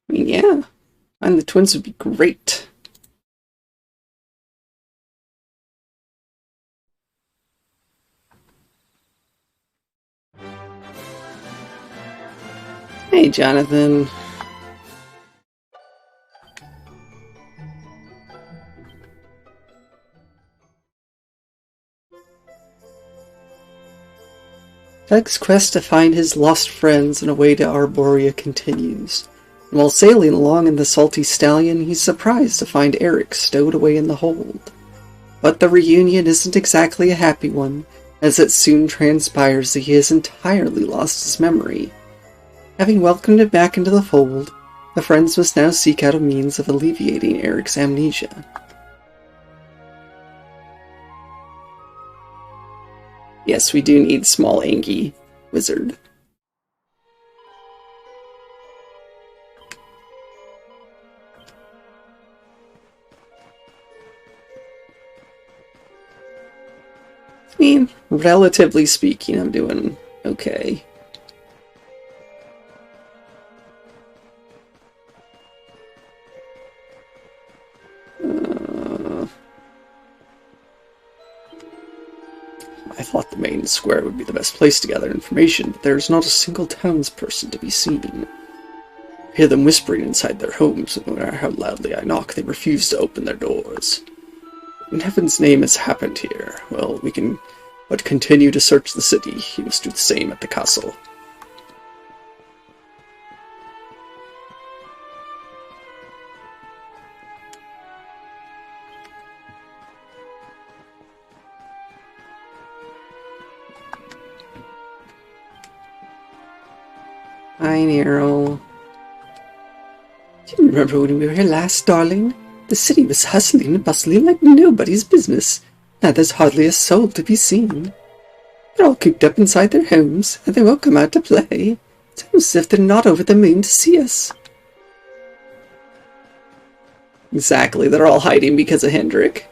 I mean, yeah. And the twins would be great. Hey, Jonathan. Veg's quest to find his lost friends and a way to Arborea continues. And while sailing along in the Salty Stallion, he's surprised to find Eric stowed away in the hold. But the reunion isn't exactly a happy one, as it soon transpires that he has entirely lost his memory. Having welcomed him back into the fold, the friends must now seek out a means of alleviating Eric's amnesia. Yes, we do need small Angie wizard. I mean, relatively speaking, I'm doing okay. I thought the main square would be the best place to gather information, but there is not a single townsperson to be seen. I hear them whispering inside their homes, and no matter how loudly I knock, they refuse to open their doors. What in heaven's name has happened here? Well, we can but continue to search the city. You must do the same at the castle. Hi, Nero. Do you remember when we were here last, darling? The city was hustling and bustling like nobody's business. Now there's hardly a soul to be seen. They're all cooped up inside their homes, and they won't come out to play. It's almost as if they're not over the moon to see us. Exactly, they're all hiding because of Hendrik.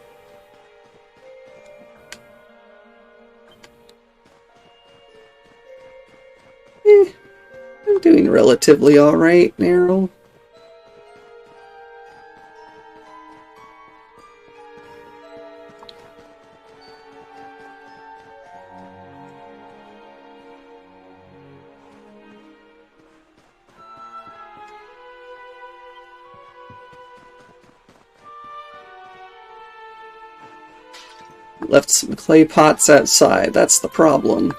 I'm doing relatively alright, Nero. Left some clay pots outside, that's the problem.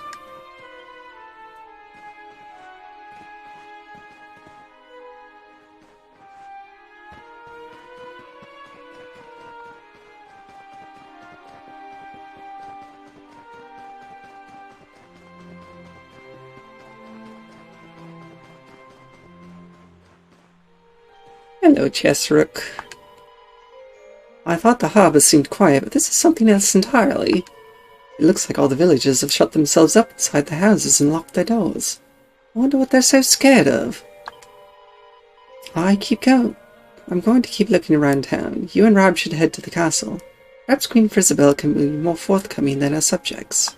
Hello, Chesrook. I thought the harbour seemed quiet, but this is something else entirely. It looks like all the villagers have shut themselves up inside the houses and locked their doors. I wonder what they're so scared of. I'm going to keep looking around town. You and Rob should head to the castle. Perhaps Queen Frisabel can be more forthcoming than her subjects.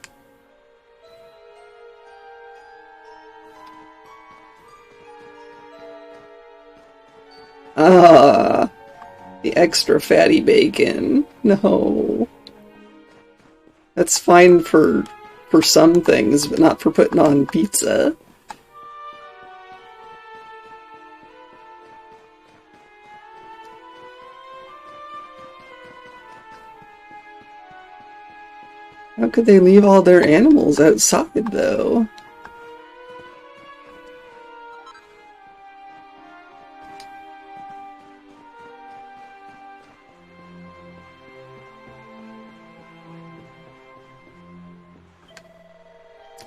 Ah, the extra fatty bacon. No. That's fine for some things, but not for putting on pizza. How could they leave all their animals outside, though?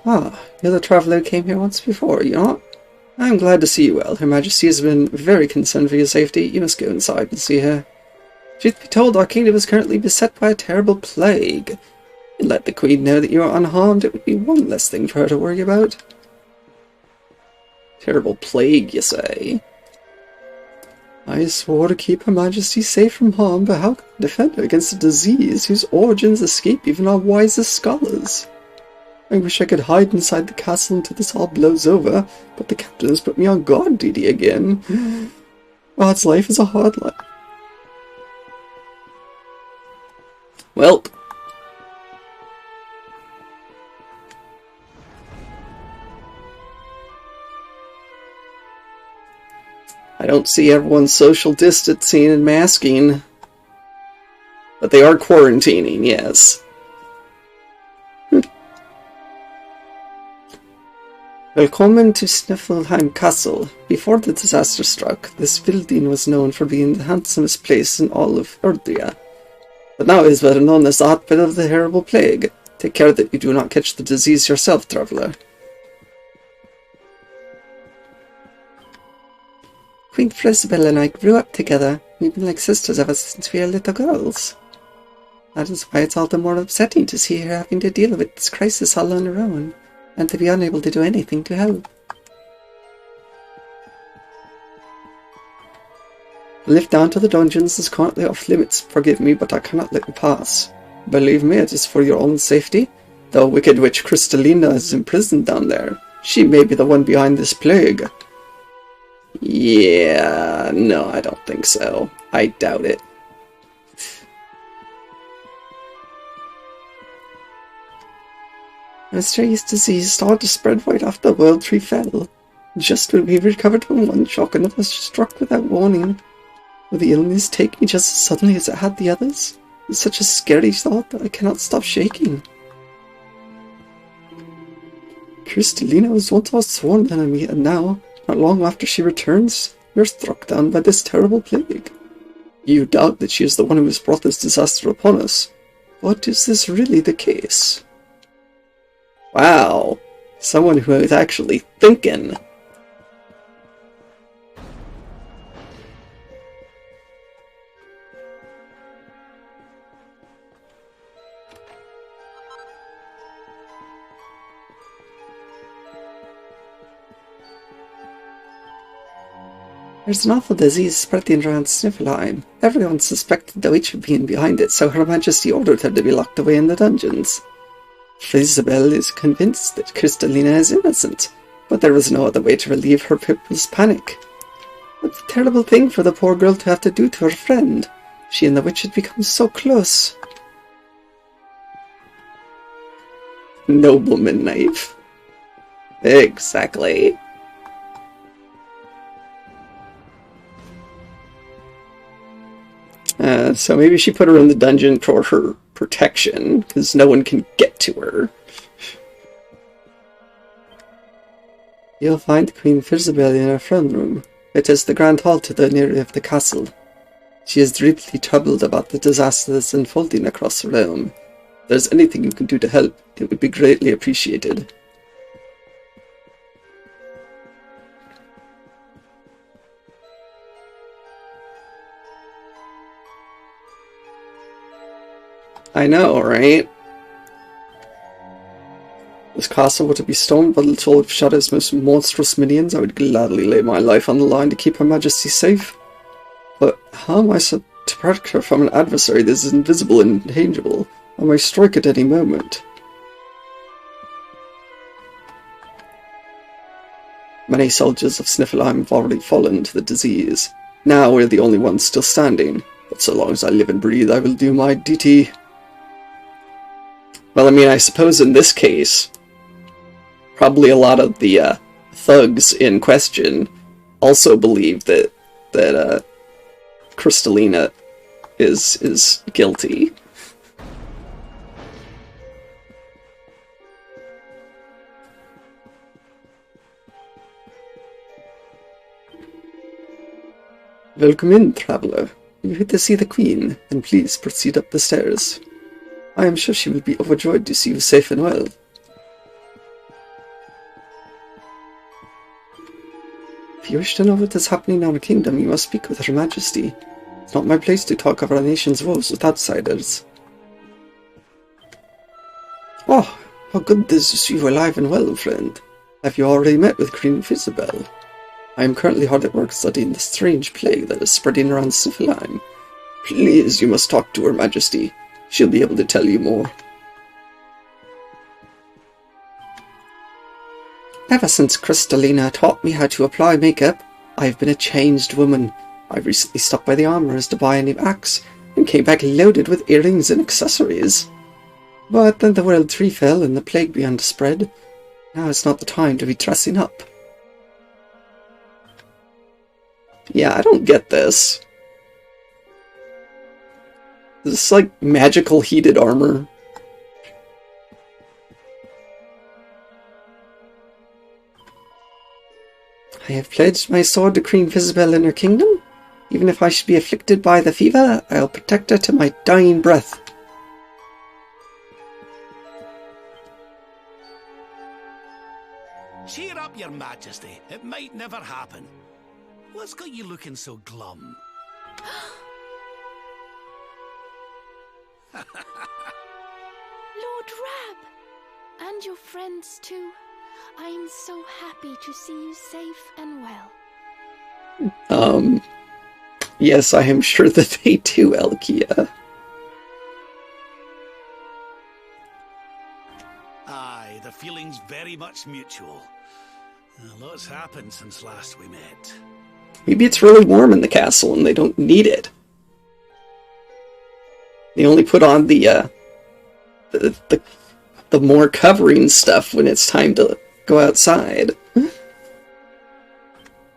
Ah, you're the traveller who came here once before, you not? I'm glad to see you well. Her Majesty has been very concerned for your safety. You must go inside and see her. Truth be told, our kingdom is currently beset by a terrible plague. And let the Queen know that you are unharmed. It would be one less thing for her to worry about. Terrible plague, you say? I swore to keep Her Majesty safe from harm, but how can I defend her against a disease whose origins escape even our wisest scholars? I wish I could hide inside the castle until this all blows over, but the captain has put me on guard duty again. God's life is a hard life. Welp. I don't see everyone social distancing and masking. But they are quarantining, yes. Welcome to Sniffelheim Castle. Before the disaster struck, this building was known for being the handsomest place in all of Erdria. But now it is better known as the hotbed of the terrible plague. Take care that you do not catch the disease yourself, traveller. Queen Frisbel and I grew up together. We've been like sisters ever since we were little girls. That is why it's all the more upsetting to see her having to deal with this crisis all on her own, and to be unable to do anything to help. The lift down to the dungeons is currently off limits. Forgive me, but I cannot let you pass. Believe me, it is for your own safety. The wicked witch Crystalina is imprisoned down there. She may be the one behind this plague. Yeah, no, I don't think so. I doubt it. A mysterious disease started to spread right after the World Tree fell. Just when we recovered from one shock, another struck without warning. Will the illness take me just as suddenly as it had the others? It's such a scary thought that I cannot stop shaking. Crystalina was once our sworn enemy, and now, not long after she returns, we are struck down by this terrible plague. You doubt that she is the one who has brought this disaster upon us. But is this really the case? Wow, someone who is actually thinking. There's an awful disease spreading around Sniffelheim. Everyone suspected the witch of being behind it, so Her Majesty ordered her to be locked away in the dungeons. Frisbel is convinced that Crystalina is innocent, but there was no other way to relieve her people's panic. What a terrible thing for the poor girl to have to do to her friend. She and the witch had become so close. Nobleman knife. Exactly. So maybe she put her in the dungeon for her protection, because no one can get to her. You'll find Queen Frisbel in her throne room. It is the grand hall to the near of the castle. She is deeply troubled about the disaster that's unfolding across the realm. If there's anything you can do to help, it would be greatly appreciated. I know, right? This castle were to be stormed by the Toll of Shadow's most monstrous minions, I would gladly lay my life on the line to keep Her Majesty safe. But how am I to protect her from an adversary that is invisible and intangible? I may strike at any moment. Many soldiers of Sniffelheim have already fallen to the disease. Now we're the only ones still standing, but so long as I live and breathe, I will do my duty. Well, I mean, I suppose in this case, probably a lot of the thugs in question also believe that Crystalina is guilty. Welcome in, traveller. You hit to see the Queen, and please proceed up the stairs. I am sure she will be overjoyed to see you safe and well. If you wish to know what is happening in our kingdom, you must speak with Her Majesty. It's not my place to talk of our nation's woes with outsiders. Oh, how good it is to see you alive and well, friend. Have you already met with Queen Frisbel? I am currently hard at work studying the strange plague that is spreading around Sniffelheim. Please, you must talk to Her Majesty. She'll be able to tell you more. Ever since Crystalina taught me how to apply makeup, I've been a changed woman. I recently stopped by the armorer's to buy a new axe, and came back loaded with earrings and accessories. But then the world tree fell and the plague began to spread. Now is not the time to be dressing up. Yeah, I don't get this. This is like magical heated armor. I have pledged my sword to Queen Visibel in her kingdom. Even if I should be afflicted by the fever, I'll protect her to my dying breath. Cheer up, your majesty. It might never happen. What's got you looking so glum? Lord Rab! And your friends too. I am so happy to see you safe and well. Yes, I am sure that they do, Elkia. Aye, the feeling's very much mutual. A lot's happened since last we met. Maybe it's really warm in the castle and they don't need it. They only put on the more covering stuff when it's time to go outside.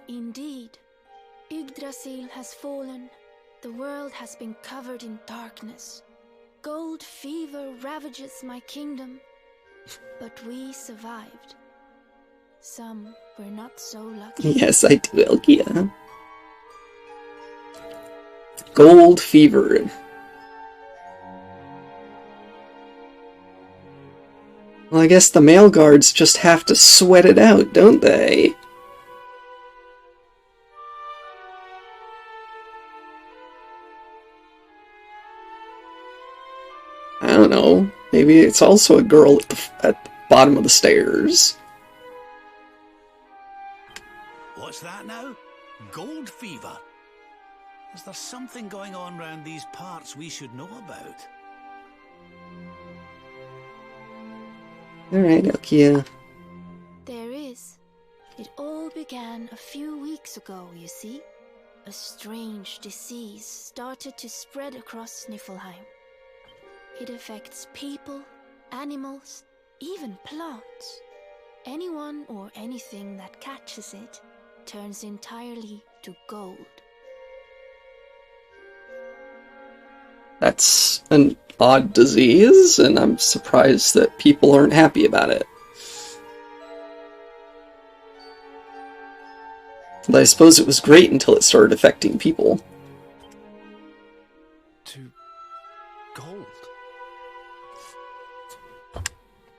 Indeed. Yggdrasil has fallen. The world has been covered in darkness. Gold fever ravages my kingdom. But we survived. Some were not so lucky. Yes, I do, Elkia. Gold fever. Well, I guess the male guards just have to sweat it out, don't they? I don't know. Maybe it's also a girl at the bottom of the stairs. What's that now? Gold fever? Is there something going on round these parts we should know about? Alright, Elkia. There is. It all began a few weeks ago, you see. A strange disease started to spread across Niflheim. It affects people, animals, even plants. Anyone or anything that catches it turns entirely to gold. That's an odd disease, and I'm surprised that people aren't happy about it. But I suppose it was great until it started affecting people. To gold?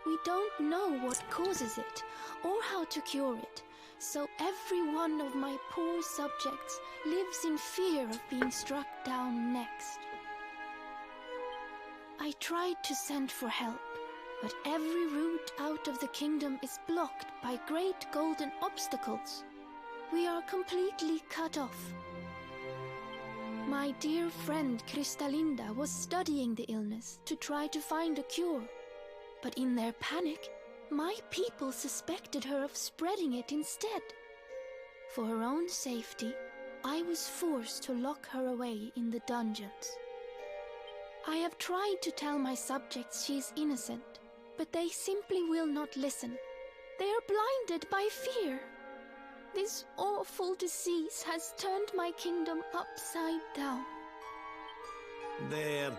We don't know what causes it, or how to cure it, so every one of my poor subjects lives in fear of being struck down next. I tried to send for help, but every route out of the kingdom is blocked by great golden obstacles. We are completely cut off. My dear friend Kristalinda was studying the illness to try to find a cure, but in their panic, my people suspected her of spreading it instead. For her own safety, I was forced to lock her away in the dungeons. I have tried to tell my subjects she is innocent, but they simply will not listen. They are blinded by fear. This awful disease has turned my kingdom upside down. There,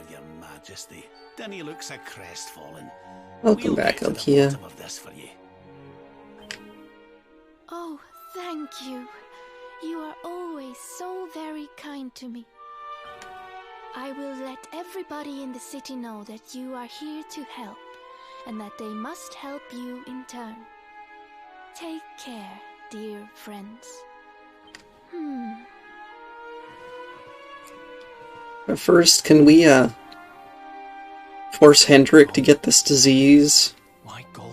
your majesty. Dinny looks a crestfallen. Welcome back, Elkia. Of this for you. Oh, thank you. You are always so very kind to me. I will let everybody in the city know that you are here to help, and that they must help you in turn. Take care, dear friends. But first, can we, force Hendrik to get this disease? Why gold?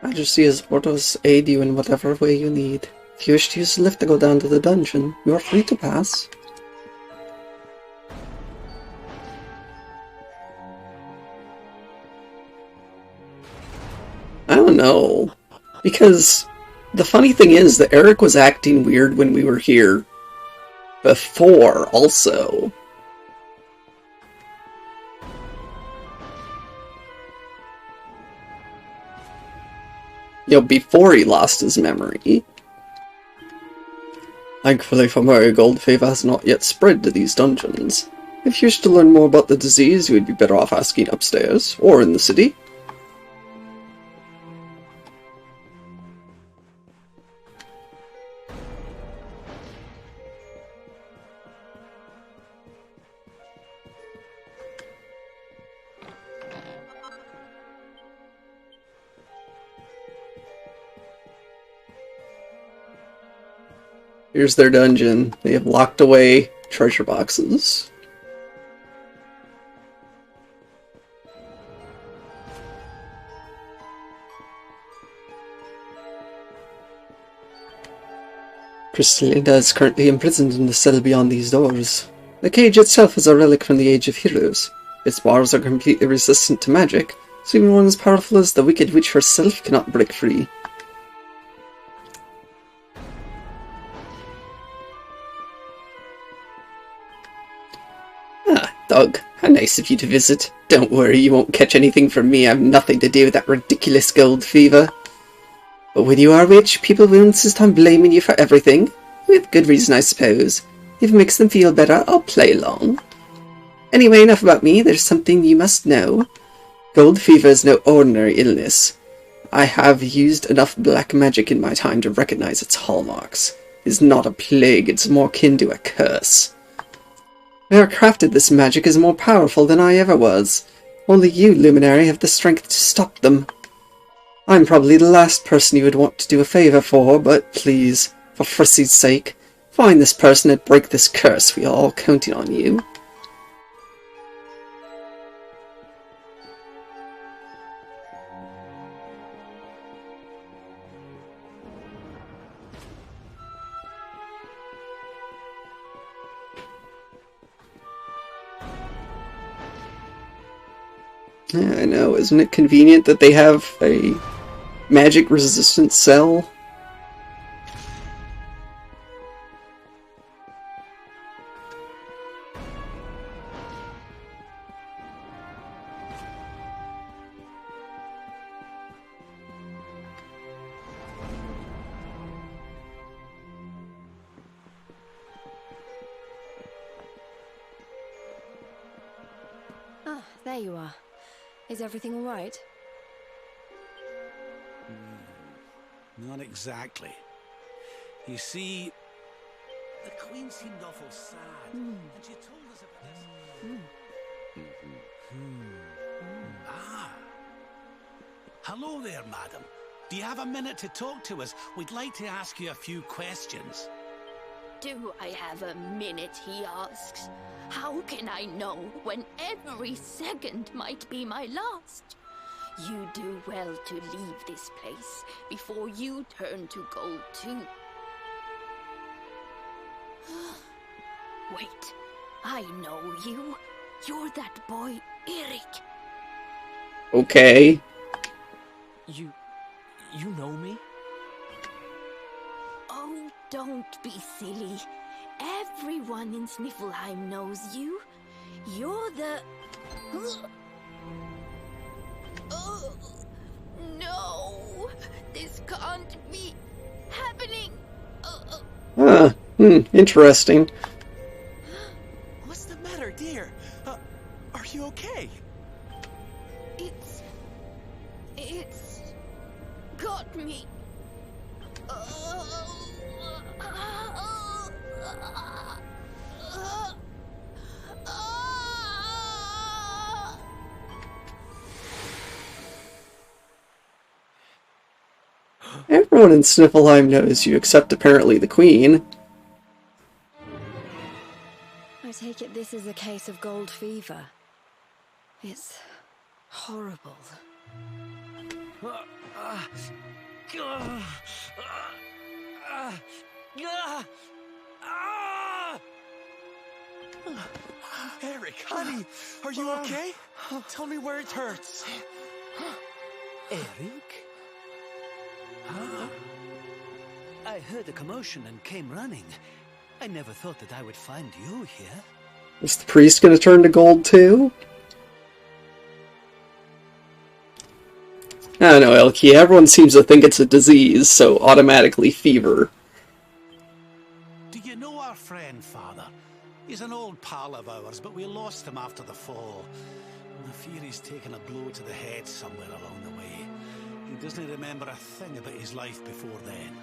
Majesty has orders aid you in whatever way you need. If you wish to use the lift to go down to the dungeon, you are free to pass. I don't know. Because the funny thing is that Eric was acting weird when we were here before, also. You know, before he lost his memory. Thankfully for me, gold fever has not yet spread to these dungeons. If you wish to learn more about the disease, you would be better off asking upstairs, or in the city. Here's their dungeon. They have locked away treasure boxes. Crystalinda is currently imprisoned in the cell beyond these doors. The cage itself is a relic from the Age of Heroes. Its bars are completely resistant to magic, so even one as powerful as the Wicked Witch herself cannot break free. Doug, how nice of you to visit. Don't worry, you won't catch anything from me. I have nothing to do with that ridiculous gold fever. But when you are rich, people will insist on blaming you for everything. With good reason, I suppose. If it makes them feel better, I'll play along. Anyway, enough about me. There's something you must know. Gold fever is no ordinary illness. I have used enough black magic in my time to recognize its hallmarks. It's not a plague, it's more akin to a curse. Whoever crafted this magic is more powerful than I ever was. Only you, Luminary, have the strength to stop them. I'm probably the last person you would want to do a favor for, but please, for Frissy's sake, find this person and break this curse. We are all counting on you. Yeah, I know, isn't it convenient that they have a magic-resistant cell? Ah, there you are. Is everything all right? Not exactly. You see, the Queen seemed awful sad, and she told us about this. Ah. Hello there, madam. Do you have a minute to talk to us? We'd like to ask you a few questions. Do I have a minute, he asks. How can I know when every second might be my last? You do well to leave this place before you turn to gold too. Wait, I know you. You're that boy, Eric. Okay. You know me? Oh, don't be silly. Everyone in Sniffelheim knows you. You're the... Oh, no. This can't be happening. Interesting. What's the matter, dear? Are you okay? It's got me. Everyone in Sniffelheim knows you, except apparently the Queen. I take it this is a case of gold fever. It's horrible. Eric, honey, are you okay? Tell me where it hurts. Eric? Huh? I heard a commotion and came running. I never thought that I would find you here. Is the priest gonna turn to gold too? I don't know, Elkie. Everyone seems to think it's a disease, so automatically fever. Do you know our friend, Father? He's an old pal of ours, but we lost him after the fall. I fear he's taken a blow to the head somewhere along the way. He doesn't remember a thing about his life before then.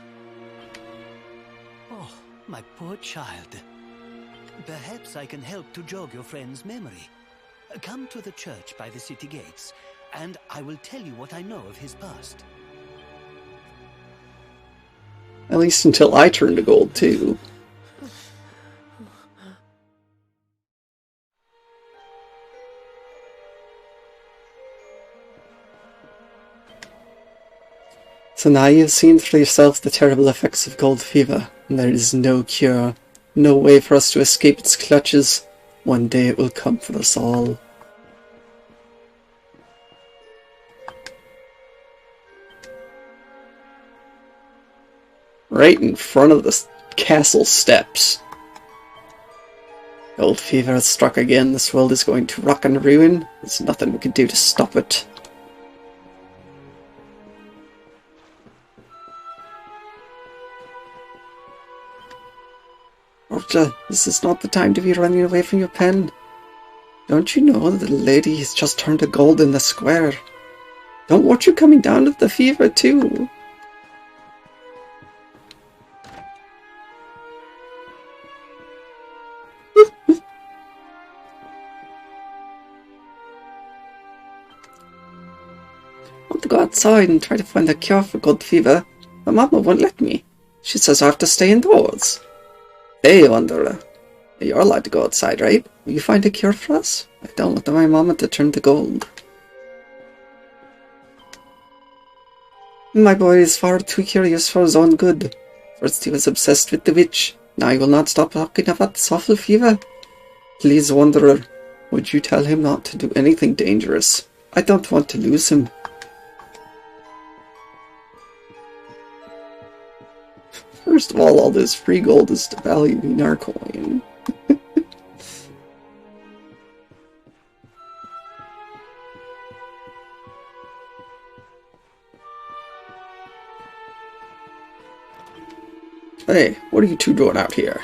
Oh, my poor child. Perhaps I can help to jog your friend's memory. Come to the church by the city gates, and I will tell you what I know of his past. At least until I turn to gold too. So now you've seen for yourself the terrible effects of gold fever, and there is no cure, no way for us to escape its clutches. One day it will come for us all. Right in front of the castle steps. Gold fever has struck again. This world is going to rock and ruin. There's nothing we can do to stop it. Orja, this is not the time to be running away from your pen. Don't you know that the lady has just turned to gold in the square? Don't want you coming down with the fever too. I want to go outside and try to find a cure for gold fever, but Mama won't let me. She says I have to stay indoors. Hey, Wanderer. You're allowed to go outside, right? Will you find a cure for us? I don't want my mama to turn to gold. My boy is far too curious for his own good. First he was obsessed with the witch. Now he will not stop talking about this awful fever. Please, Wanderer, would you tell him not to do anything dangerous? I don't want to lose him. First of all this free gold is devaluing our coin. Hey, what are you two doing out here?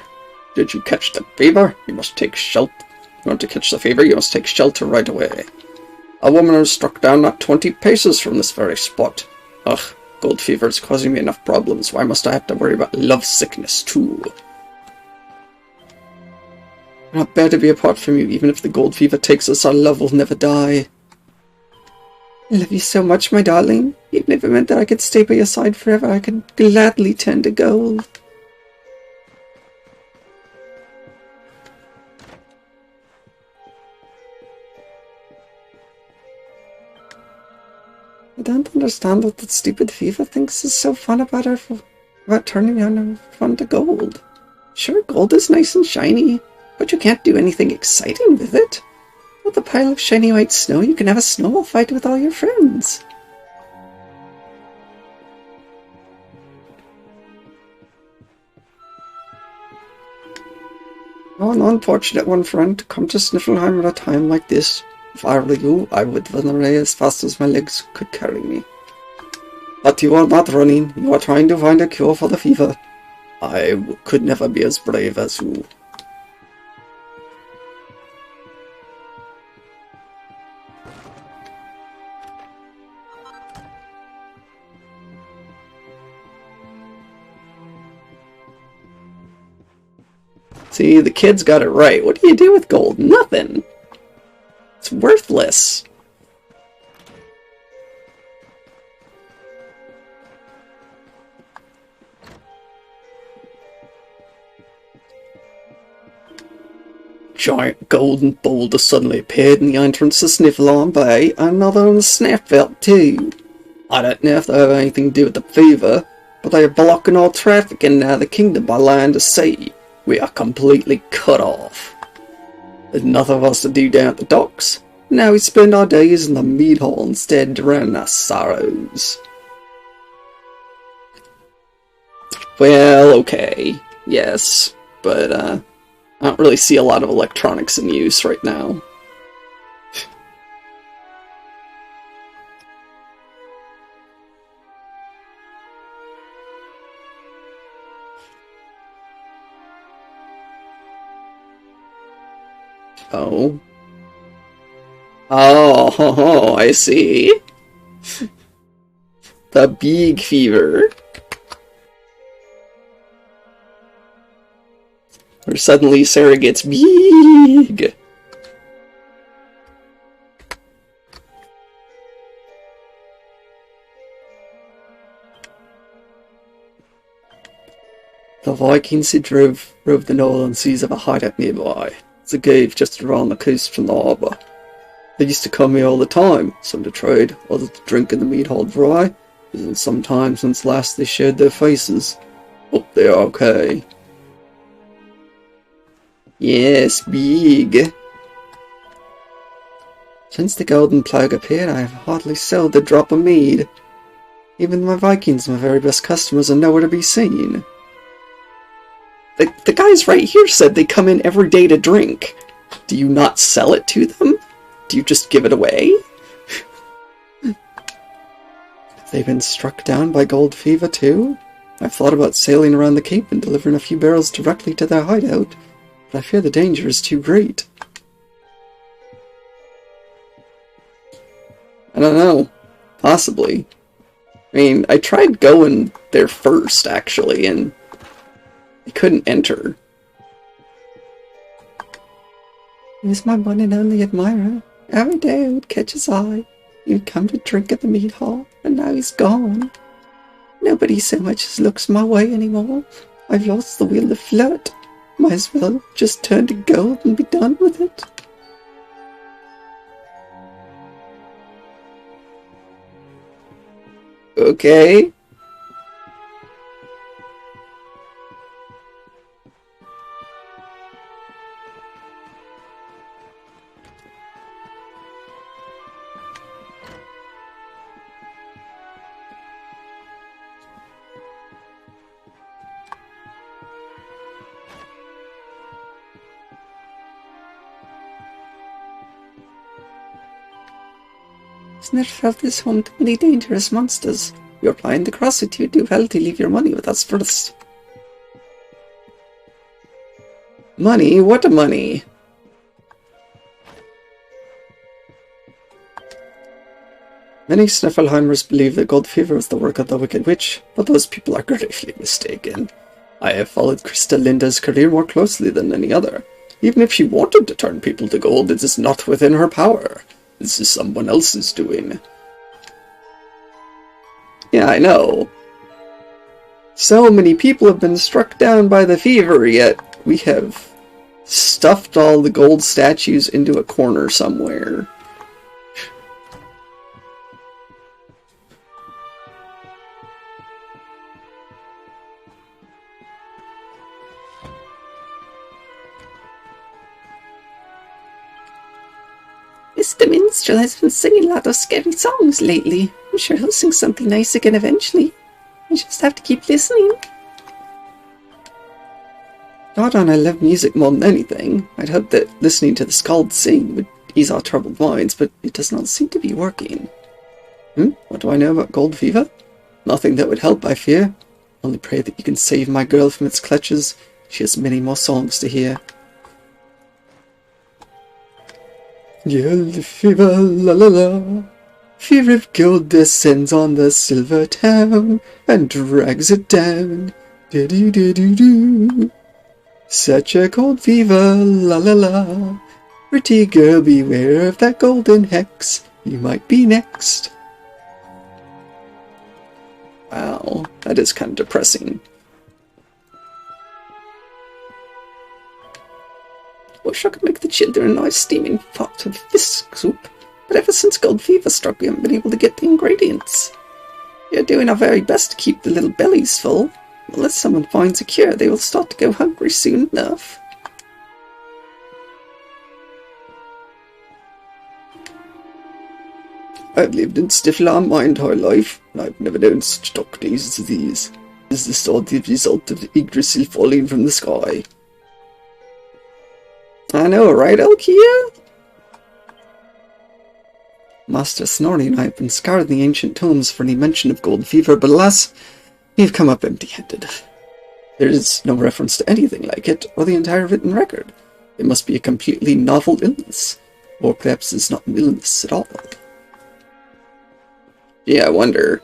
Did you catch the fever? You must take shelter. You want to catch the fever? You must take shelter right away. A woman was struck down not 20 paces from this very spot. Ugh. Gold fever is causing me enough problems. Why must I have to worry about love sickness too? I'm not bad to be apart from you. Even if the gold fever takes us, our love will never die. I love you so much, my darling. Even if it meant that I could stay by your side forever, I could gladly turn to gold. I don't understand what that stupid fever thinks is so fun about turning her fun to gold. Sure, gold is nice and shiny, but you can't do anything exciting with it. With a pile of shiny white snow, you can have a snowball fight with all your friends. Oh, an unfortunate one, friend, to come to Sniffelheim at a time like this. If I were you, I would run away as fast as my legs could carry me. But you are not running, you are trying to find a cure for the fever. I could never be as brave as you. See, the kids got it right. What do you do with gold? Nothing. It's worthless. Giant golden boulder suddenly appeared in the entrance to Sniffelheim Bay, and another in the Snap Belt too. I don't know if they have anything to do with the fever, but they are blocking all traffic in and out of the kingdom by land to sea. We are completely cut off. There's nothing for us to do down at the docks. Now we spend our days in the mead hall instead, drowning our sorrows. Well, okay. Yes, but I don't really see a lot of electronics in use right now. Oh. Oh, I see. The big fever. Where suddenly Sarah gets big. The Vikings who drove the northern seas have a hideout nearby. It's a cave just around the coast from the harbour. They used to come here all the time, some to trade, others to drink in the mead hall dry. It's been some time since last they showed their faces. Hope they are okay. Yes, big. Since the Golden Plague appeared, I have hardly sold a drop of mead. Even my Vikings, my very best customers, are nowhere to be seen. The guys right here said they come in every day to drink. Do you not sell it to them? Do you just give it away? Have they been struck down by gold fever too? I've thought about sailing around the Cape and delivering a few barrels directly to their hideout, but I fear the danger is too great. I don't know. Possibly. I mean, I tried going there first, actually, and I couldn't enter. He's my one and only admirer. Every day I would catch his eye. He'd come to drink at the mead hall, and now he's gone. Nobody so much as looks my way anymore. I've lost the will to flirt. Might as well just turn to gold and be done with it. Okay. Never felt this home to many dangerous monsters. You're applying the crossed, you'd do well to leave your money with us first. Money? What money? Many Sniffelheimers believe that gold fever is the work of the Wicked Witch, but those people are gravely mistaken. I have followed Kristalinda's career more closely than any other. Even if she wanted to turn people to gold, it is not within her power. This is someone else's doing. Yeah, I know. So many people have been struck down by the fever, yet we have stuffed all the gold statues into a corner somewhere. Mr. Minstrel has been singing a lot of scary songs lately. I'm sure he'll sing something nice again eventually. I just have to keep listening. God, and I love music more than anything. I'd hope that listening to the Skald sing would ease our troubled minds, but it does not seem to be working. What do I know about gold fever? Nothing that would help, I fear. Only pray that you can save my girl from its clutches. She has many more songs to hear. Gold fever, la la la. Fever of gold descends on the silver town and drags it down. Do-do-do-do-do. Such a gold fever, la la la. Pretty girl, beware of that golden hex. You might be next. Wow, that is kind of depressing. Wish I could make the children a nice steaming pot of fish soup, but ever since gold fever struck we haven't been able to get the ingredients. We are doing our very best to keep the little bellies full. Unless someone finds a cure, they will start to go hungry soon enough. I've lived in Stiflam my entire life, and I've never known such dark days as these. Is this all the result of Yggdrasil falling from the sky? I know, right, Elkia? Master Snorri and I have been scouring the ancient tomes for any mention of gold fever, but alas, we've come up empty-handed. There is no reference to anything like it, or the entire written record. It must be a completely novel illness, or perhaps it's not an illness at all. Yeah, I wonder.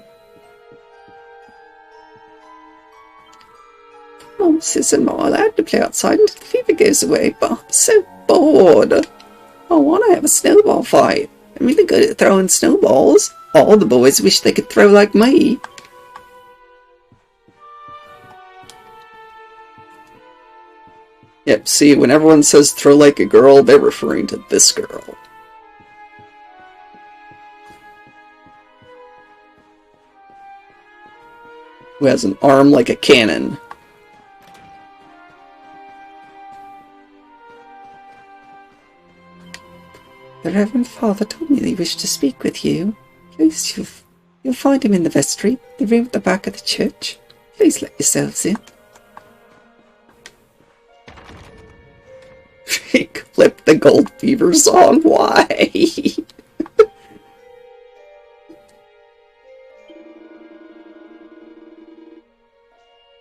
Oh, Sis and Ma, I like to play outside until the fever goes away, but I'm so bored. I want to have a snowball fight. I'm really good at throwing snowballs. All the boys wish they could throw like me. Yep, see, when everyone says throw like a girl, they're referring to this girl. Who has an arm like a cannon. The Reverend Father told me they wished to speak with you. Please, you'll find him in the vestry, the room at the back of the church. Please let yourselves in. Clip the Gold Fever song, why?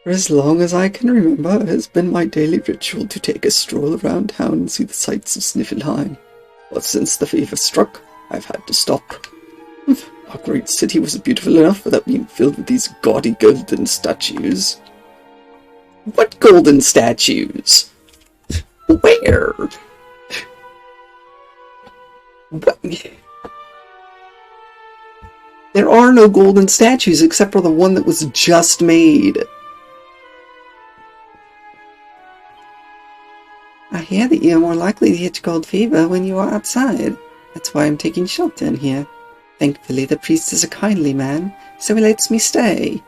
For as long as I can remember, it has been my daily ritual to take a stroll around town and see the sights of Sniffelheim. But since the fever struck, I've had to stop. Our great city was beautiful enough without being filled with these gaudy golden statues. What golden statues? Where? What? There are no golden statues except for the one that was just made. I hear that you're more likely to hit gold fever when you are outside. That's why I'm taking shelter in here. Thankfully, the priest is a kindly man, so he lets me stay.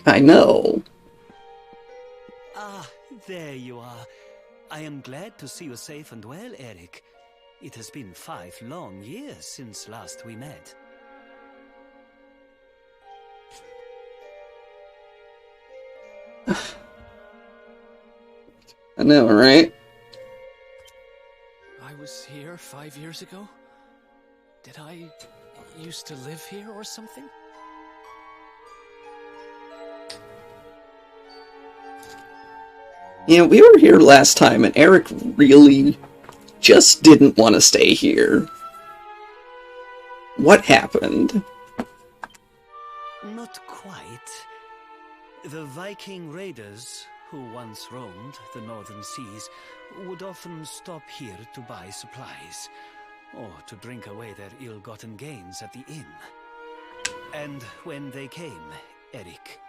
I know. Ah, there you are. I am glad to see you safe and well, Erik. It has been 5 long years since last we met. I know, right? I was here 5 years ago? Did I used to live here or something? You know, we were here last time and Erik really just didn't want to stay here. What happened? Not quite. The Viking raiders, who once roamed the northern seas, would often stop here to buy supplies, or to drink away their ill-gotten gains at the inn. And when they came, Erik,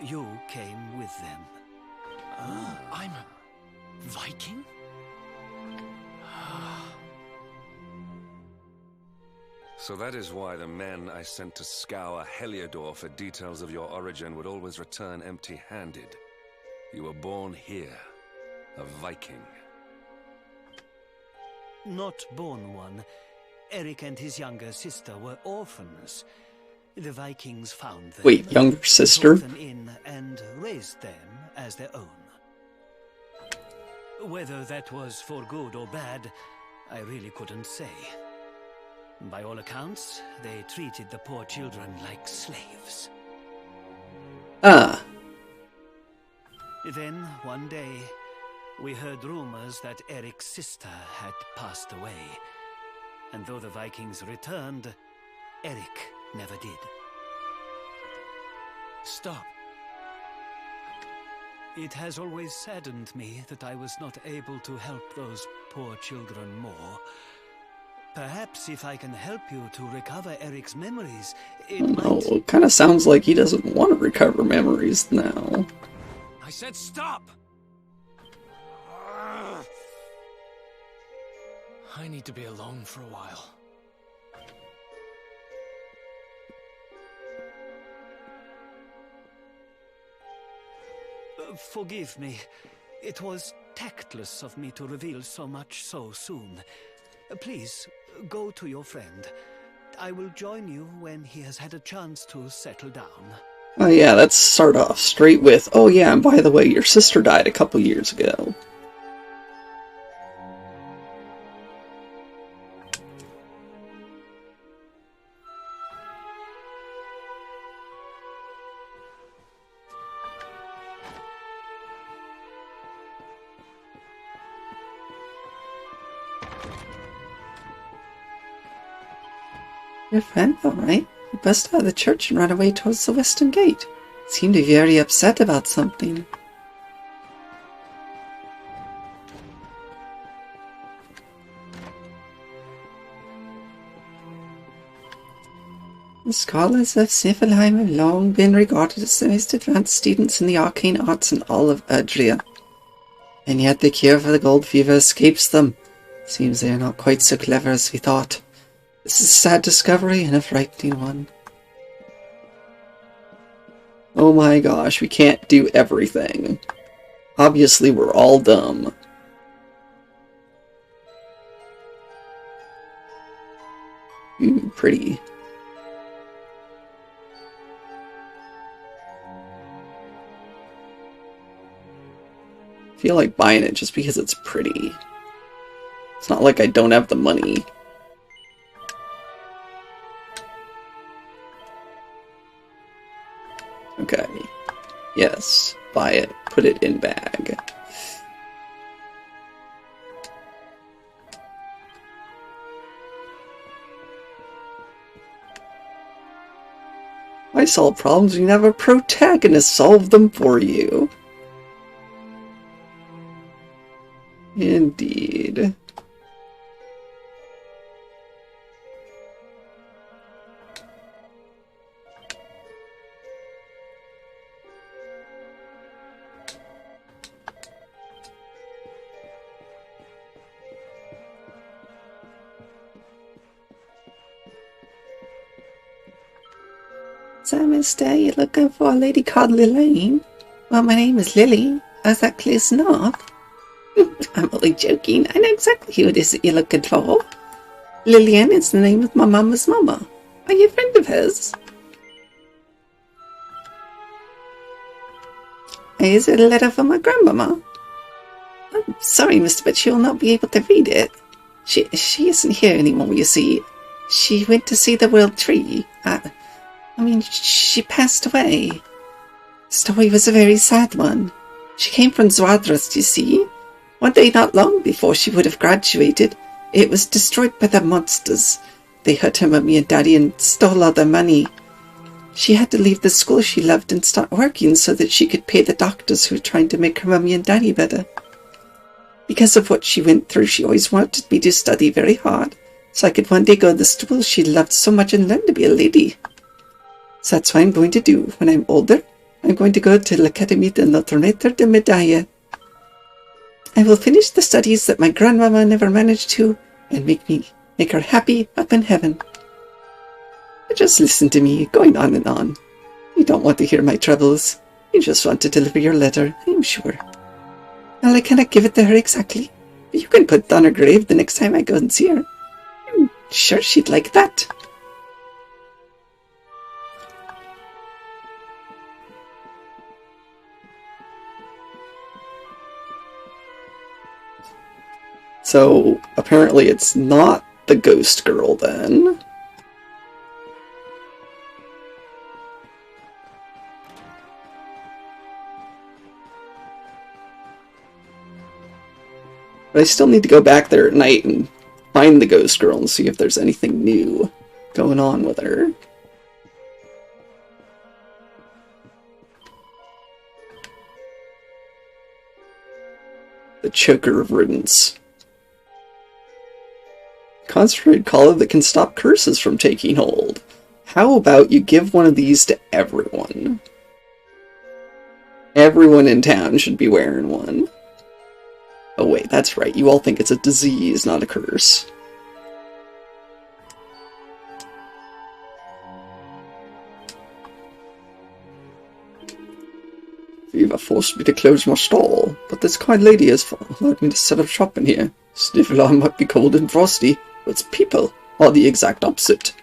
you came with them. Ah, I'm a Viking? So that is why the men I sent to scour Heliodor for details of your origin would always return empty-handed. You were born here, a Viking. Not born one. Erik and his younger sister were orphans. The Vikings found them. Wait, younger sister? Brought them in and raised them as their own. Whether that was for good or bad, I really couldn't say. By all accounts, they treated the poor children like slaves. Ah. Then, one day, we heard rumors that Erik's sister had passed away. And though the Vikings returned, Erik never did. Stop. It has always saddened me that I was not able to help those poor children more. Perhaps if I can help you to recover Erik's memories, it might... It kind of sounds like he doesn't want to recover memories now. I said stop! I need to be alone for a while. Forgive me. It was tactless of me to reveal so much so soon. Please, go to your friend. I will join you when he has had a chance to settle down. Oh yeah, let's start off straight with, oh yeah, and by the way, your sister died a couple years ago. Your friend, all right. He burst out of the church and ran away towards the western gate. Seemed to be very upset about something. The scholars of Sniffleheim have long been regarded as the most advanced students in the arcane arts in all of Erdrea. And yet the cure for the gold fever escapes them. Seems they are not quite so clever as we thought. This is a sad discovery and a frightening one. Oh my gosh, we can't do everything. Obviously, we're all dumb. Ooh, pretty. I feel like buying it just because it's pretty. It's not like I don't have the money. Okay. Yes. Buy it. Put it in bag. I solve problems when you have a protagonist solve them for you. Indeed. So, mister, you're looking for a lady called Lillian? Well, my name is Lily. Is that close enough? I'm only joking. I know exactly who it is that you're looking for. Lillian is the name of my mama's mama. Are you a friend of hers? Is it a letter from my grandmama? I'm sorry, mister, but she'll not be able to read it. She isn't here anymore, you see. She went to see the world tree. She passed away. The story was a very sad one. She came from Zwadras, you see. One day not long before she would have graduated, it was destroyed by the monsters. They hurt her mummy and daddy and stole all their money. She had to leave the school she loved and start working so that she could pay the doctors who were trying to make her mummy and daddy better. Because of what she went through, she always wanted me to study very hard, so I could one day go to the school she loved so much and learn to be a lady. So that's what I'm going to do. When I'm older, I'm going to go to l'Académie de Notre Maître de Médaille. I will finish the studies that my grandmama never managed to, and make her happy up in heaven. But just listen to me, going on and on. You don't want to hear my troubles. You just want to deliver your letter, I'm sure. Well, I cannot give it to her exactly, but you can put it on her grave the next time I go and see her. I'm sure she'd like that. So, apparently it's not the ghost girl, then. But I still need to go back there at night and find the ghost girl and see if there's anything new going on with her. The Choker of Riddance. Concentrated collar that can stop curses from taking hold. How about you give one of these to everyone? Everyone in town should be wearing one. Oh wait, that's right. You all think it's a disease, not a curse. Viva forced me to close my stall, but this kind lady has allowed me to set up shop in here. Sniffler might be cold and frosty, but its people are the exact opposite.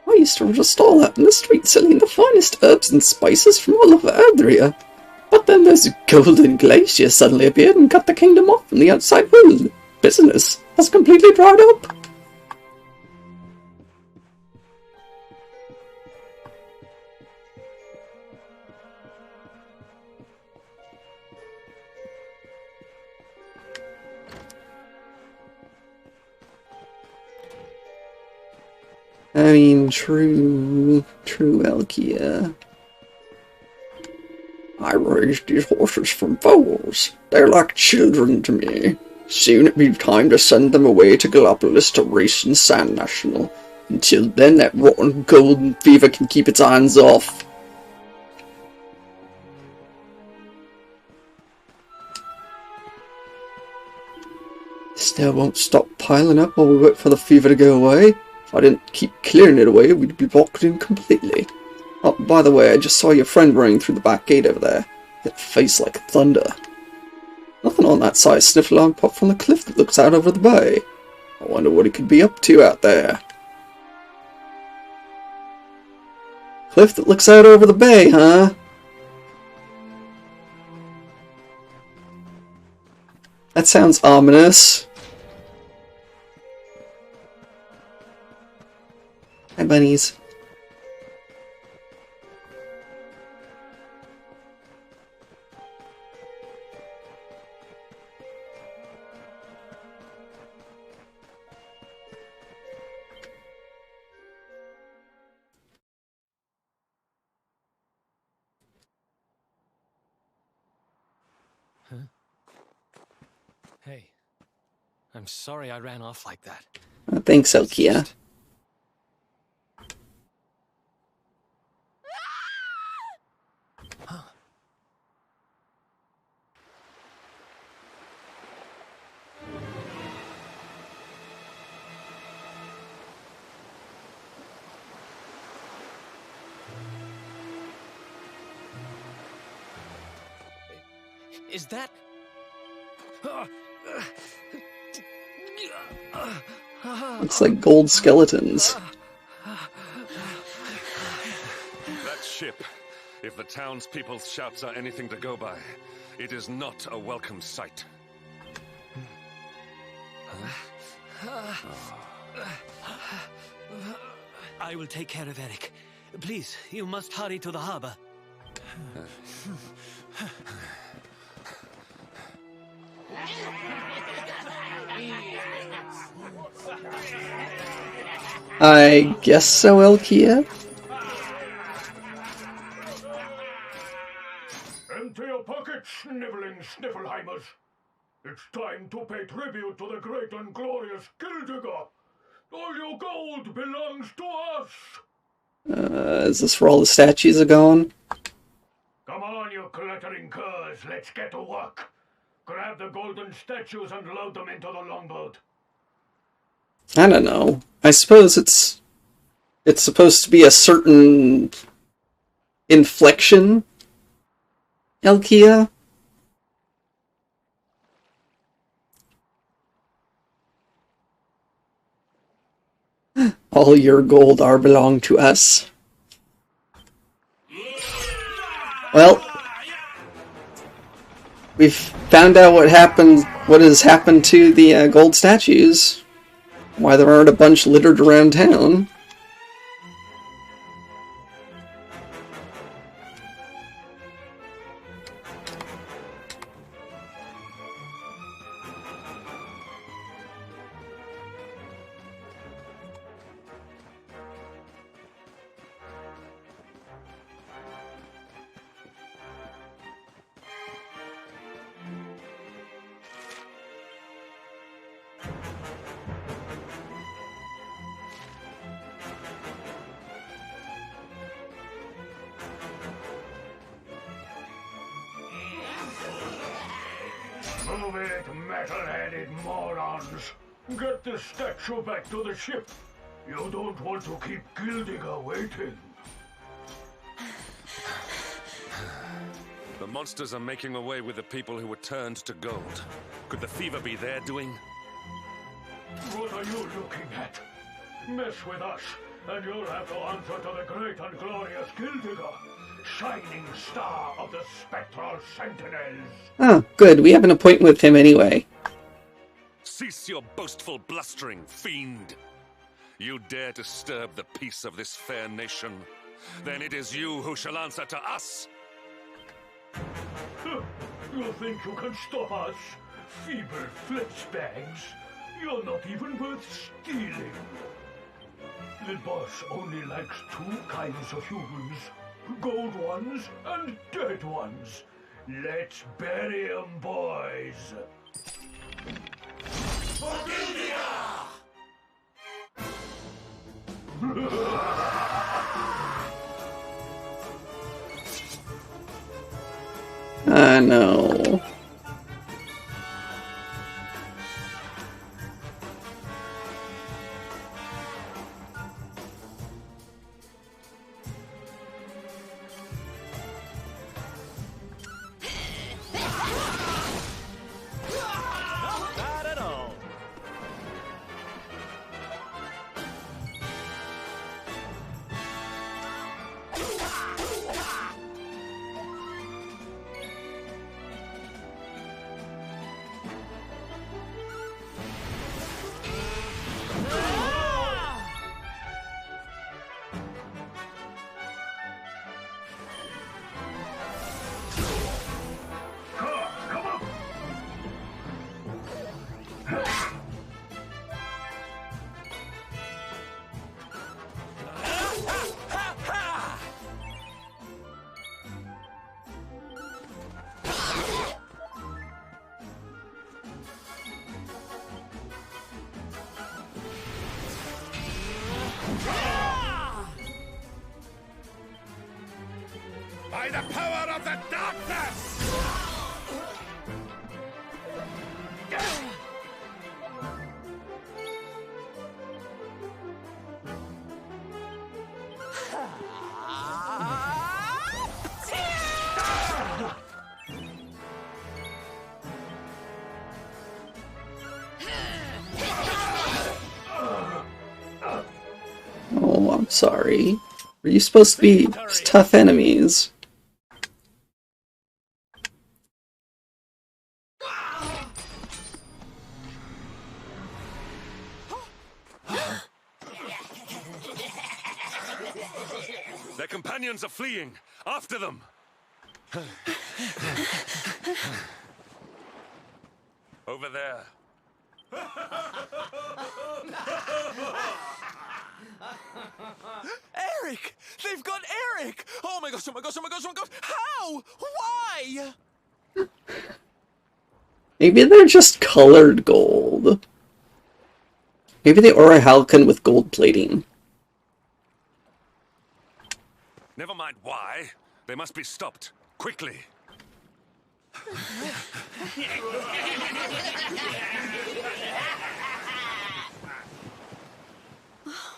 I used to run a stall out in the street selling the finest herbs and spices from all over Erdrea. But then this golden glacier suddenly appeared and cut the kingdom off from the outside world. Business has completely dried up. I mean, true, Elkia. I raised these horses from foals. They're like children to me. Soon it'll be time to send them away to Gallopolis to race in Sand National. Until then, that rotten golden fever can keep its hands off. Still won't stop piling up while we wait for the fever to go away. If I didn't keep clearing it away, we'd be blocked in completely. Oh, by the way, I just saw your friend running through the back gate over there. He had a face like thunder. Nothing on that size sniffalong popped from the cliff that looks out over the bay. I wonder what he could be up to out there. Cliff that looks out over the bay, huh? That sounds ominous. Hi, bunnies. Huh? Hey, I'm sorry I ran off like that. Thanks, Elkia. Is that... Looks like gold skeletons. That ship, if the townspeople's shouts are anything to go by, it is not a welcome sight. I will take care of Eric. Please, you must hurry to the harbor. I guess so, Elkia. Empty your pockets, sniveling Sniffleheimers. It's time to pay tribute to the great and glorious Gildigger. All your gold belongs to us. Is this where all the statues are going? Come on, you cluttering curs. Let's get to work. Grab the golden statues and load them into the longboat. I don't know. I suppose it's supposed to be a certain inflection, Elkia. All your gold are belong to us. Well, we've found out what has happened to the gold statues. Why there aren't a bunch littered around town. Move it, metal-headed morons! Get the statue back to the ship! You don't want to keep Gildiga waiting. The monsters are making away with the people who were turned to gold. Could the fever be their doing? What are you looking at? Mess with us, and you'll have to answer to the great and glorious Gildiga, shining star of the spectral sentinels. Oh, good. We have an appointment with him anyway. Cease your boastful blustering, fiend! You dare disturb the peace of this fair nation? Then it is you who shall answer to us! You think you can stop us? Feeble flitchbags? You're not even worth stealing. The boss only likes two kinds of humans. Gold ones and dead ones. Let's bury 'em, boys. I know. Not at all. Come on! By the power of the darkness! Oh, I'm sorry. Were you supposed to be tough enemies? Their companions are fleeing! After them! Over there. Eric! They've got Eric! Oh my gosh, oh my gosh, oh my gosh, oh my gosh! How? Why? Maybe they're just colored gold. Maybe they are a halcyon with gold plating. Never mind why. They must be stopped. Quickly.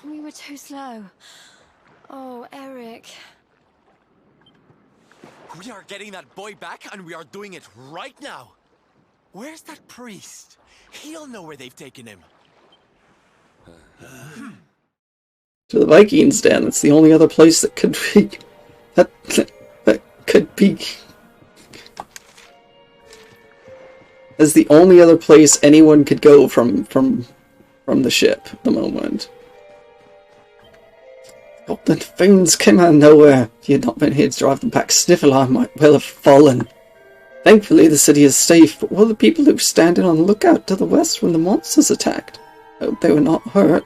We were too slow. Oh, Eric. We are getting that boy back, and we are doing it right now. Where's that priest? He'll know where they've taken him. To the Vikings Den. It's the only other place that could be... That could be... That's the only other place anyone could go from the ship at the moment. Goblin fiends came out of nowhere. If he had not been here to drive them back, Sniffelheim might well have fallen. Thankfully, the city is safe, but will the people who were standing on the lookout to the west when the monsters attacked? I hope they were not hurt.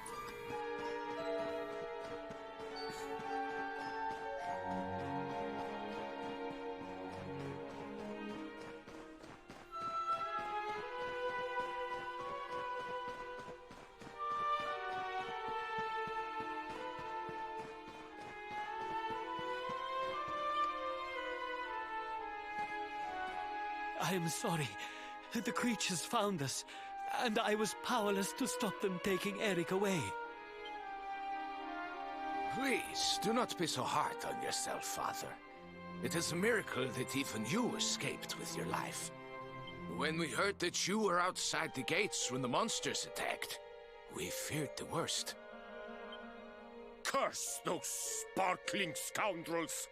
I am sorry. The creatures found us, and I was powerless to stop them taking Eric away. Please, do not be so hard on yourself, Father. It is a miracle that even you escaped with your life. When we heard that you were outside the gates when the monsters attacked, we feared the worst. Curse those sparkling scoundrels!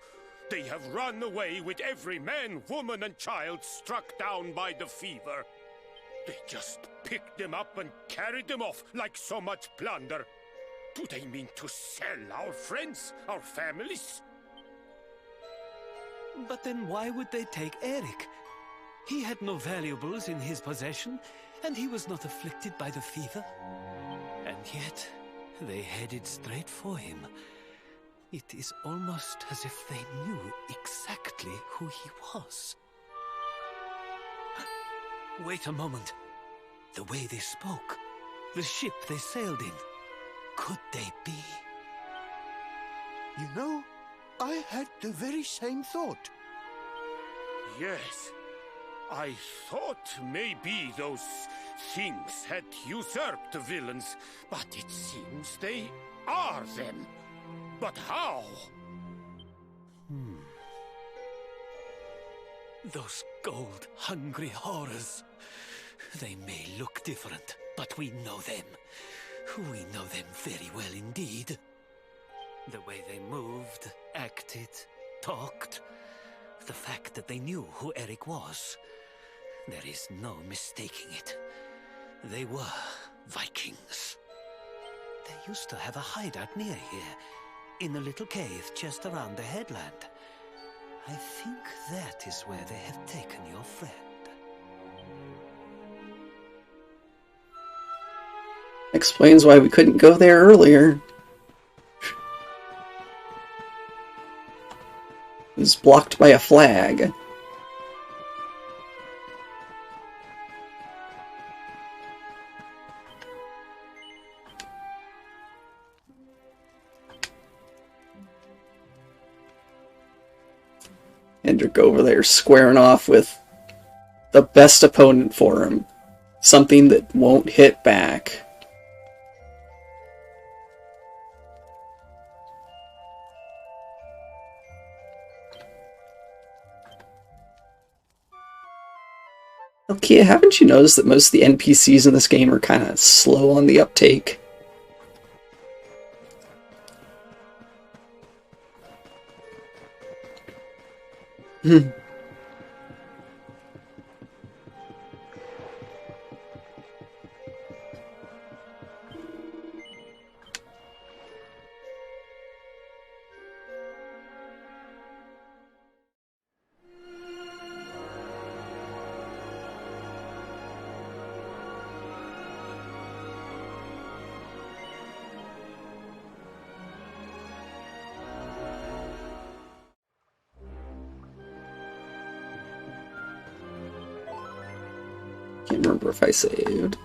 They have run away with every man, woman, and child struck down by the fever. They just picked them up and carried them off like so much plunder. Do they mean to sell our friends, our families? But then why would they take Eric? He had no valuables in his possession, and he was not afflicted by the fever. And yet, they headed straight for him. It is almost as if they knew exactly who he was. Wait a moment. The way they spoke, the ship they sailed in, could they be? You know, I had the very same thought. Yes. I thought maybe those things had usurped the villains, but it seems they are them. But how? Those gold-hungry horrors. They may look different, but we know them. We know them very well indeed. The way they moved, acted, talked. The fact that they knew who Eric was. There is no mistaking it. They were Vikings. They used to have a hideout near here, in a little cave just around the headland. I think that is where they have taken your friend. Explains why we couldn't go there earlier. It was blocked by a flag. Hendrik over there squaring off with the best opponent for him. Something that won't hit back. Okay, haven't you noticed that most of the NPCs in this game are kind of slow on the uptake? Can't remember if I saved.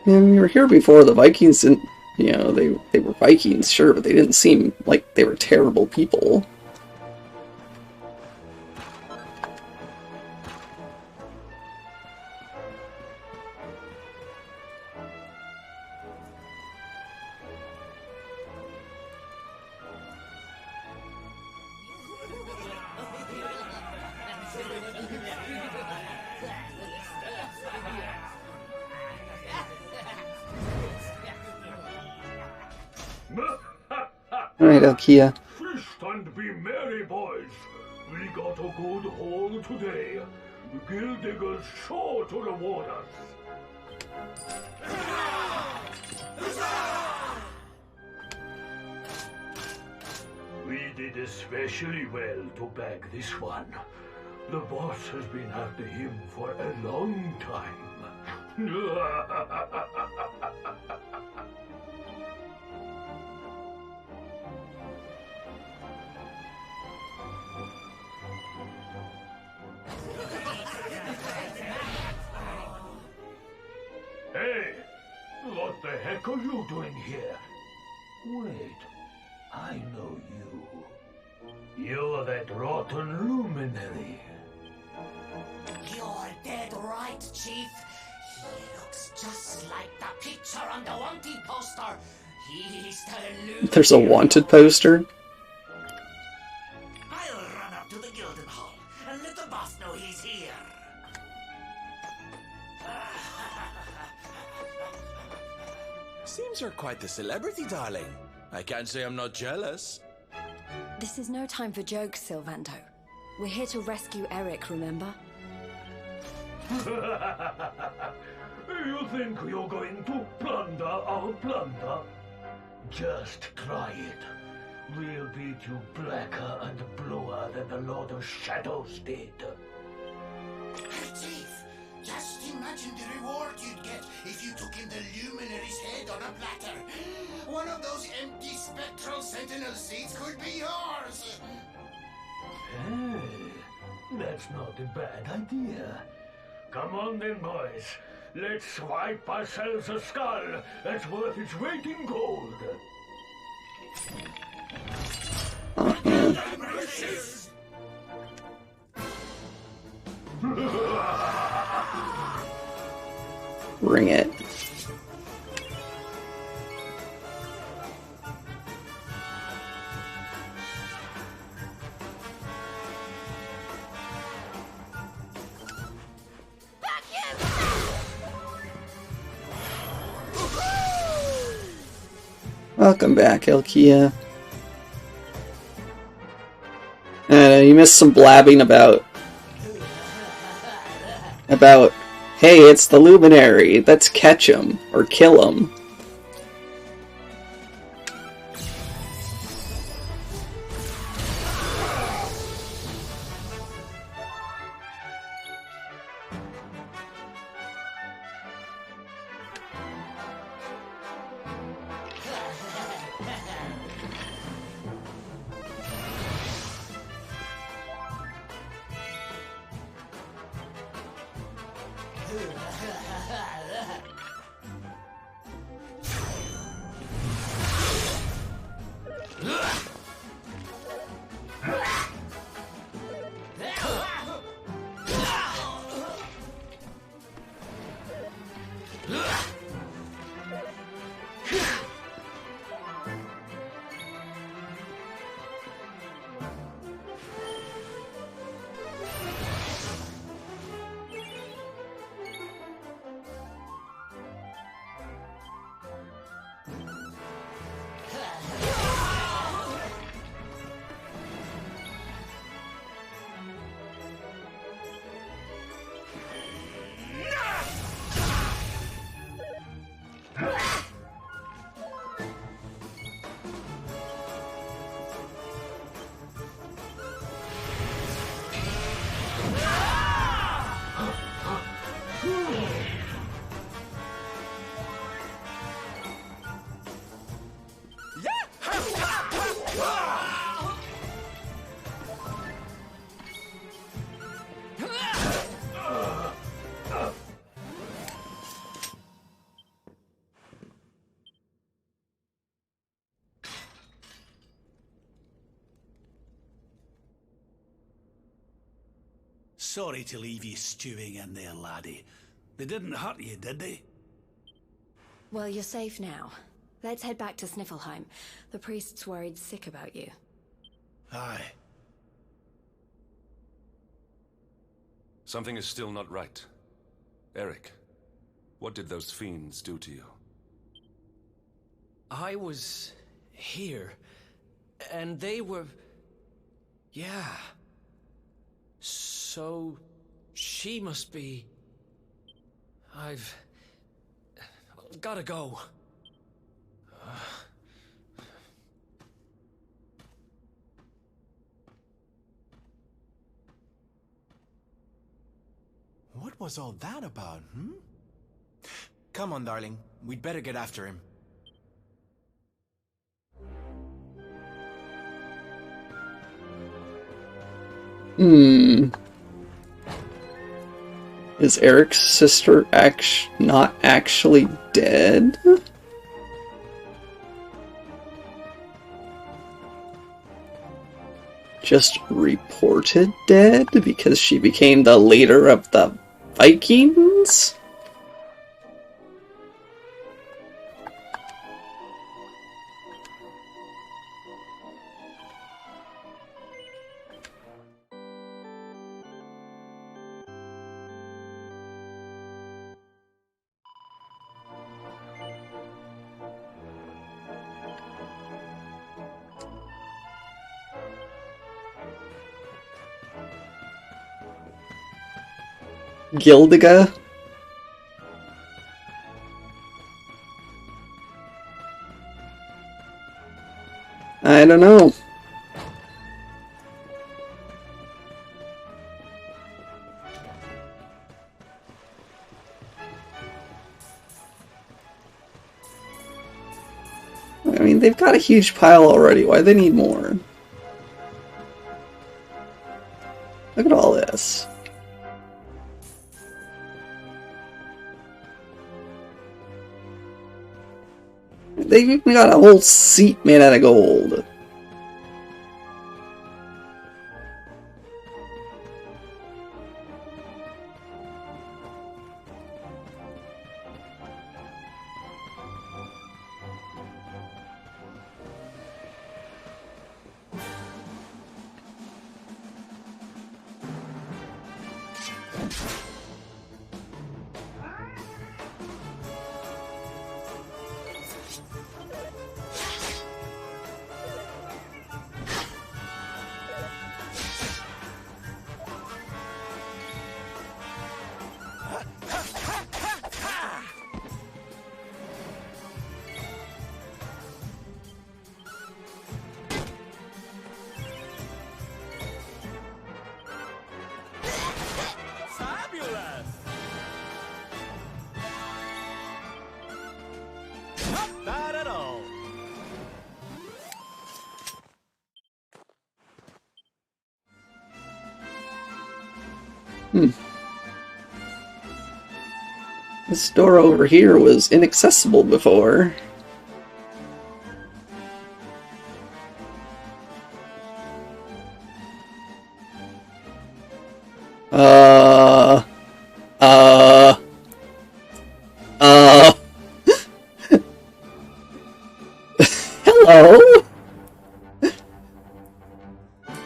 And we were here before. The Vikings didn't, they were Vikings, sure, but they didn't seem like they were terrible people. Alright, Alkia. Feast and be merry, boys. We got a good haul today. Gildigger's sure to reward us. We did especially well to bag this one. The boss has been after him for a long time. Hey, what the heck are you doing here? Wait, I know you. You're that rotten luminary. You're dead right, Chief. He looks just like the picture on the wanted poster. He's the luminary. There's a wanted poster? I'll run up to the Gilden Hall and let the boss know he's here. Seems you're quite the celebrity, darling. I can't say I'm not jealous. This is no time for jokes, Sylvando. We're here to rescue Eric, remember? You think you're going to plunder our plunder? Just try it. We'll beat you blacker and bluer than the Lord of Shadows did. Hey, Chief, just imagine the reward you'd get if you took in the Luminary's head on a platter. One of those empty spectral sentinel seats could be yours. Hey, that's not a bad idea. Come on then, boys. Let's swipe ourselves a skull that's worth its weight in gold. Bring it. Welcome back, Elkia. You missed some blabbing about, hey, it's the Luminary, let's catch him, or kill him. Sorry to leave you stewing in there, laddie. They didn't hurt you, did they? Well, you're safe now. Let's head back to Sniffelheim. The priest's worried sick about you. Aye. Something is still not right. Eric, what did those fiends do to you? I was here, and they were... yeah. So... she must be... I've... gotta go. What was all that about, hmm? Come on, darling. We'd better get after him. Is Eric's sister not actually dead? Just reported dead because she became the leader of the Vikings? Gildiga? I don't know. I mean, they've got a huge pile already. Why do they need more? Look at all this. They've even got a whole seat made out of gold. This door over here was inaccessible before. Hello?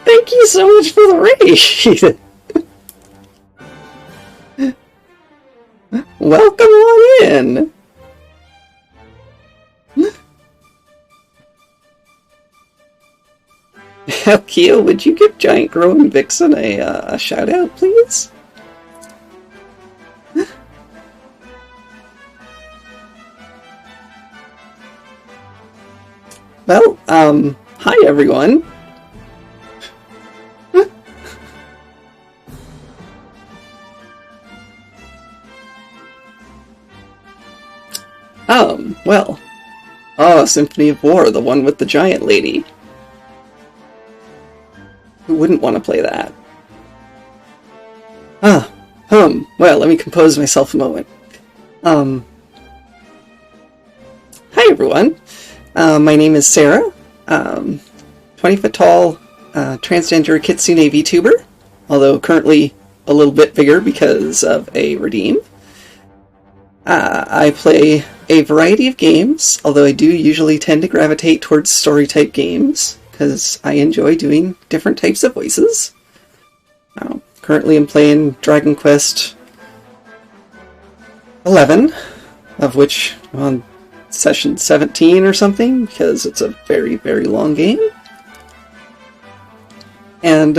Thank you so much for the raid! Welcome on in! Alkia, would you give Giant Growing Vixen a shout out, please? Well, hi everyone. Well. Oh, Symphony of War, the one with the giant lady. Who wouldn't want to play that? Well, let me compose myself a moment. Hi everyone. My name is Sarah. 20-foot tall, transgender kitsune VTuber, although currently a little bit bigger because of a redeem. I play a variety of games, although I do usually tend to gravitate towards story-type games, because I enjoy doing different types of voices. Currently I'm playing Dragon Quest 11, of which I'm on session 17 or something, because it's a very, very long game. And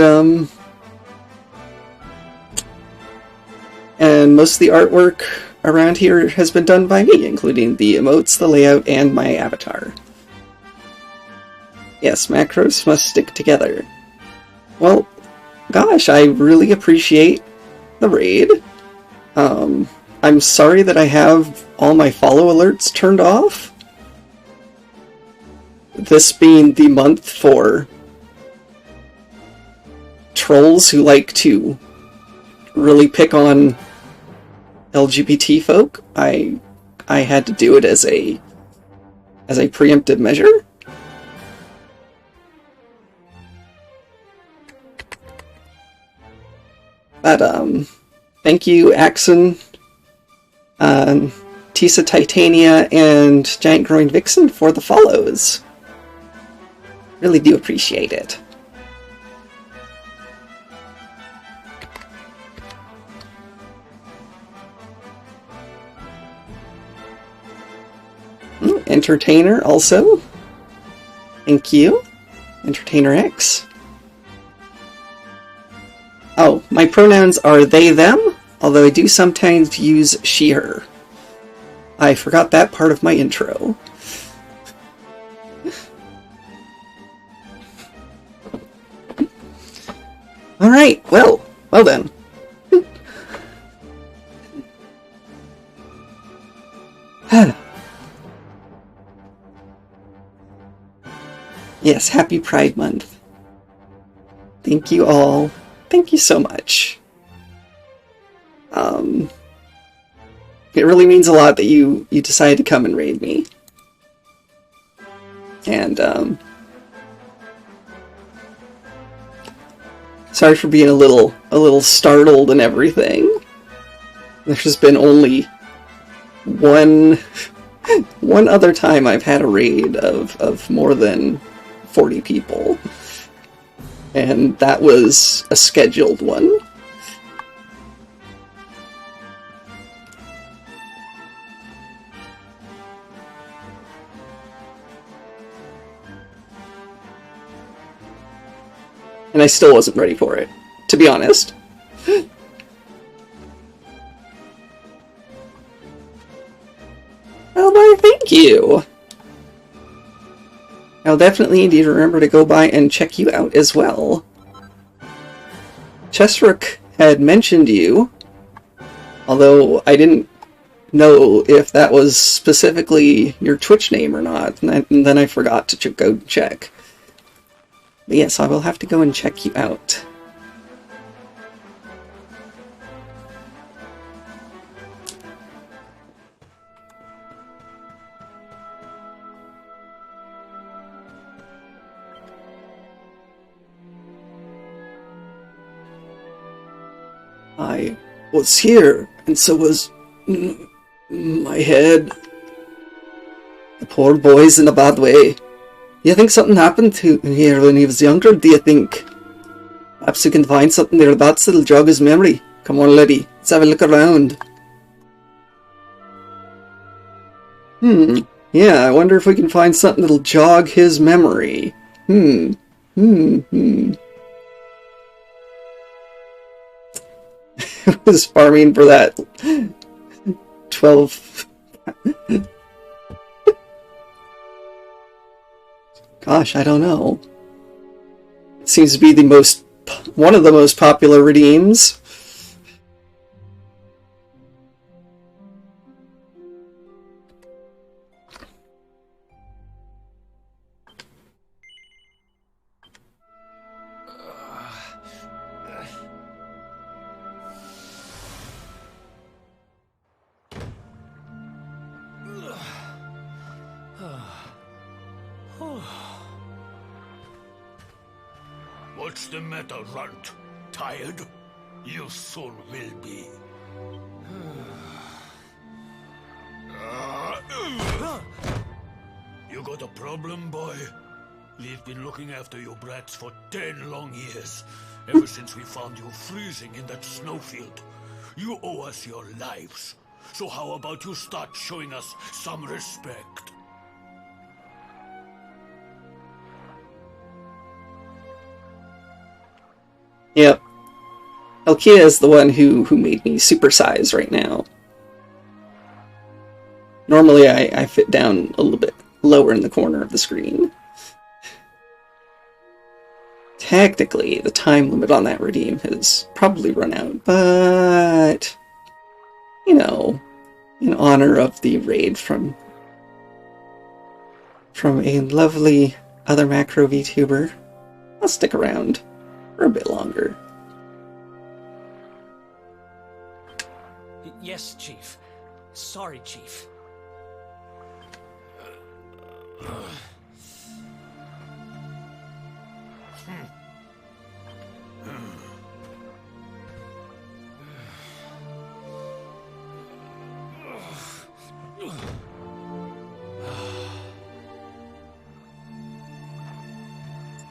most of the artwork around here has been done by me, including the emotes, the layout, and my avatar. Yes, macros must stick together. Well, gosh, I really appreciate the raid. I'm sorry that I have all my follow alerts turned off. This being the month for trolls who like to really pick on LGBT folk, I had to do it as a preemptive measure. But thank you, Axon, Tisa Titania, and Giant Growing Vixen for the follows. Really do appreciate it. Entertainer also. Thank you. Entertainer X. Oh, my pronouns are they, them, although I do sometimes use she, her. I forgot that part of my intro. Alright, well then. Yes, happy Pride Month. Thank you all. Thank you so much. It really means a lot that you decided to come and raid me. And, sorry for being a little startled and everything. There's been only one other time I've had a raid of more than 40 people. And that was a scheduled one. And I still wasn't ready for it, to be honest. Well, why, thank you! I'll definitely need to remember to go by and check you out as well. Chesrook had mentioned you, although I didn't know if that was specifically your Twitch name or not, and then I forgot to go check. But yes, I will have to go and check you out. I was here, and so was my head. The poor boy's in a bad way. Do you think something happened to him here when he was younger? Do you think perhaps you can find something thereabouts that'll jog his memory? Come on, lady, let's have a look around. Yeah, I wonder if we can find something that'll jog his memory. I was farming for that 12... Gosh, I don't know. It seems to be one of the most popular redeems. What's the matter, Runt? Tired? You soon will be. You got a problem, boy? We've been looking after you brats for 10 long years, ever since we found you freezing in that snowfield. You owe us your lives, so how about you start showing us some respect? Yep. Elkia is the one who made me supersize right now. Normally I fit down a little bit lower in the corner of the screen. Technically, the time limit on that redeem has probably run out, but you know, in honor of the raid from a lovely other macro VTuber, I'll stick around for a bit longer. Yes, Chief. Sorry, Chief.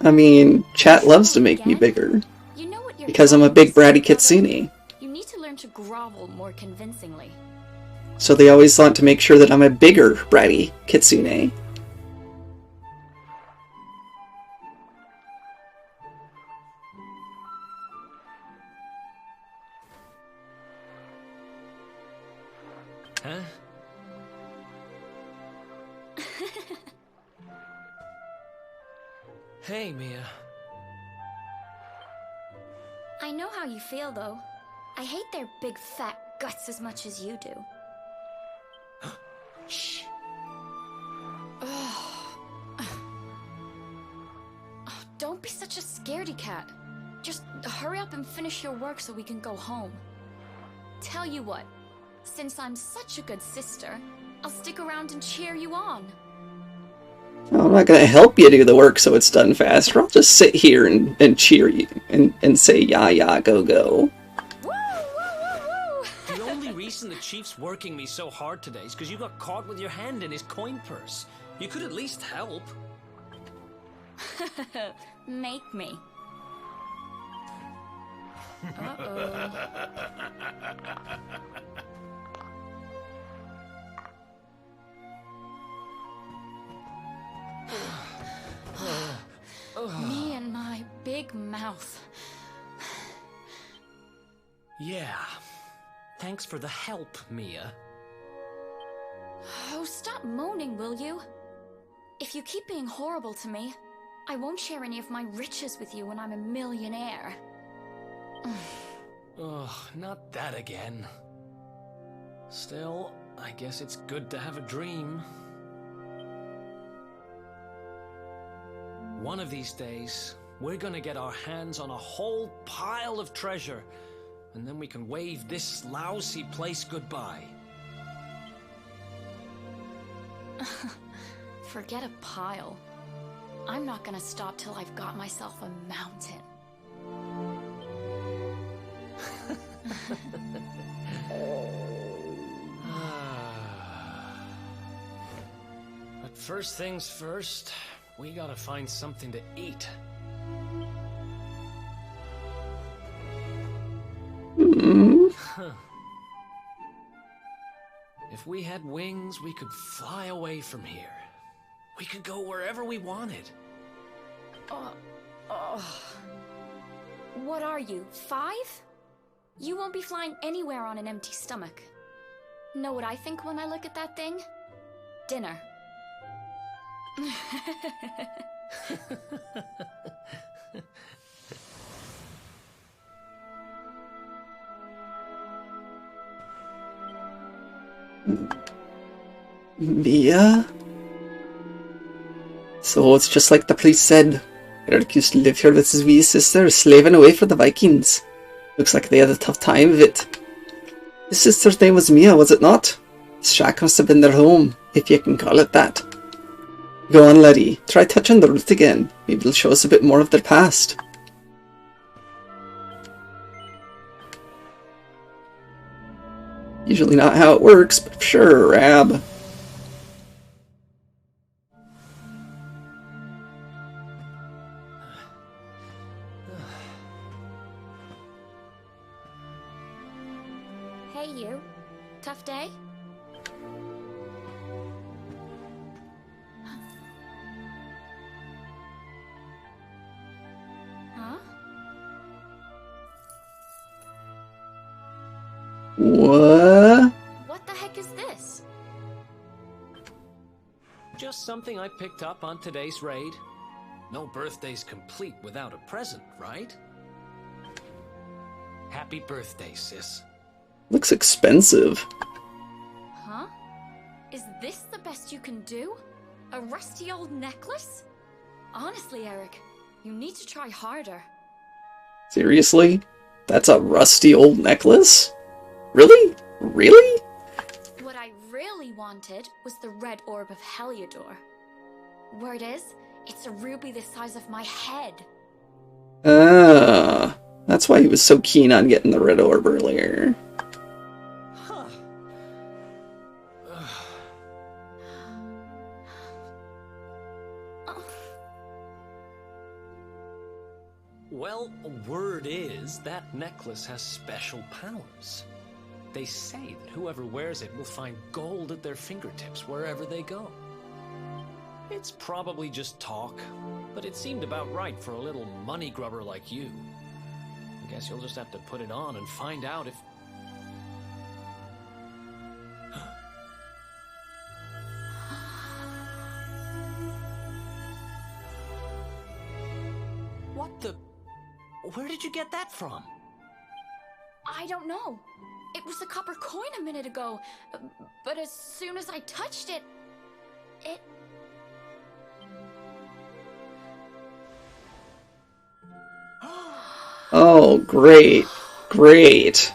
I mean, chat loves to make me bigger. Because I'm a big bratty kitsune. You need to learn to grovel more convincingly. So they always want to make sure that I'm a bigger bratty kitsune. Huh? Hey, Mia. I know how you feel, though. I hate their big fat guts as much as you do. Shh. Don't be such a scaredy cat. Just hurry up and finish your work so we can go home. Tell you what, since I'm such a good sister, I'll stick around and cheer you on. I'm not gonna help you do the work so it's done faster. I'll just sit here and cheer you and say, yeah, go. Woo, woo, woo, woo! The only reason the Chief's working me so hard today is because you got caught with your hand in his coin purse. You could at least help. Make me. Uh-oh. Me and my big mouth. Yeah. Thanks for the help, Mia. Oh, stop moaning, will you? If you keep being horrible to me, I won't share any of my riches with you when I'm a millionaire. Ugh, not that again. Still, I guess it's good to have a dream. One of these days, we're gonna get our hands on a whole pile of treasure, and then we can wave this lousy place goodbye. Forget a pile. I'm not gonna stop till I've got myself a mountain. But first things first, we gotta find something to eat. Huh. If we had wings, we could fly away from here. We could go wherever we wanted. What are you, 5? You won't be flying anywhere on an empty stomach. Know what I think when I look at that thing? Dinner. Mia? So it's just like the priest said. Eric used to live here with his wee sister, slaving away for the Vikings. Looks like they had a tough time of it. His sister's name was Mia, was it not? His shack must have been their home, if you can call it that. Go on, laddie. Try touching the root again. Maybe it'll show us a bit more of their past. Usually not how it works, but sure, Rab. Hey, you. Tough day? Huh? What? What the heck is this? Just something I picked up on today's raid. No birthday's complete without a present, right? Happy birthday, sis. Looks expensive. Huh? Is this the best you can do? A rusty old necklace? Honestly, Eric, you need to try harder. Seriously? That's a rusty old necklace? Really? Really? What I really wanted was the red orb of Heliodor. Word is, it's a ruby the size of my head. Ah, that's why he was so keen on getting the red orb earlier. Well, word is that necklace has special powers. They say that whoever wears it will find gold at their fingertips wherever they go. It's probably just talk, but it seemed about right for a little money grubber like you. I guess you'll just have to put it on and find out if... What the... Where did you get that from? I don't know. It was a copper coin a minute ago, but as soon as I touched it, it... Oh, great. Great.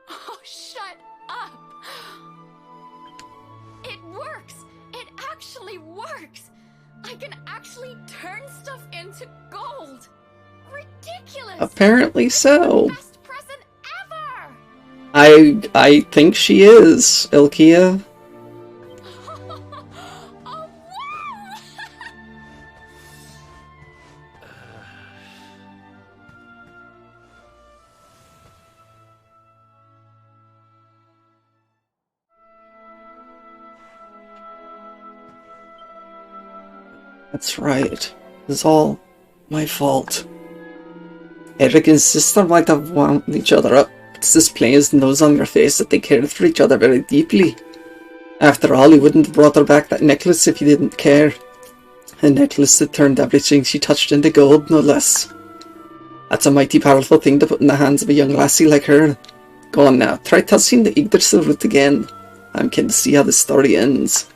Oh, shut up! It works! It actually works! I can actually turn stuff into gold! Ridiculous! Apparently so. Best present ever! I think she is, Ilkia. That's right. It's all my fault. Eric and his sister might have wound each other up. It's this plain as the nose on your face that they cared for each other very deeply. After all, he wouldn't have brought her back that necklace if he didn't care. A necklace that turned everything she touched into gold, no less. That's a mighty powerful thing to put in the hands of a young lassie like her. Go on now, try tossing the Yggdrasil root again. I'm keen to see how this story ends.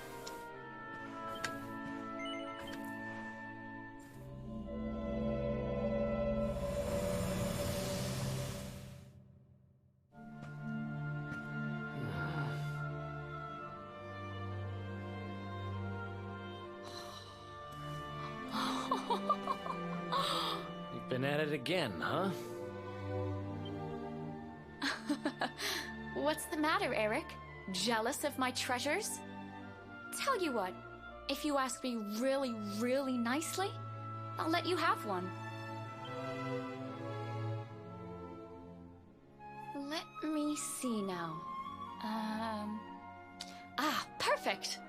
Been at it again, huh? What's the matter, Eric? Jealous of my treasures? Tell you what, if you ask me really, really nicely, I'll let you have one. Let me see now. Perfect!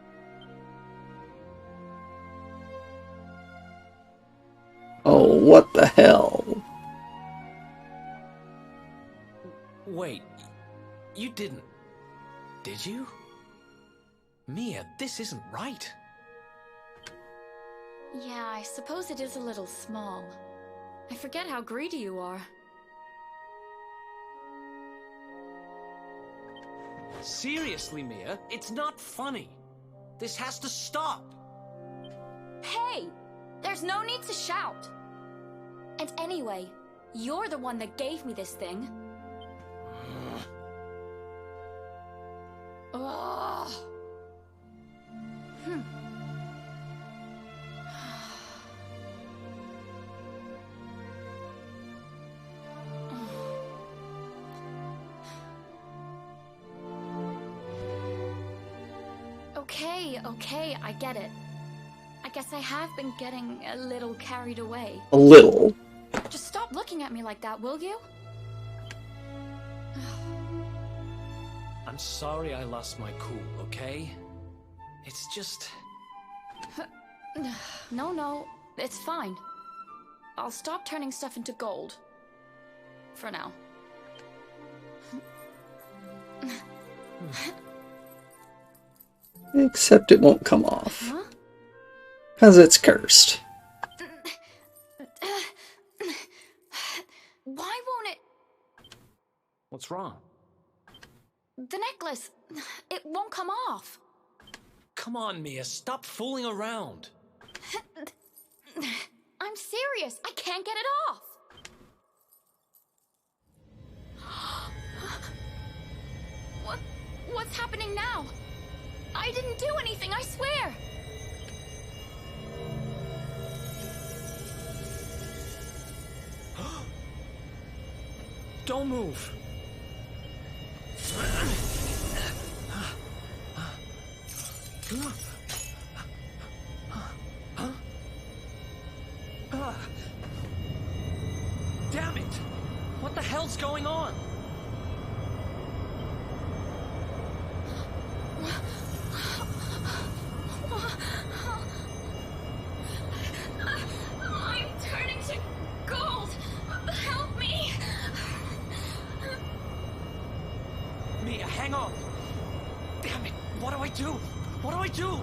Oh, what the hell? Wait, you didn't... Did you? Mia, this isn't right. Yeah, I suppose it is a little small. I forget how greedy you are. Seriously, Mia, it's not funny. This has to stop. Hey! There's no need to shout! And anyway, you're the one that gave me this thing. Ugh. Okay, I get it. I guess I have been getting a little carried away. A little? Just stop looking at me like that, will you? I'm sorry I lost my cool, okay? It's just... No, it's fine. I'll stop turning stuff into gold. For now. Except it won't come off. Huh? Because it's cursed. Why won't it... What's wrong? The necklace... It won't come off. Come on, Mia, stop fooling around. I'm serious. I can't get it off. What's happening now? I didn't do anything, I swear. Don't move. Damn it! What the hell's going on? I'm turning to gold. Help me. Mia, hang on. Damn it! What do I do? What do I do?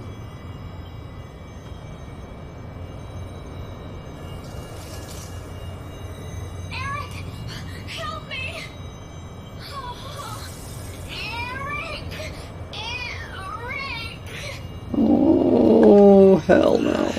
Eric, help me. Eric. Oh, hell no.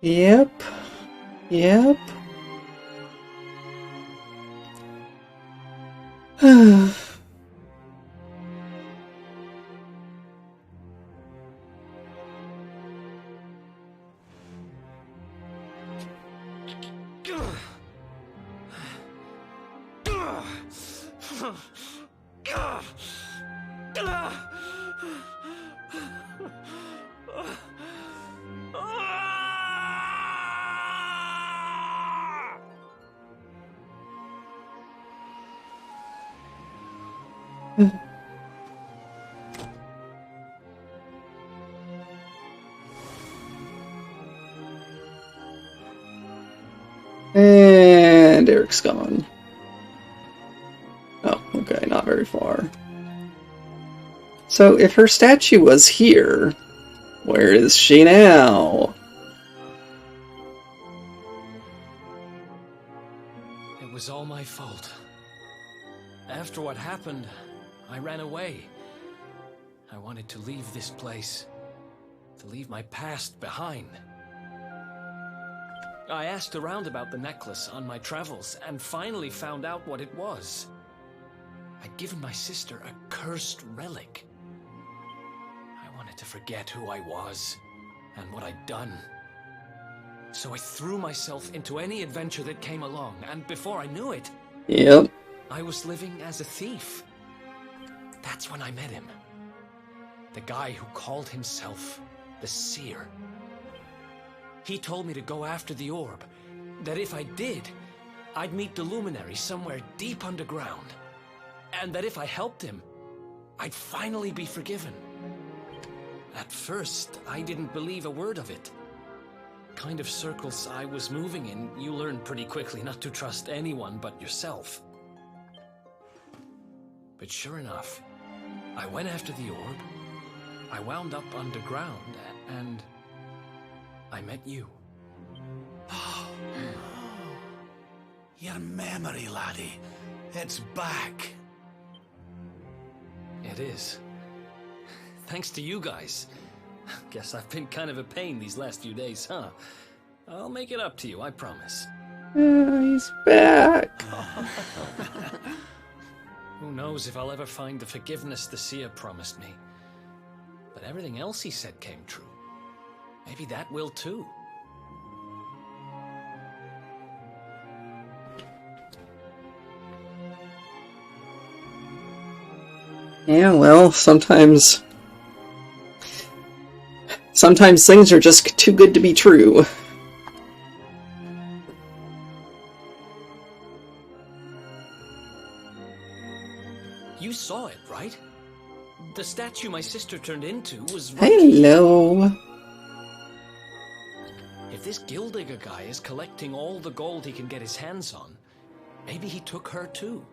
Yep. Yep. And Eric's gone. Oh, okay, not very far. So if her statue was here, where is she now? It was all my fault. After what happened, I ran away. I wanted to leave this place, to leave my past behind. I asked around about the necklace on my travels, and finally found out what it was. I'd given my sister a cursed relic. I wanted to forget who I was, and what I'd done. So I threw myself into any adventure that came along, and before I knew it, yep, I was living as a thief. That's when I met him. The guy who called himself the Seer. He told me to go after the orb, that if I did, I'd meet the Luminary somewhere deep underground, and that if I helped him, I'd finally be forgiven. At first, I didn't believe a word of it. Kind of circles I was moving in, you learn pretty quickly not to trust anyone but yourself. But sure enough, I went after the orb, I wound up underground, and I met you. Your memory, laddie. It's back. It is. Thanks to you guys. Guess I've been kind of a pain these last few days, huh? I'll make it up to you, I promise. He's back. Who knows if I'll ever find the forgiveness the Seer promised me. But everything else he said came true. Maybe that will too. Yeah, well, sometimes things are just too good to be true. You saw it, right? The statue my sister turned into was... Hello. If this Gildigger guy is collecting all the gold he can get his hands on, maybe he took her too.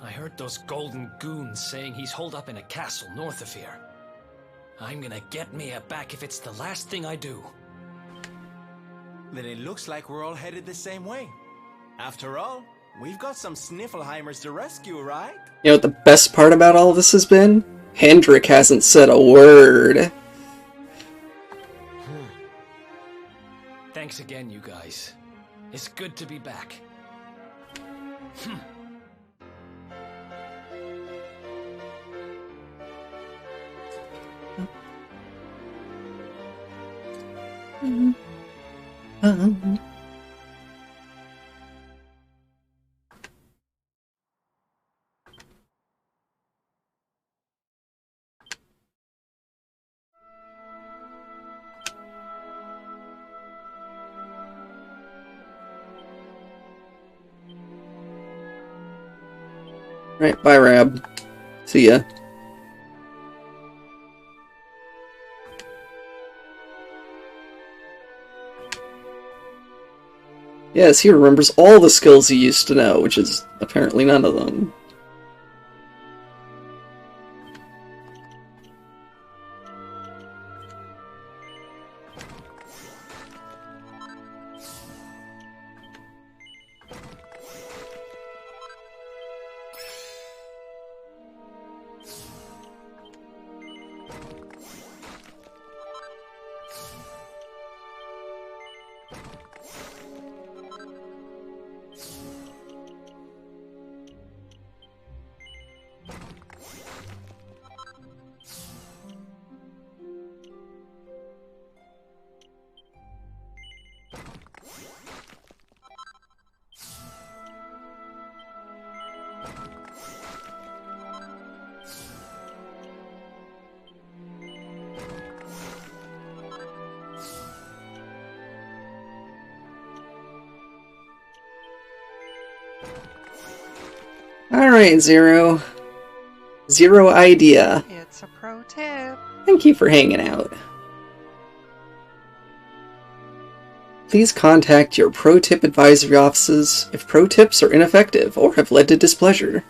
I heard those golden goons saying he's holed up in a castle north of here. I'm gonna get Mia back if it's the last thing I do. Then it looks like we're all headed the same way. After all, we've got some Sniffelheimers to rescue, right? You know what the best part about all this has been? Hendrik hasn't said a word. Thanks again, you guys. It's good to be back. Right, bye, Rab. See ya. Yes, he remembers all the skills he used to know, which is apparently none of them. Alright, Zero. Zero idea. It's a pro tip. Thank you for hanging out. Please contact your pro tip advisory offices if pro tips are ineffective or have led to displeasure.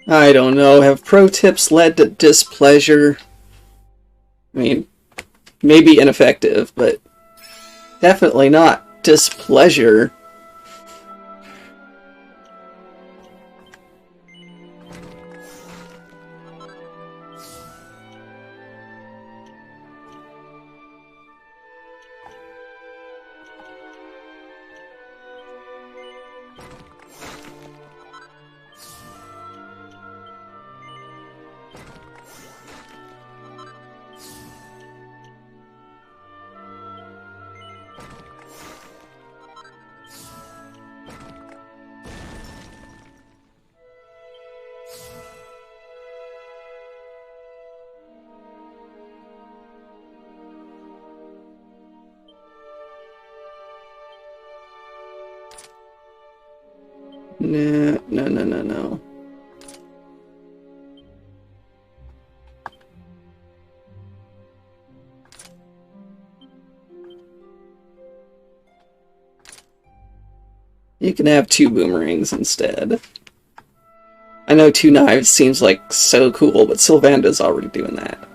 I don't know, have pro tips led to displeasure? I mean, maybe ineffective, but definitely not displeasure. No. You can have 2 boomerangs instead. I know 2 knives seems like so cool, but Sylvanda's already doing that.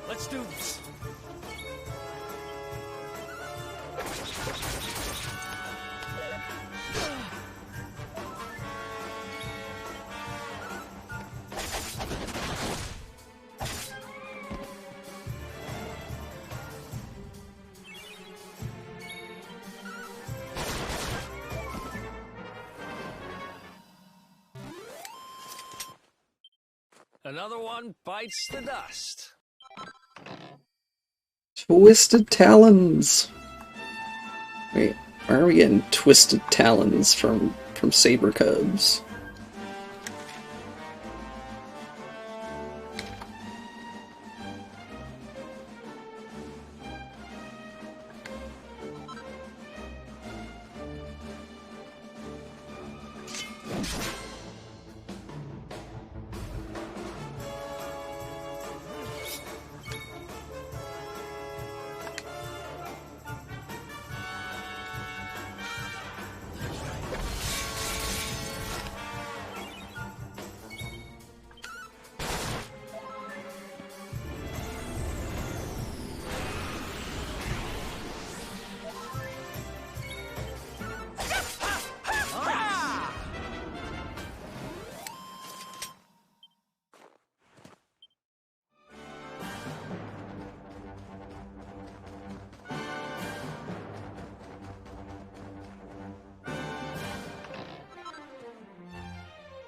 Let's do this. Another one bites the dust. Twisted Talons. Wait, where are we getting Twisted Talons from Saber Cubs?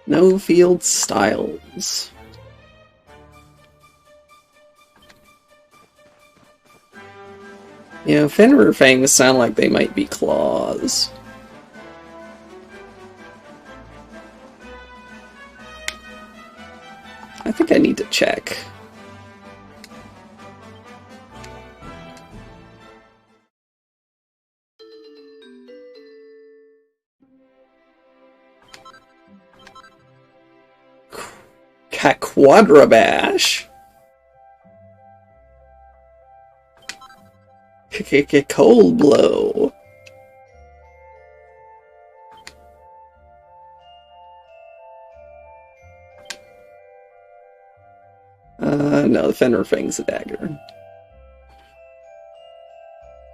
No field styles. You know, Fenrir fangs sound like they might be claws. I think I need to check. Quadrabash. Cold blow. No, the Fenrir Fang's a dagger.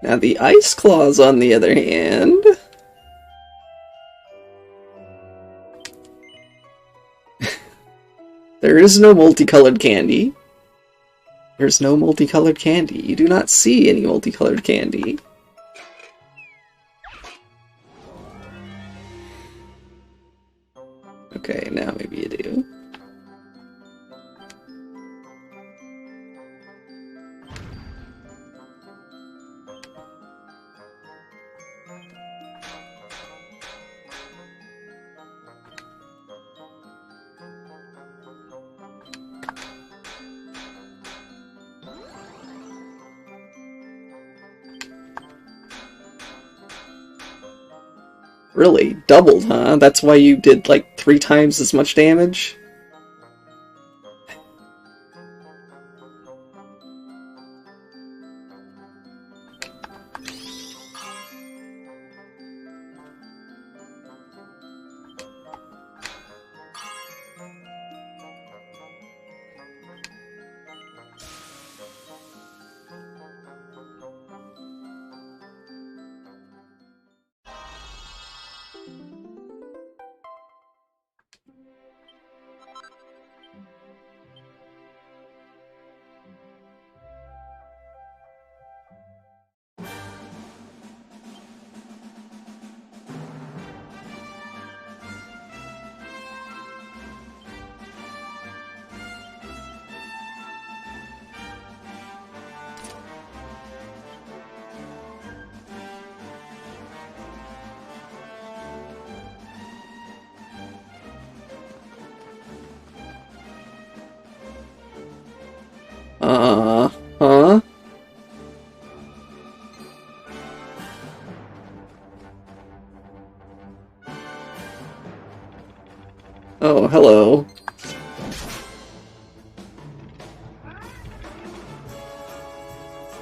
Now the Ice Claws, on the other hand... There is no multicolored candy. There's no multicolored candy. You do not see any multicolored candy. Okay, now maybe you do. Really? Doubled, huh? That's why you did like 3 times as much damage? Huh? Oh, hello.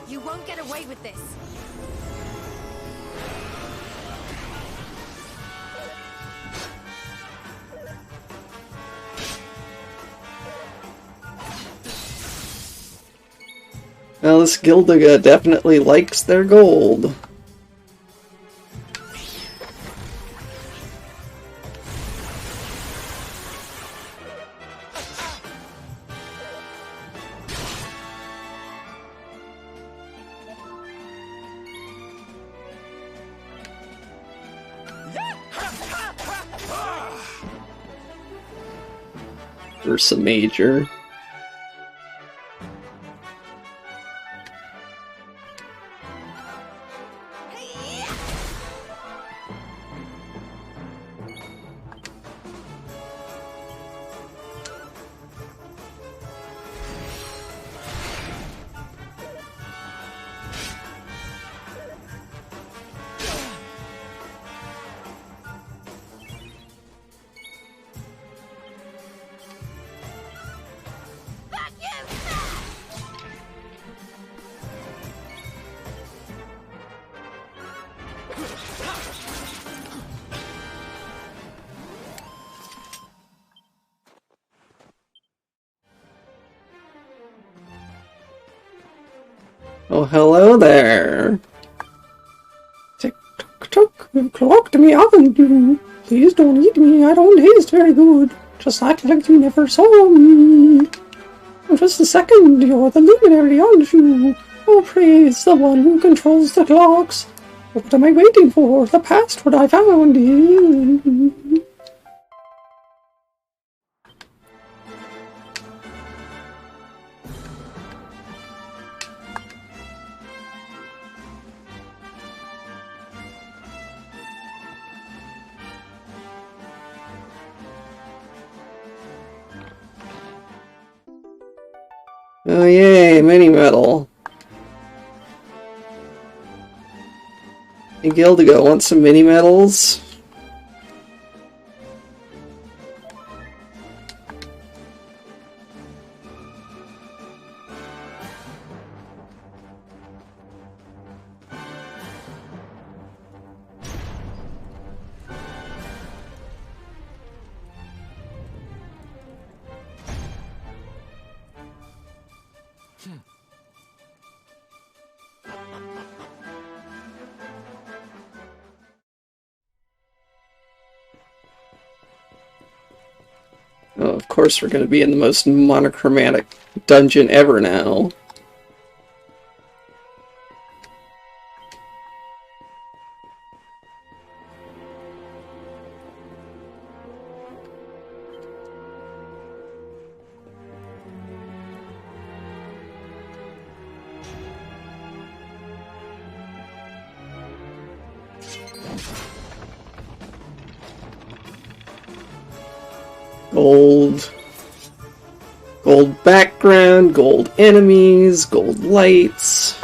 You won't get away with this. Well, this Gildiga definitely likes their gold. Ursa Major. Oh, hello there. Tick tock tock, you clocked me, haven't you? Please don't eat me, I don't taste very good. Just act like you never saw me. Just a second, you're the luminary, aren't you? Oh, praise the one who controls the clocks. What am I waiting for? The past what I found in. Oh yay, mini medal. Hey Gildigo, want some mini medals? Oh, of course we're going to be in the most monochromatic dungeon ever now. Gold background, gold enemies, gold lights.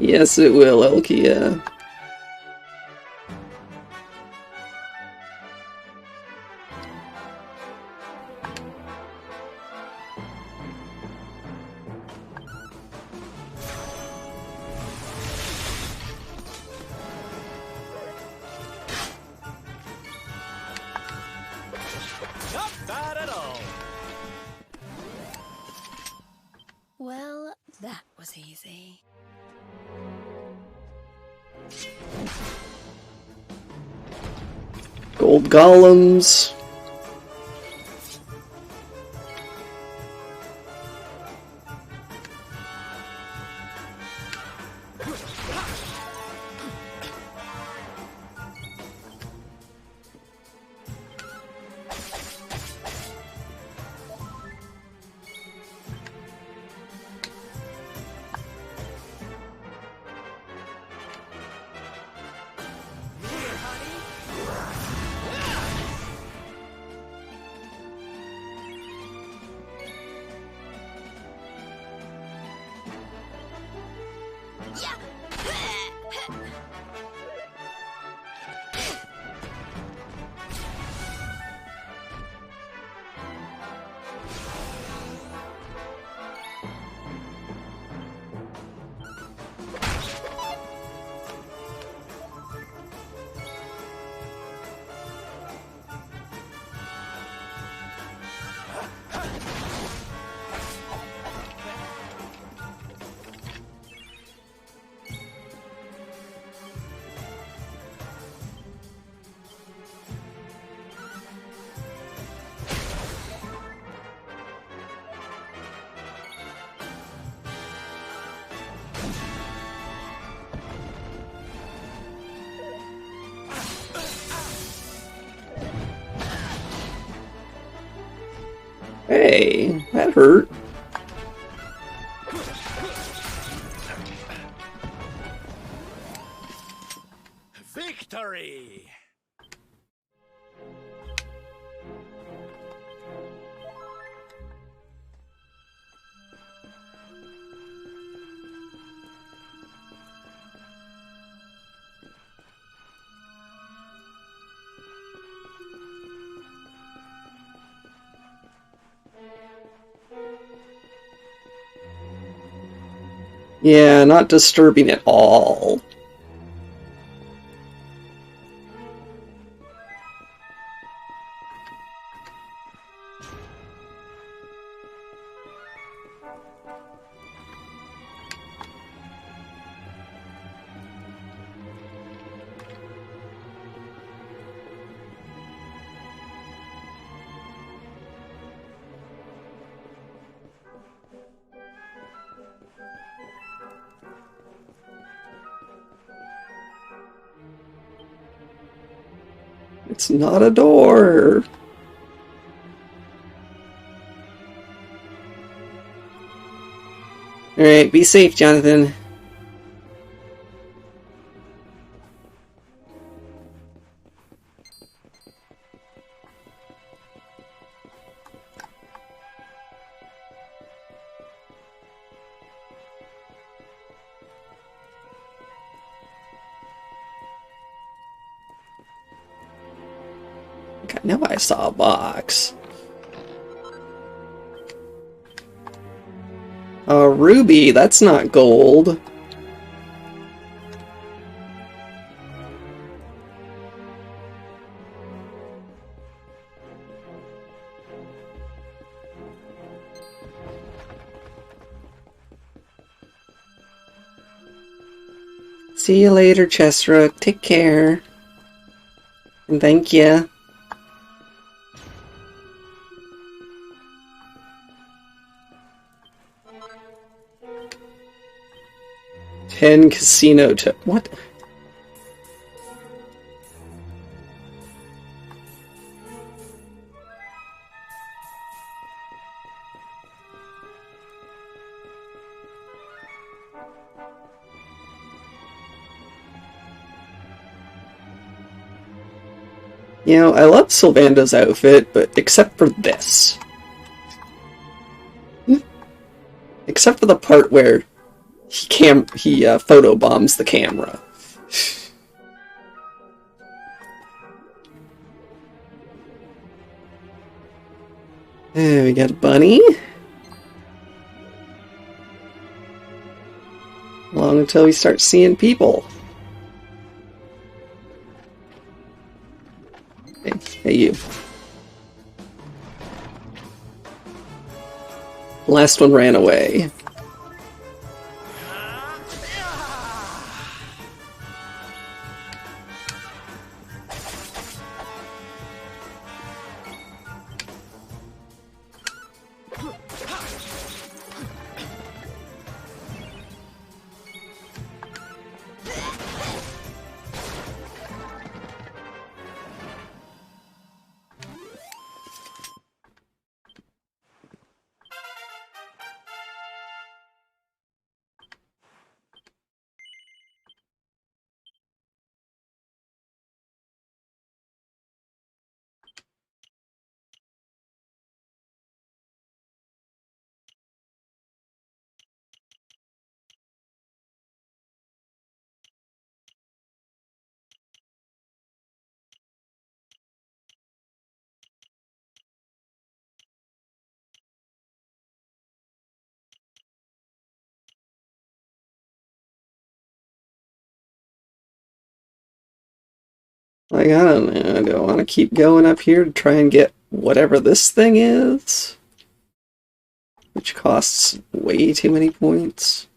Yes, it will, Elkia. Not bad at all. Well, that was easy. Gold golems. Hey, that hurt. Victory! Yeah, not disturbing at all. It's not a door. Alright, be safe, Jonathan. I know I saw a box. A ruby, that's not gold. See you later, Chesrook. Take care. And thank you. Ten casino to what? You know, I love Sylvando's outfit, but except for this. Except for the part where he photobombs the camera. There we got a bunny. Long until we start seeing people. Hey, you. Last one ran away. Like, I don't know, do I want to keep going up here to try and get whatever this thing is? Which costs way too many points.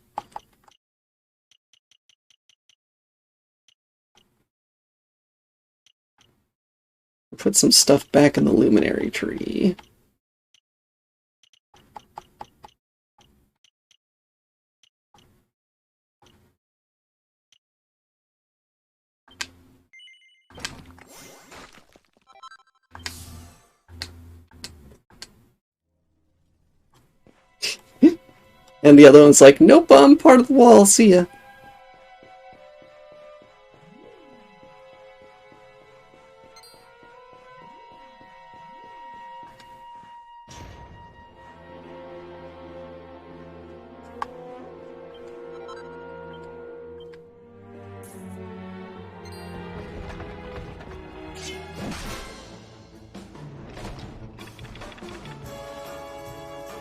Put some stuff back in the luminary tree. And the other one's like, nope, I'm part of the wall, see ya.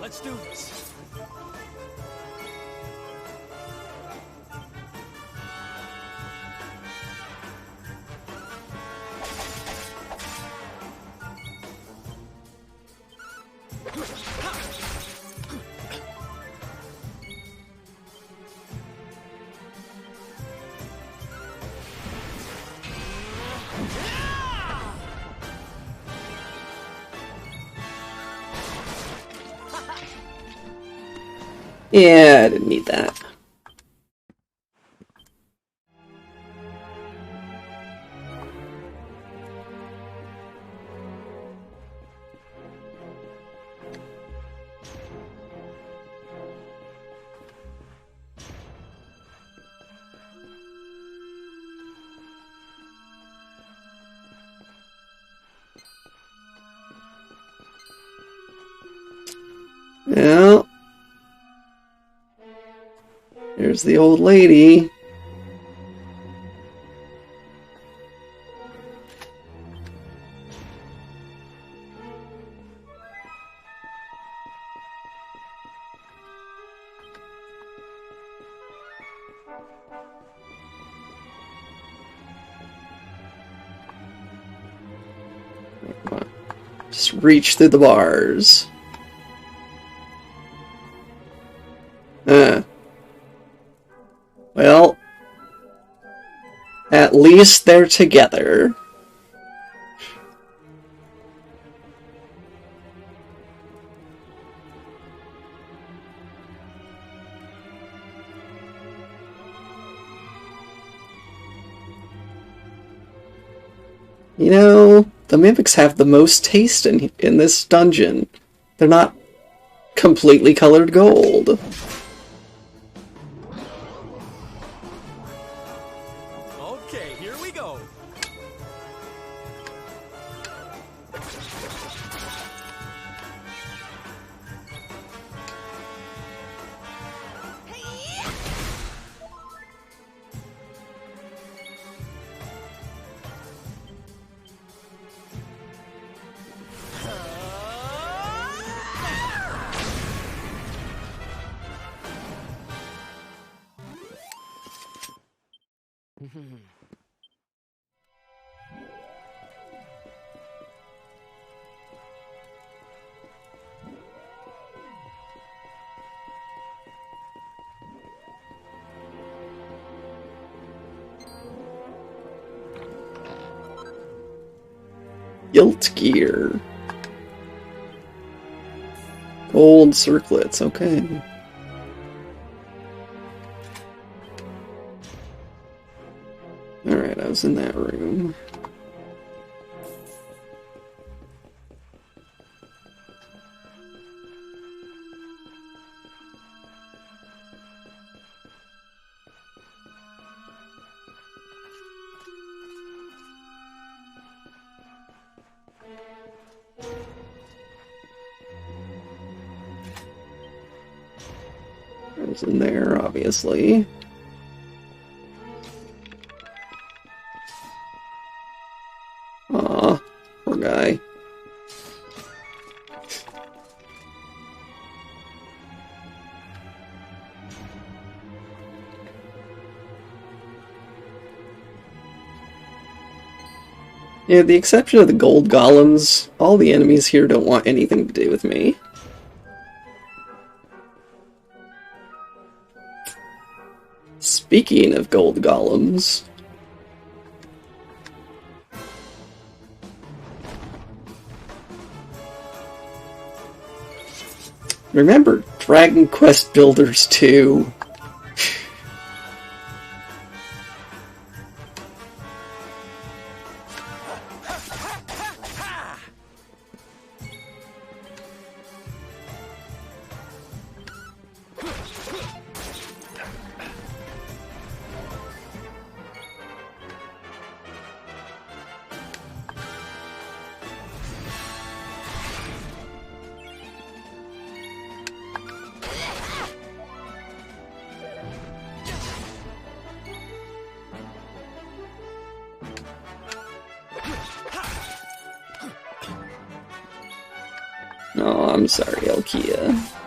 Let's do this. Yeah, I didn't need that. Well, here's the old lady. Just reach through the bars. Well, at least they're together. You know, the mimics have the most taste in this dungeon. They're not completely colored gold. Okay, here we go. Guilt gear. Gold circlets, okay. Alright, I was in that room. I was in there, obviously. Aw, poor guy. Yeah, with the exception of the gold golems, all the enemies here don't want anything to do with me. Speaking of gold golems... remember Dragon Quest Builders 2? Oh, I'm sorry, Elkia.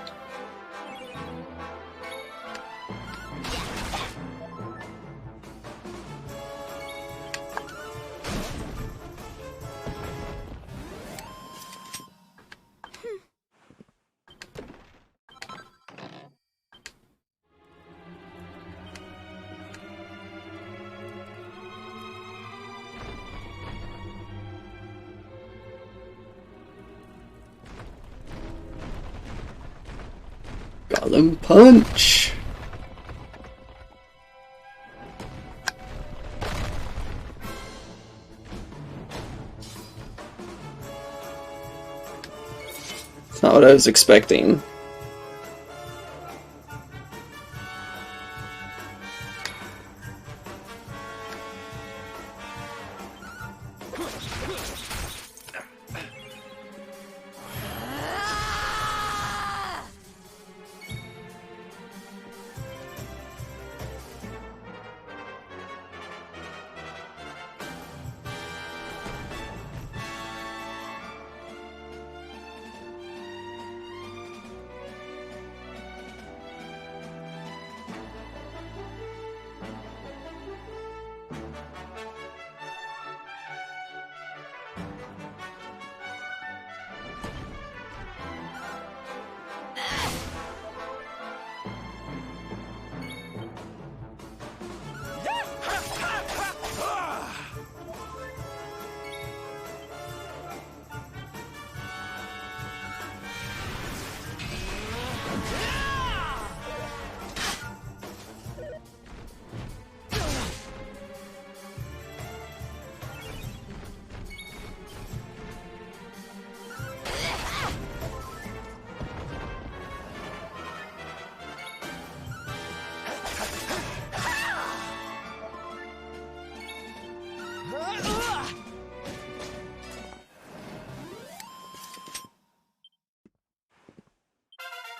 Gollum punch! It's not what I was expecting.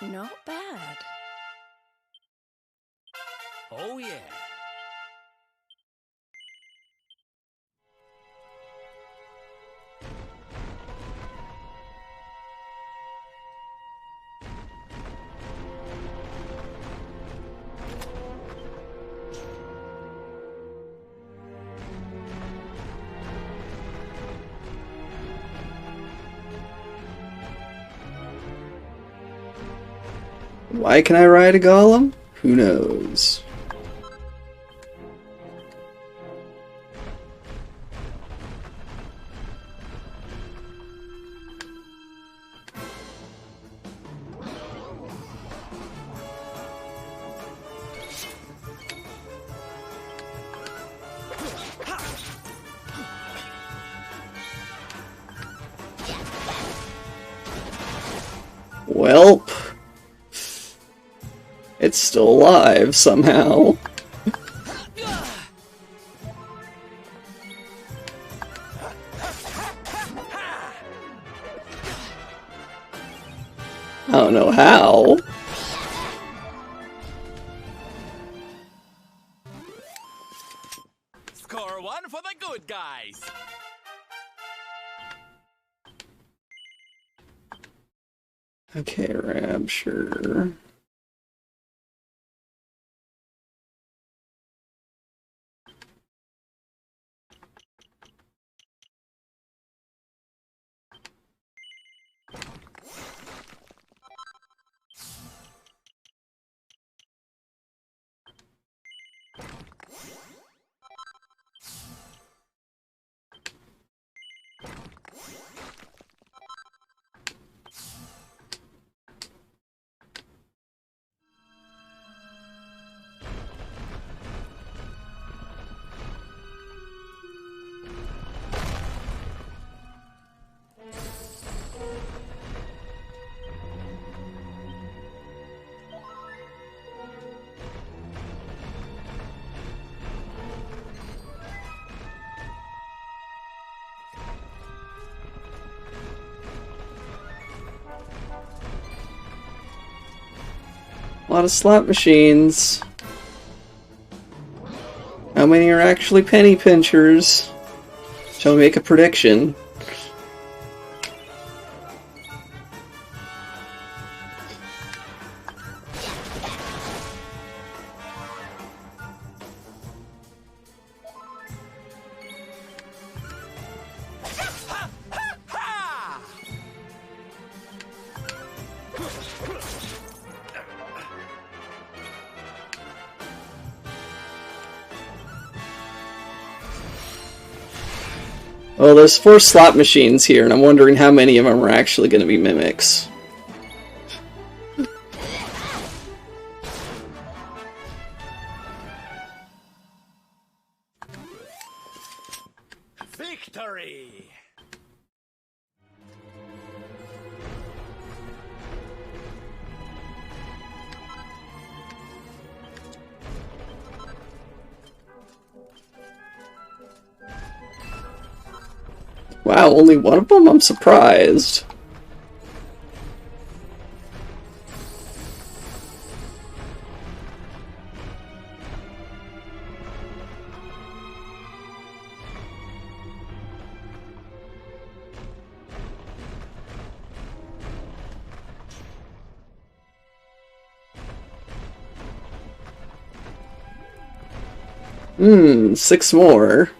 Not bad. Oh, yeah. Why can I ride a golem? Who knows? Welp. It's still alive somehow. I don't know how. Score one for the good guys. Okay, Rapture. A lot of slot machines. How many are actually penny pinchers? Shall we make a prediction? Well, there's 4 slot machines here, and I'm wondering how many of them are actually going to be mimics. Victory! Wow, only one of them? I'm surprised. Hmm, 6 more.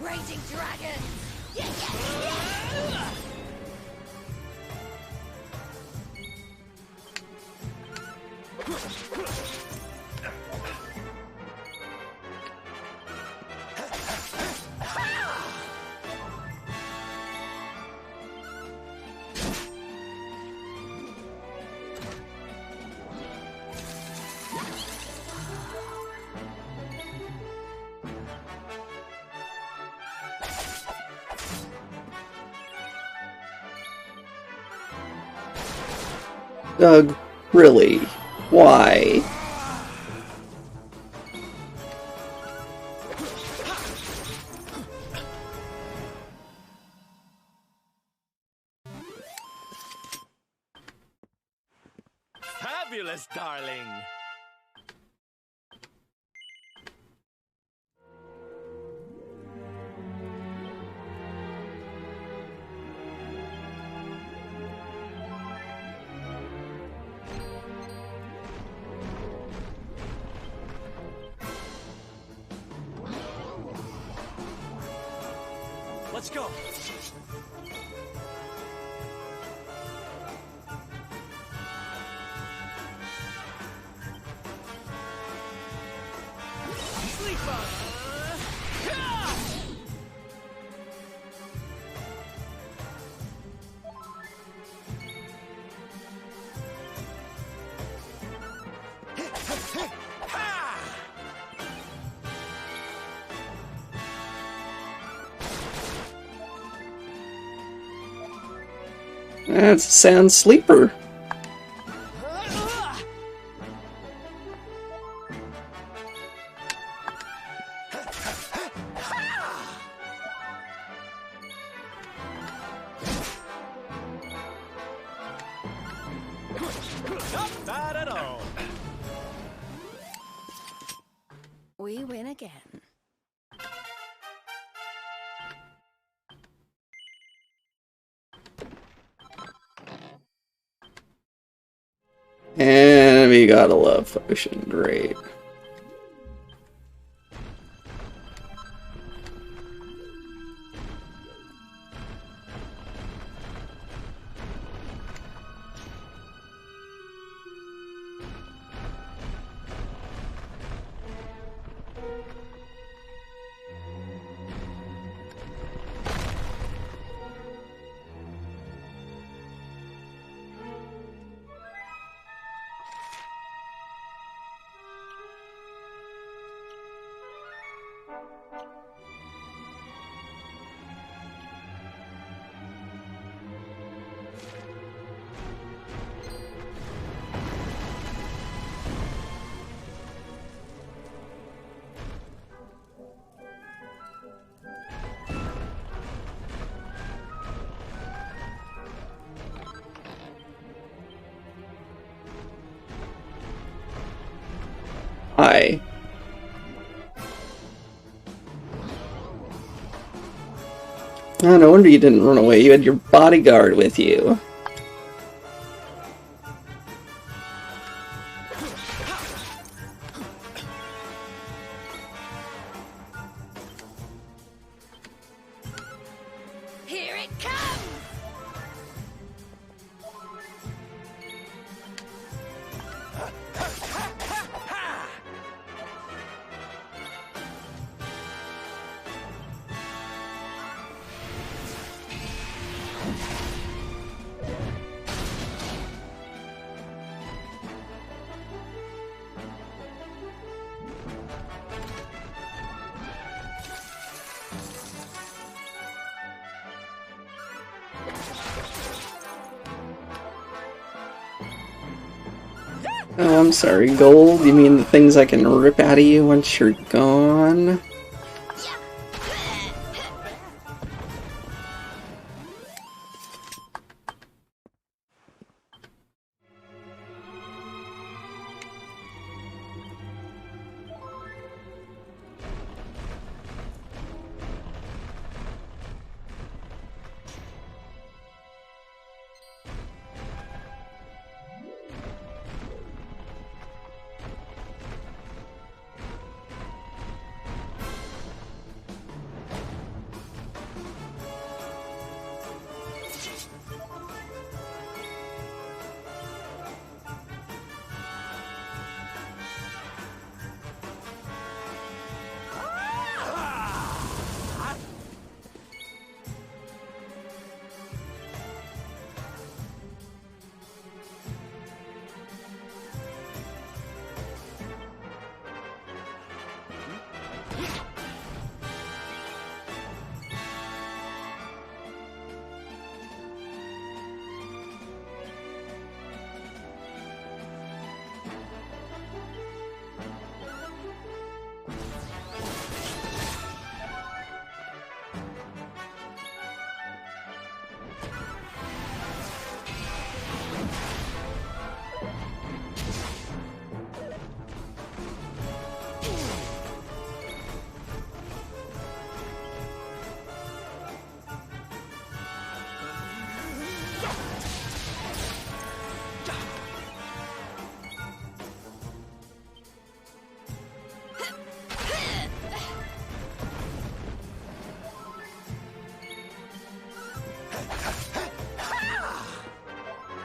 Raging dragons! Doug, really? Why? Fabulous, darling! Let's go! That's a sound sleeper. Not bad at all. We win again. And we got a love potion, great. Oh, no wonder you didn't run away. You had your bodyguard with you. Here it comes! Oh, I'm sorry, gold? You mean the things I can rip out of you once you're gone?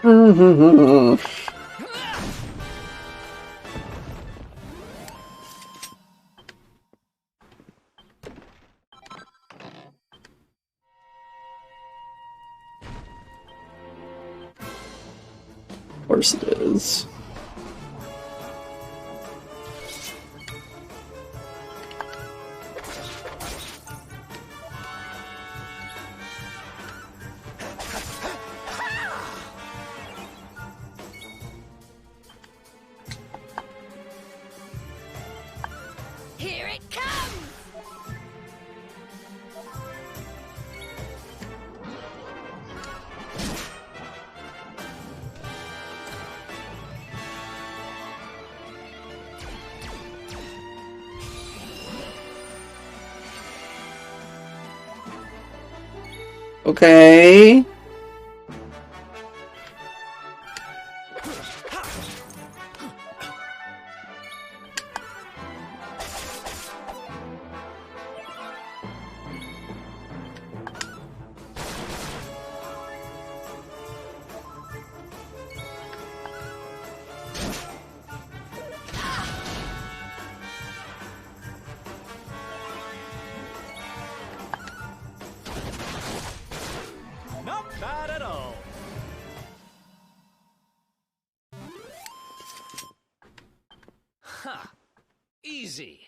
Of course it is. Here it comes! Okay. Not bad at all. Ha! Easy.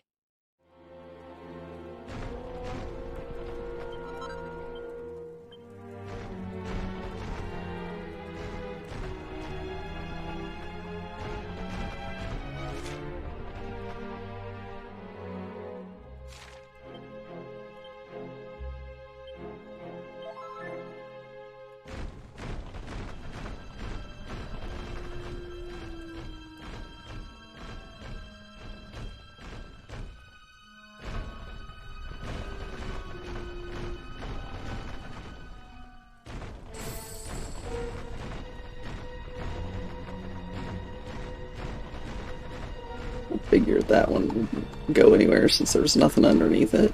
Figured that one wouldn't go anywhere since there's nothing underneath it.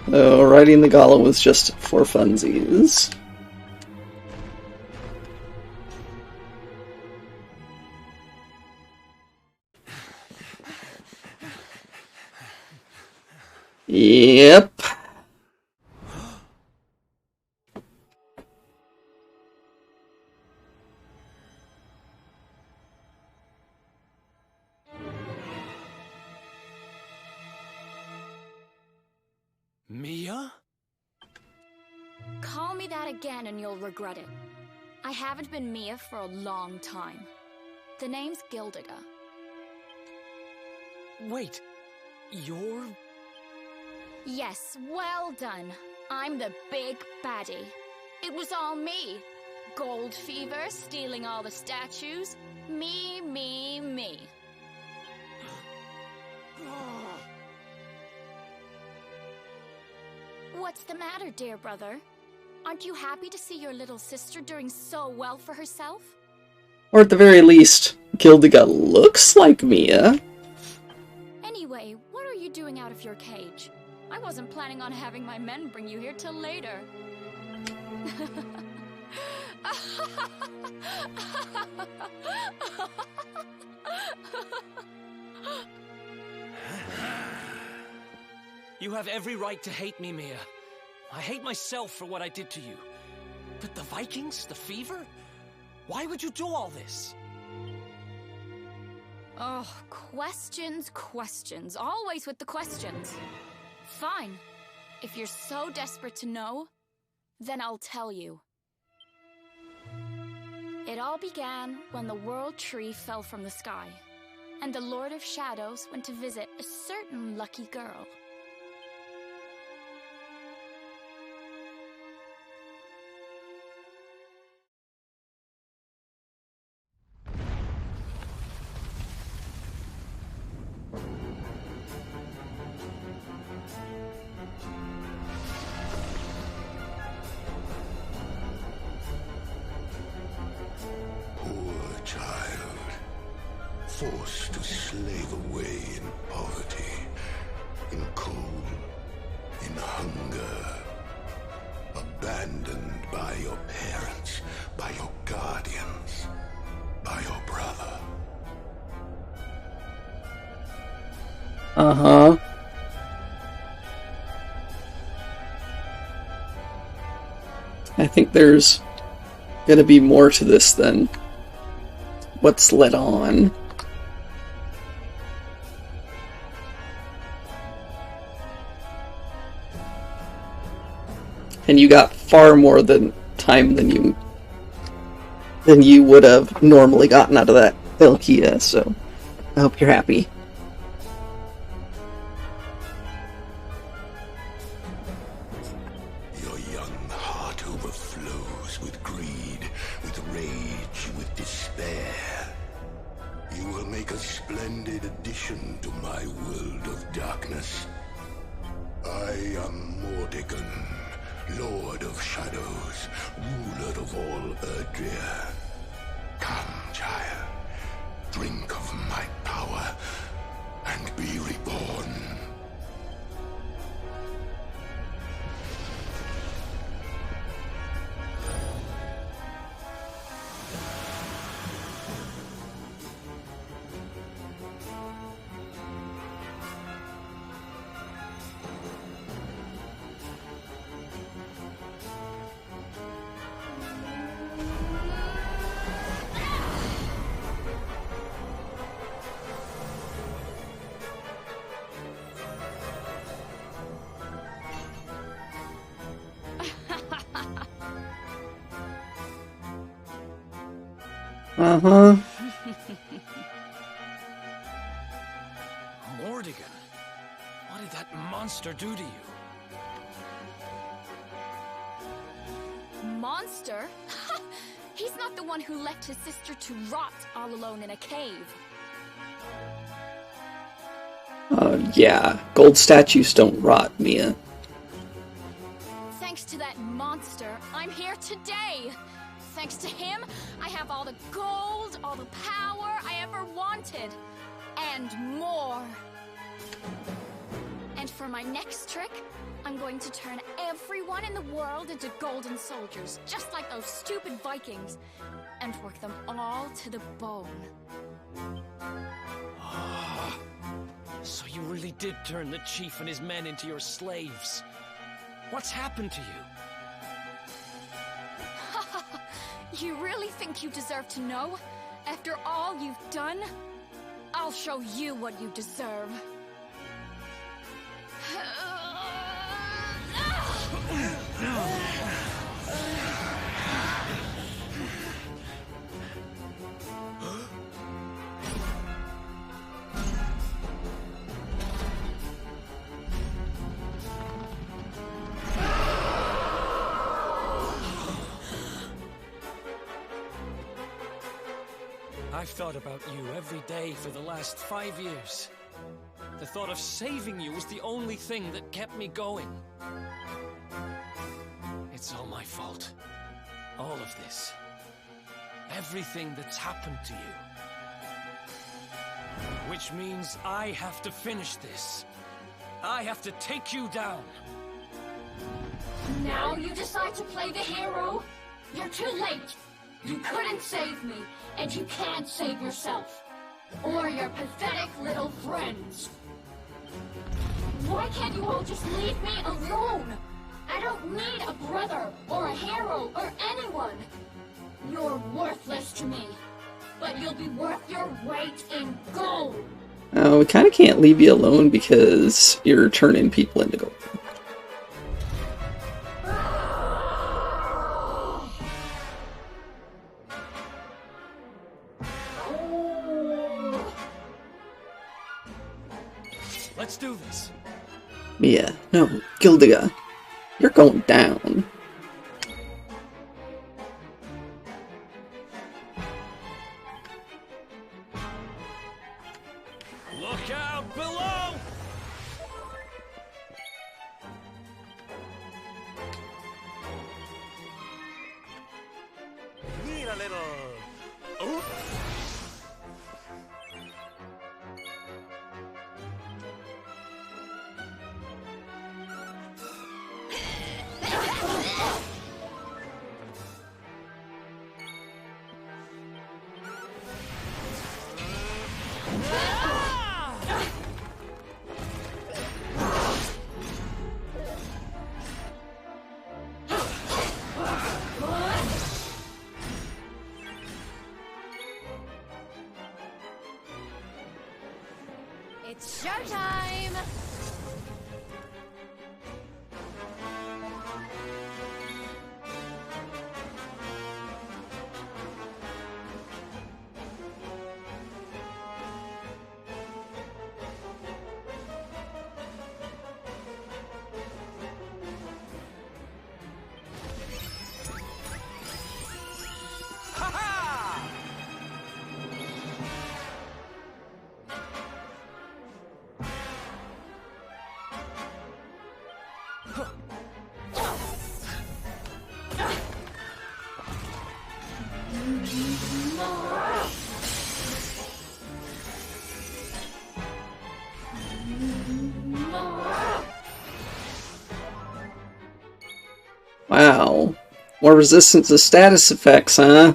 Oh, riding the golem was just for funsies. Yep. Mia? Call me that again and you'll regret it. I haven't been Mia for a long time. The name's Gildiga. Wait, you're... Yes, well done. I'm the big baddie. It was all me. Gold fever, stealing all the statues. Me, me, me. What's the matter, dear brother? Aren't you happy to see your little sister doing so well for herself? Or at the very least, Gildiga looks like Mia. Anyway, what are you doing out of your cage? I wasn't planning on having my men bring you here till later. You have every right to hate me, Mia. I hate myself for what I did to you. But the Vikings? The fever? Why would you do all this? Oh, questions, questions. Always with the questions. Fine. If you're so desperate to know, then I'll tell you. It all began when the World Tree fell from the sky, and the Lord of Shadows went to visit a certain lucky girl. Forced to slave away in poverty, in cold, in hunger, abandoned by your parents, by your guardians, by your brother. Uh-huh. I think there's gonna be more to this than what's let on. And you got far more than time than you would have normally gotten out of that Elkia, so I hope you're happy. Your young heart overflows with greed, with rage, with despair. You will make a splendid addition to my world of darkness. I am Mordegon, Lord of Shadows, ruler of all Erdrea. Come, child, drink of my power, and be reborn. Uh-huh. Mordegon, what did that monster do to you? Monster? He's not the one who left his sister to rot all alone in a cave. Yeah, gold statues don't rot, Mia. thanks to that monster, I'm here today. Thanks to him, I have all the gold, all the power I ever wanted. And more. And for my next trick, I'm going to turn everyone in the world into golden soldiers, just like those stupid Vikings, and work them all to the bone. So you really did turn the chief and his men into your slaves. What's happened to you? You really think you deserve to know? After all you've done? I'll show you what you deserve. I've thought about you every day for the last 5 years. The thought of saving you was the only thing that kept me going. It's all my fault. All of this. Everything that's happened to you. Which means I have to finish this. I have to take you down. Now you decide to play the hero? You're too late. You couldn't save me, and you can't save yourself. Or your pathetic little friends. Why can't you all just leave me alone? I don't need a brother, or a hero, or anyone. You're worthless to me. But you'll be worth your weight in gold. We kind of can't leave you alone because you're turning people into gold. Let's do this. Mia, no, Gildiga, you're going down. Look out below! Need a little... Oh? It's showtime! Wow. More resistance to status effects, huh?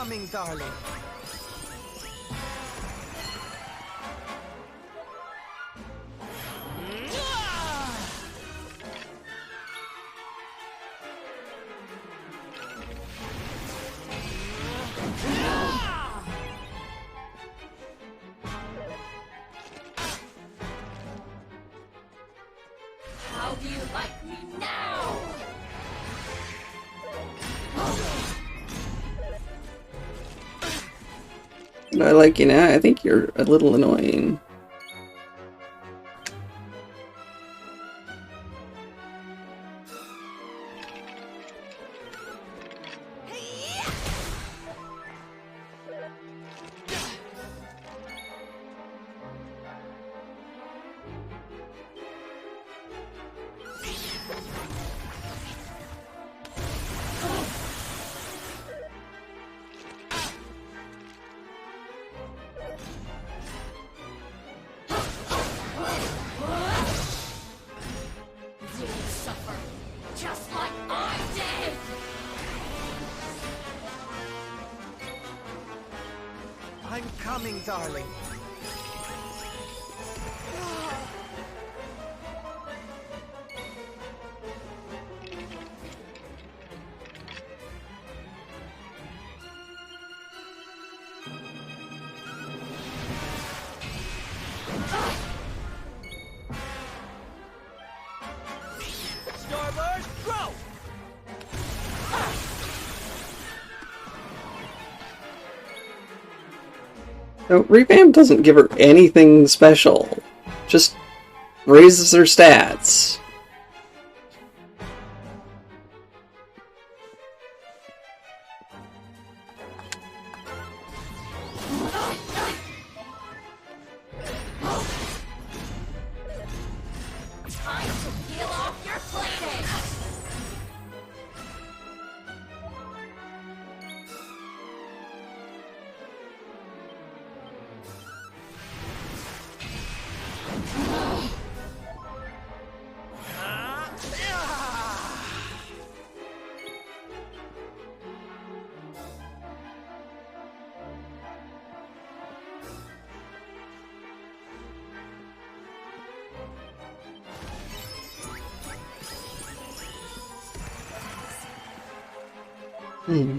coming, darling. How do you like me now? I like you now. I think you're a little annoying. You'll suffer, just like I did! I'm coming, darling. Starburst, go! So Revamp doesn't give her anything special. Just raises her stats. Time to peel off your plating! Hmm.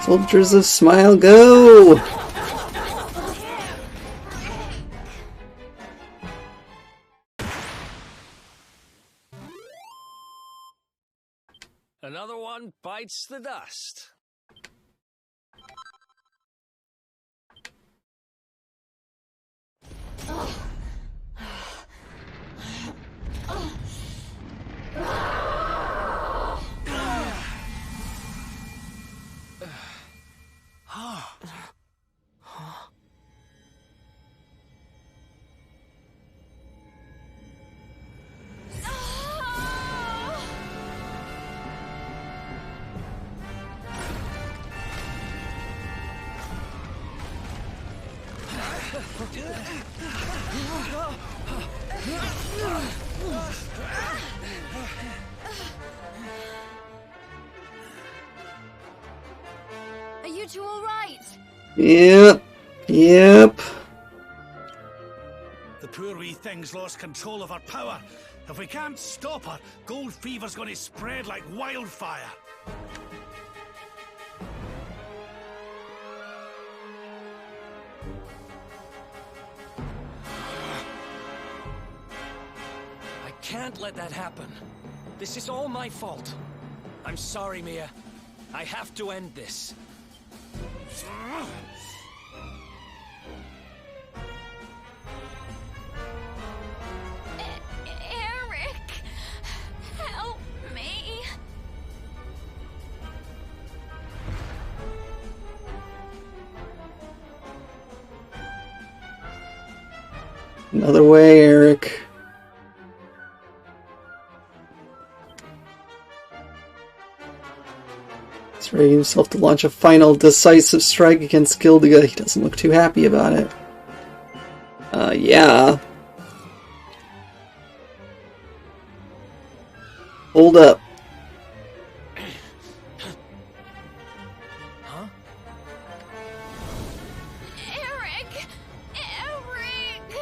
Soldiers of Smile, go! Another one bites the dust. Are you two alright? Yep. Yep. The poor wee thing's lost control of her power. If we can't stop her, gold fever's gonna spread like wildfire. I can't let that happen. This is all my fault. I'm sorry, Mia. I have to end this. Eric, help me. Another way, Eric. He's ready himself to launch a final decisive strike against Gildiga. He doesn't look too happy about it. Yeah. Hold up. Huh? Eric! Eric!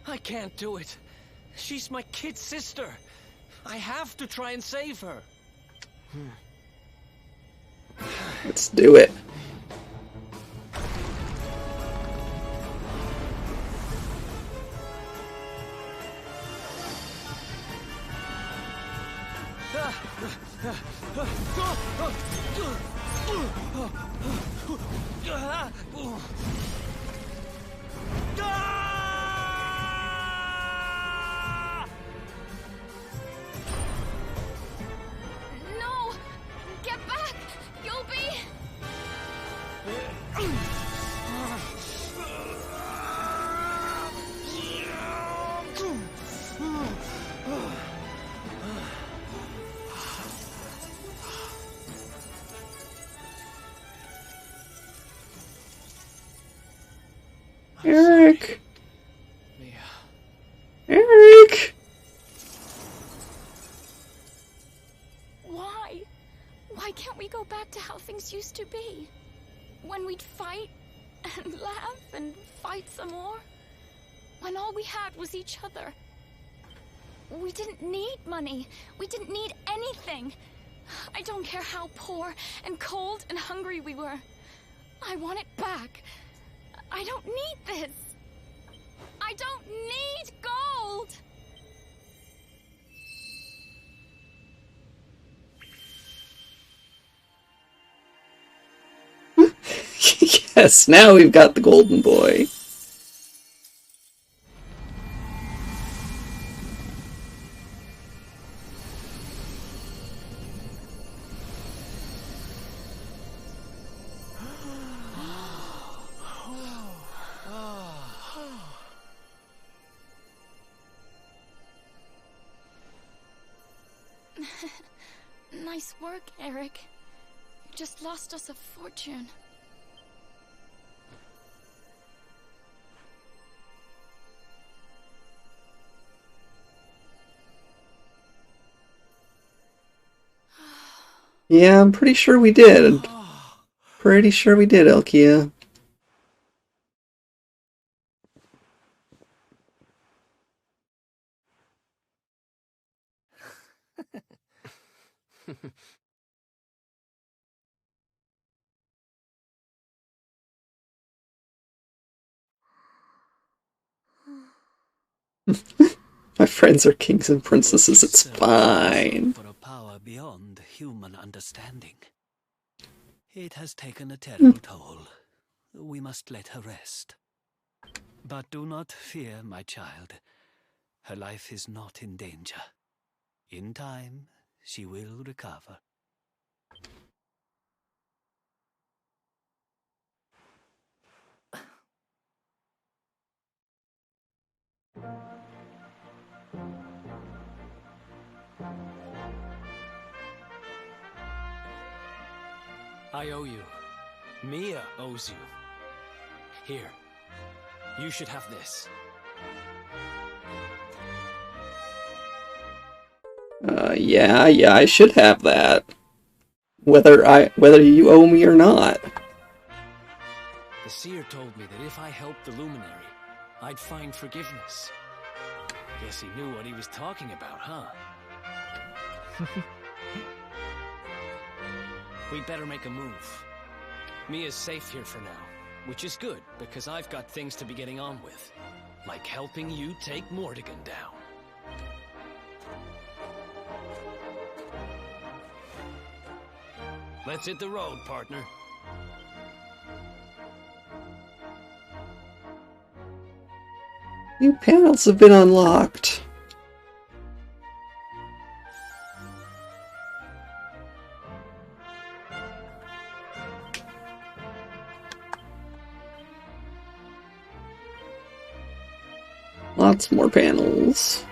I can't do it. She's my kid sister. I have to try and save her. Let's do it. No! Get back! You'll be... Eric! Eric! Why? Why can't we go back to how things used to be? When we'd fight and laugh and fight some more? When all we had was each other. We didn't need money. We didn't need anything. I don't care how poor and cold and hungry we were. I want it back. I don't need this. I don't need gold. Yes, now we've got the golden boy. Nice work, Eric. You just lost us a fortune. Yeah, I'm pretty sure we did. Pretty sure we did, Elkia. My friends are kings and princesses, it's fine. For a power beyond human understanding. It has taken a terrible toll. We must let her rest. But do not fear, my child. Her life is not in danger. In time, she will recover. I owe you. Mia owes you. Here. You should have this. Yeah, I should have that. Whether you owe me or not. The seer told me that if I helped the Luminary, I'd find forgiveness. Guess he knew what he was talking about, huh? We'd better make a move. Mia's safe here for now, which is good, because I've got things to be getting on with. Like helping you take Mordegon down. Let's hit the road, partner. New panels have been unlocked. Lots more panels.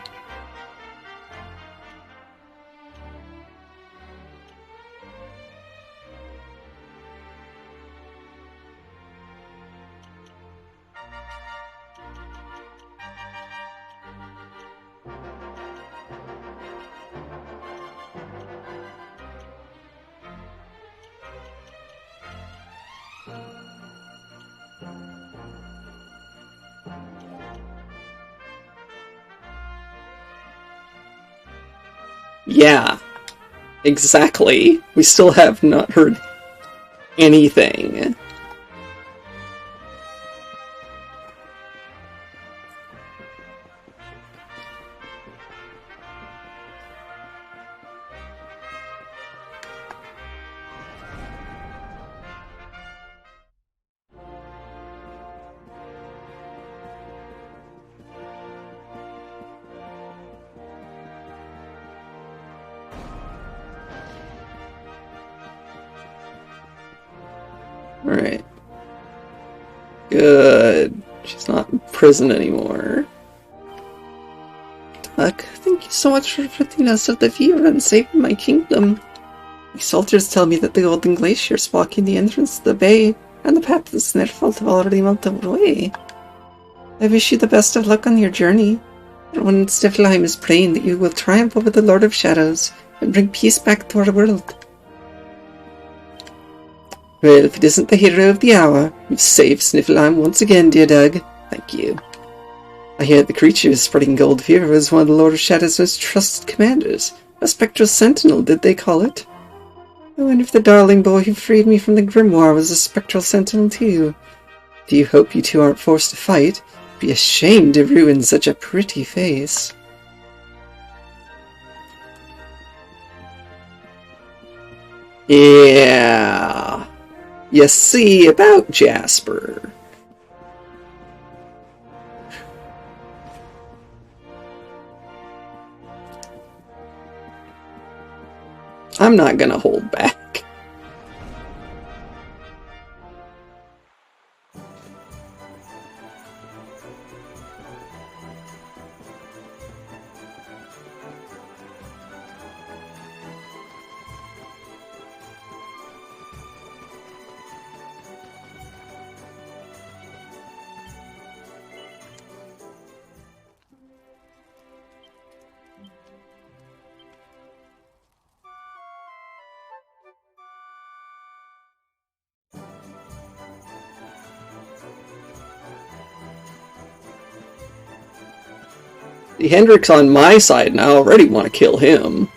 Yeah, exactly. We still have not heard anything. Alright. Good. She's not in prison anymore. Duck, thank you so much for ridding us of the fever and saving my kingdom. My soldiers tell me that the Golden Glacier is blocking the entrance to the bay, and the path to the Snitterfield have already melted away. I wish you the best of luck on your journey. Everyone in Sniffelheim is praying that you will triumph over the Lord of Shadows and bring peace back to our world. Well, if it isn't the hero of the hour, you've saved Sniffelheim once again, dear Doug. Thank you. I hear the creature spreading gold fever is one of the Lord of Shadows' most trusted commanders. A spectral sentinel, did they call it? I wonder if the darling boy who freed me from the grimoire was a spectral sentinel too. Do you hope you two aren't forced to fight? Be ashamed to ruin such a pretty face. Yeah. You see about Jasper. I'm not gonna hold back. The Hendrick's on my side and I already want to kill him.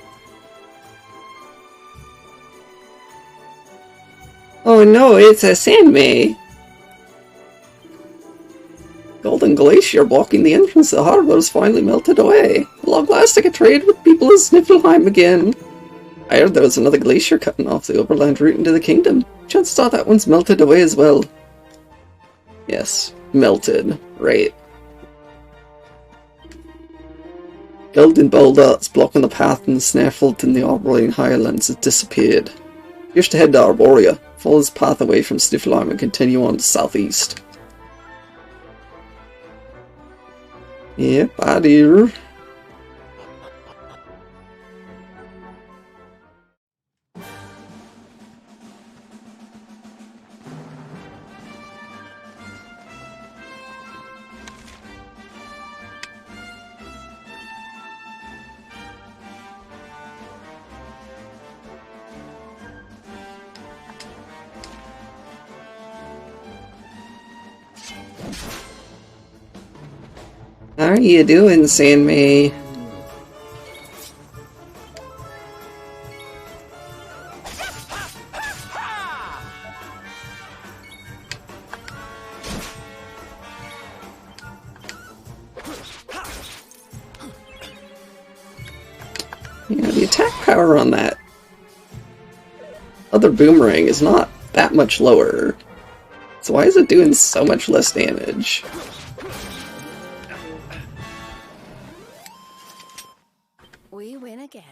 Oh no, it's a Sandmay. Golden Glacier blocking the entrance to the harbor has finally melted away. At long last I could trade with people in Sniffelheim again. I heard there was another glacier cutting off the overland route into the kingdom. Chances are that one's melted away as well. Yes, melted. Right. Golden ball dots blocking the path in the Snarfield and the Arborean Highlands has disappeared. Here's to head to Arborea, follow this path away from Sniffelheim and continue on to southeast. Yep, I do. How are you doing, Sandmay? Yeah, the attack power on that other boomerang is not that much lower. So why is it doing so much less damage? We win again.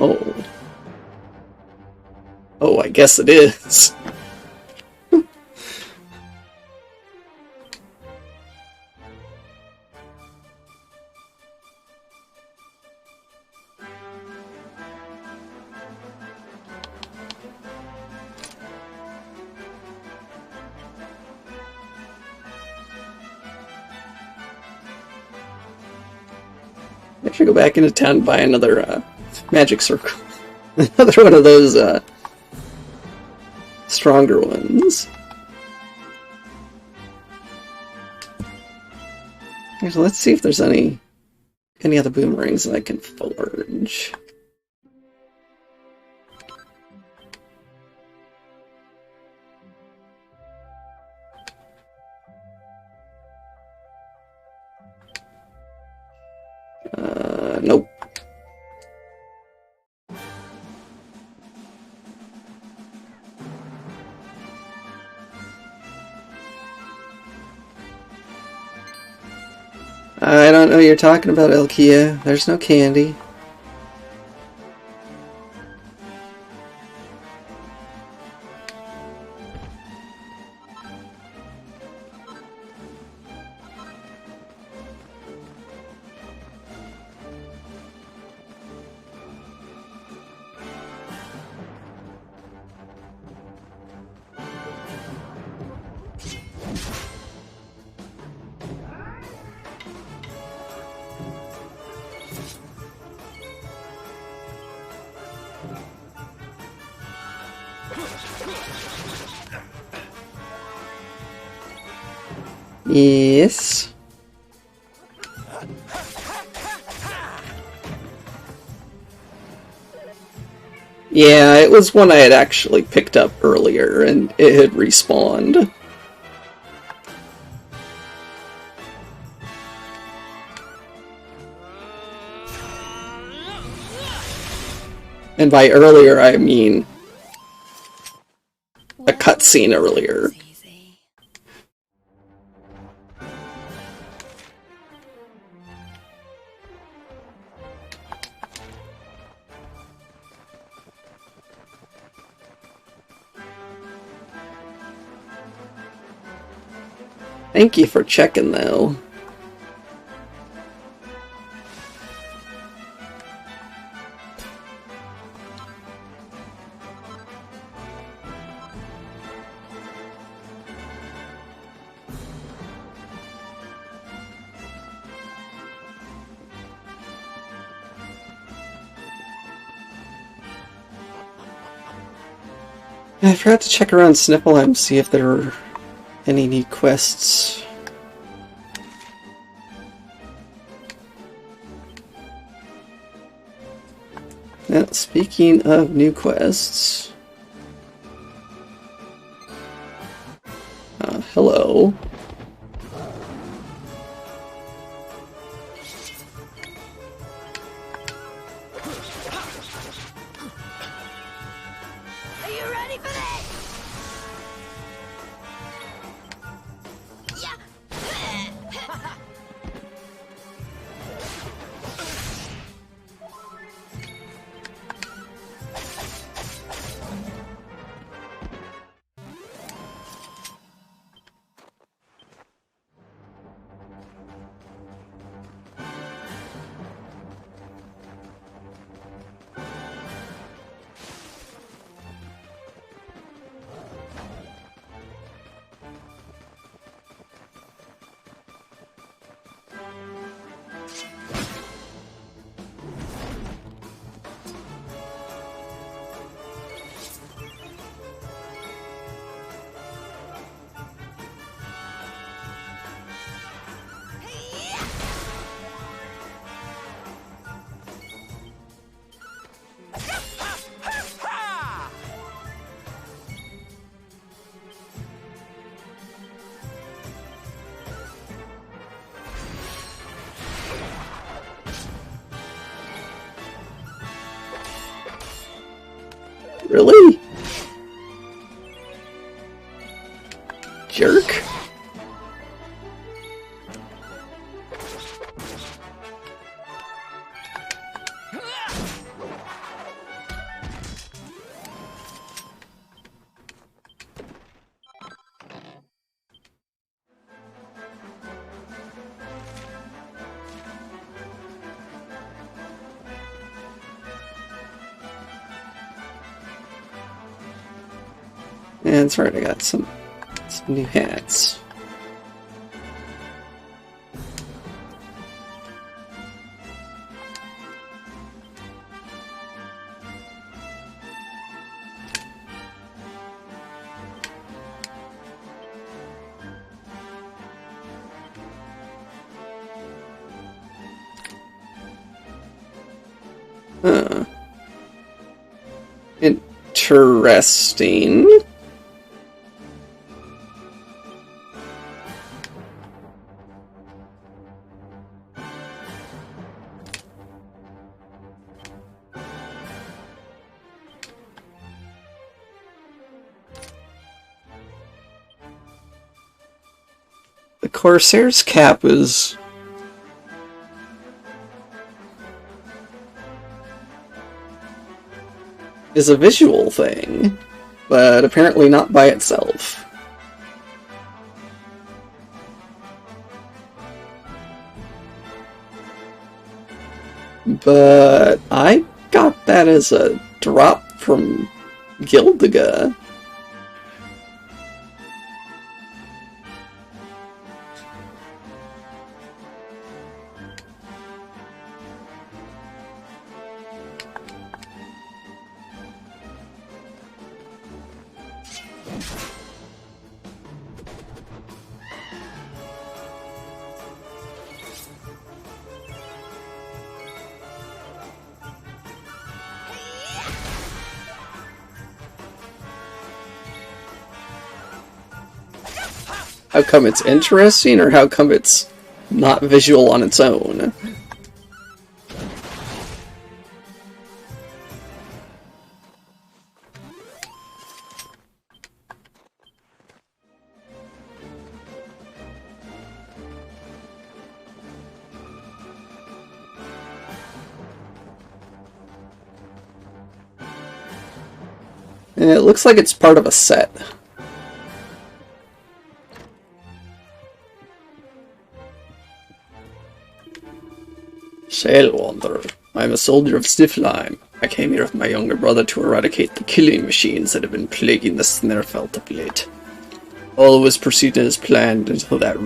Oh. Oh, I guess it is. I should go back into town and buy another magic circle. Another one of those stronger ones. So let's see if there's any other boomerangs that I can forge. Nope. I don't know what you're talking about, Elkia. There's no candy. Yes. Yeah, it was one I had actually picked up earlier, and it had respawned. And by earlier, I mean a cutscene earlier. Thank you for checking, though. I forgot to check around Sniffleheim, see if there were any neat quests. Now, speaking of new quests... hello. Really? Jerk. And that's right, I got some new hats. Interesting. The Corsair's cap is a visual thing, but apparently not by itself. But I got that as a drop from Gildiga. How come it's interesting, or how come it's not visual on its own? And it looks like it's part of a set. Sail Wanderer. I am a soldier of Stiflheim. I came here with my younger brother to eradicate the killing machines that have been plaguing the Snarfelt of late. All was proceeding as planned until that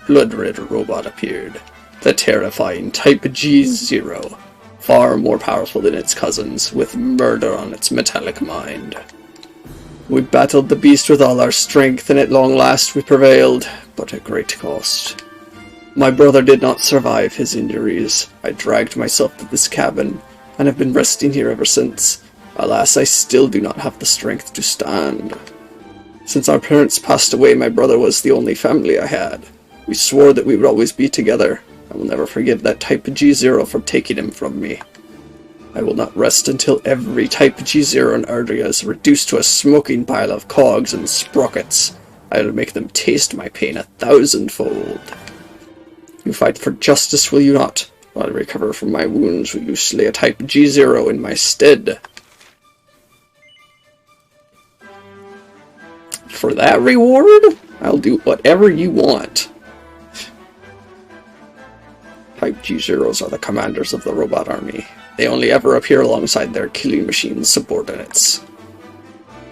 blood-red robot appeared. The terrifying Type G0. Far more powerful than its cousins, with murder on its metallic mind. We battled the beast with all our strength, and at long last we prevailed, but at great cost. My brother did not survive his injuries. I dragged myself to this cabin, and have been resting here ever since. Alas, I still do not have the strength to stand. Since our parents passed away, my brother was the only family I had. We swore that we would always be together. I will never forgive that Type G0 for taking him from me. I will not rest until every Type G0 in Erdrea is reduced to a smoking pile of cogs and sprockets. I will make them taste my pain 1,000-fold. You fight for justice, will you not? While I recover from my wounds, will you slay a Type G0 in my stead? For that reward, I'll do whatever you want. Type G0s are the commanders of the robot army. They only ever appear alongside their killing machine subordinates.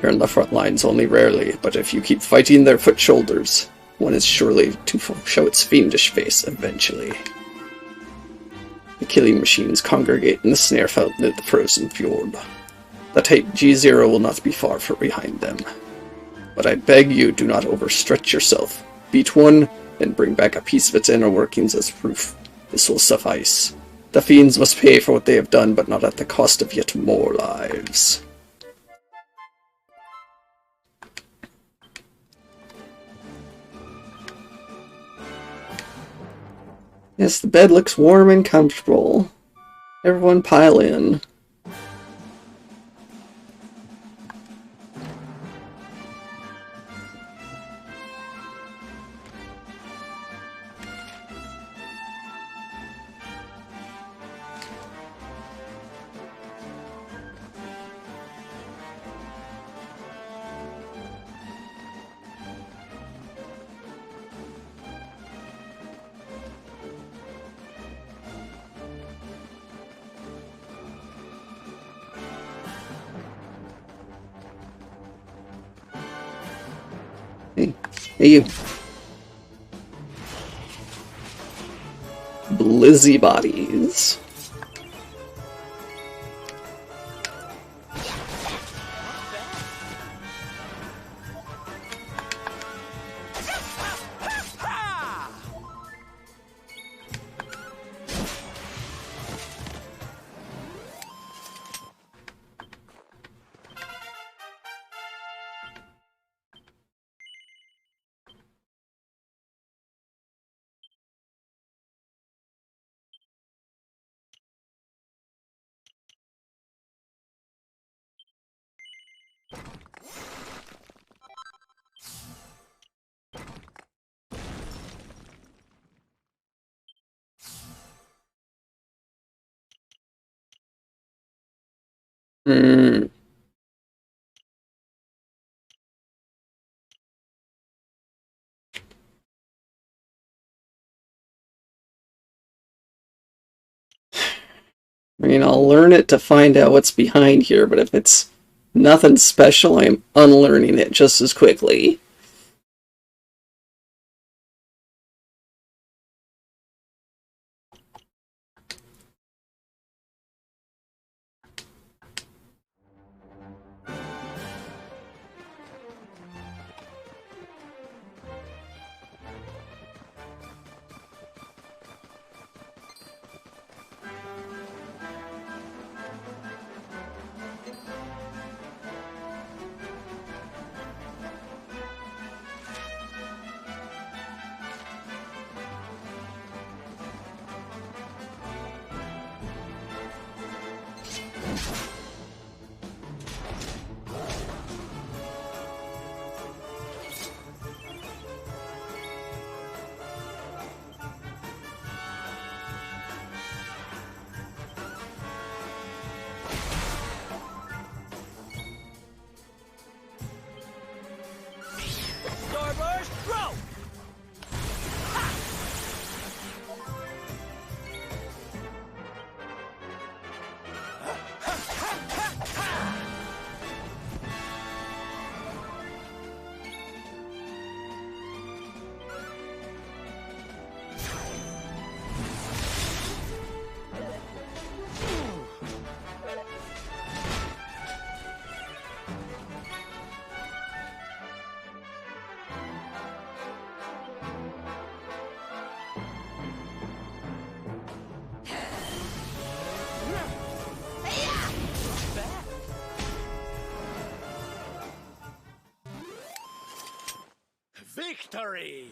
You're in the front lines only rarely, but if you keep fighting their foot soldiers, one is surely to show its fiendish face eventually. The killing machines congregate in the Snarfelt near the frozen fjord. The Type G0 will not be far from behind them. But I beg you, do not overstretch yourself. Beat one, and bring back a piece of its inner workings as proof. This will suffice. The fiends must pay for what they have done, but not at the cost of yet more lives. Yes, the bed looks warm and comfortable. Everyone pile in. Hey, you. Blizzy bodies. Hmm. I mean, I'll learn it to find out what's behind here, but if it's nothing special, I'm unlearning it just as quickly. Starburst, throw! Victory!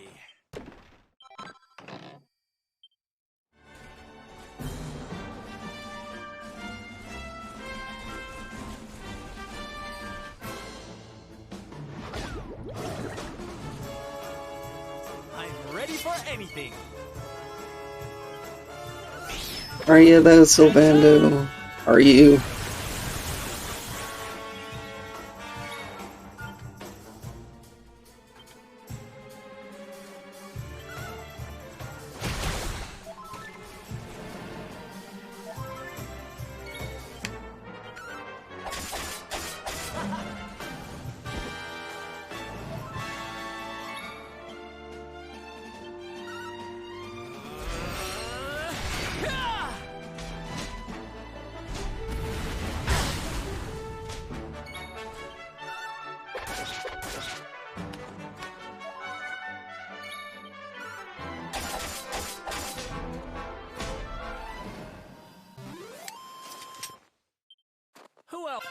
I'm ready for anything. Are you though, Sylvando? Are you? Who else?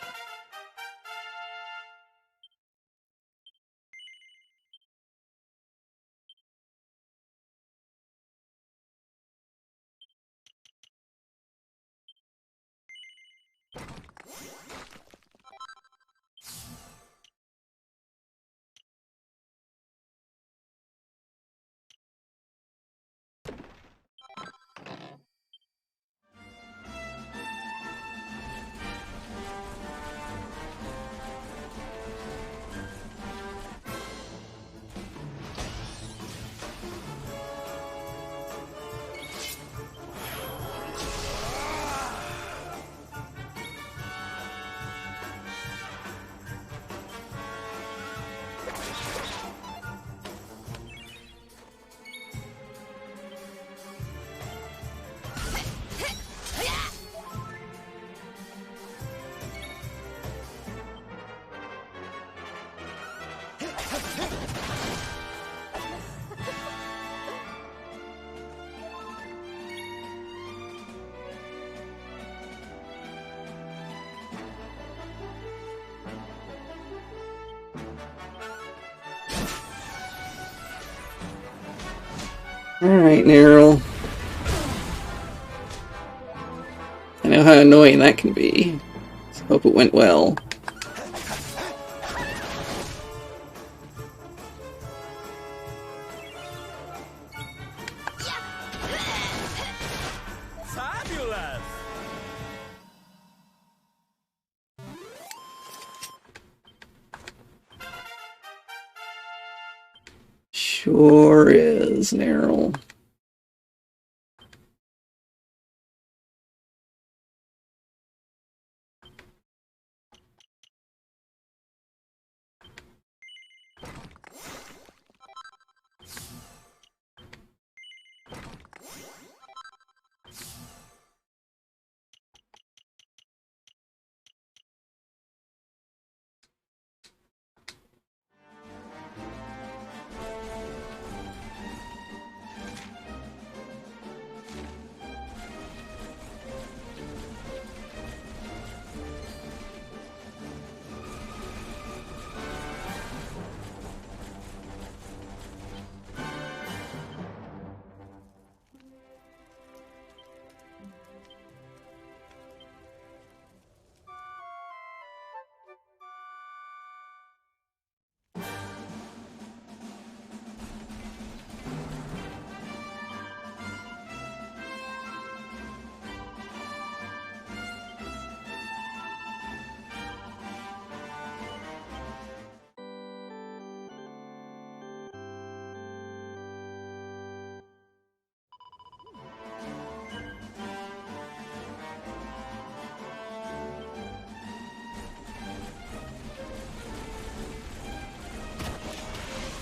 Alright, Neryl. I know how annoying that can be. So hope it went well. Fabulous! Sure is, Neryl.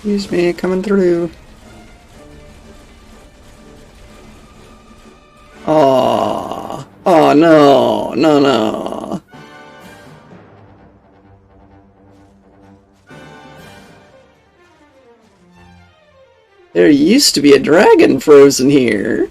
Excuse me, coming through. Aww. Oh no, no. There used to be a dragon frozen here.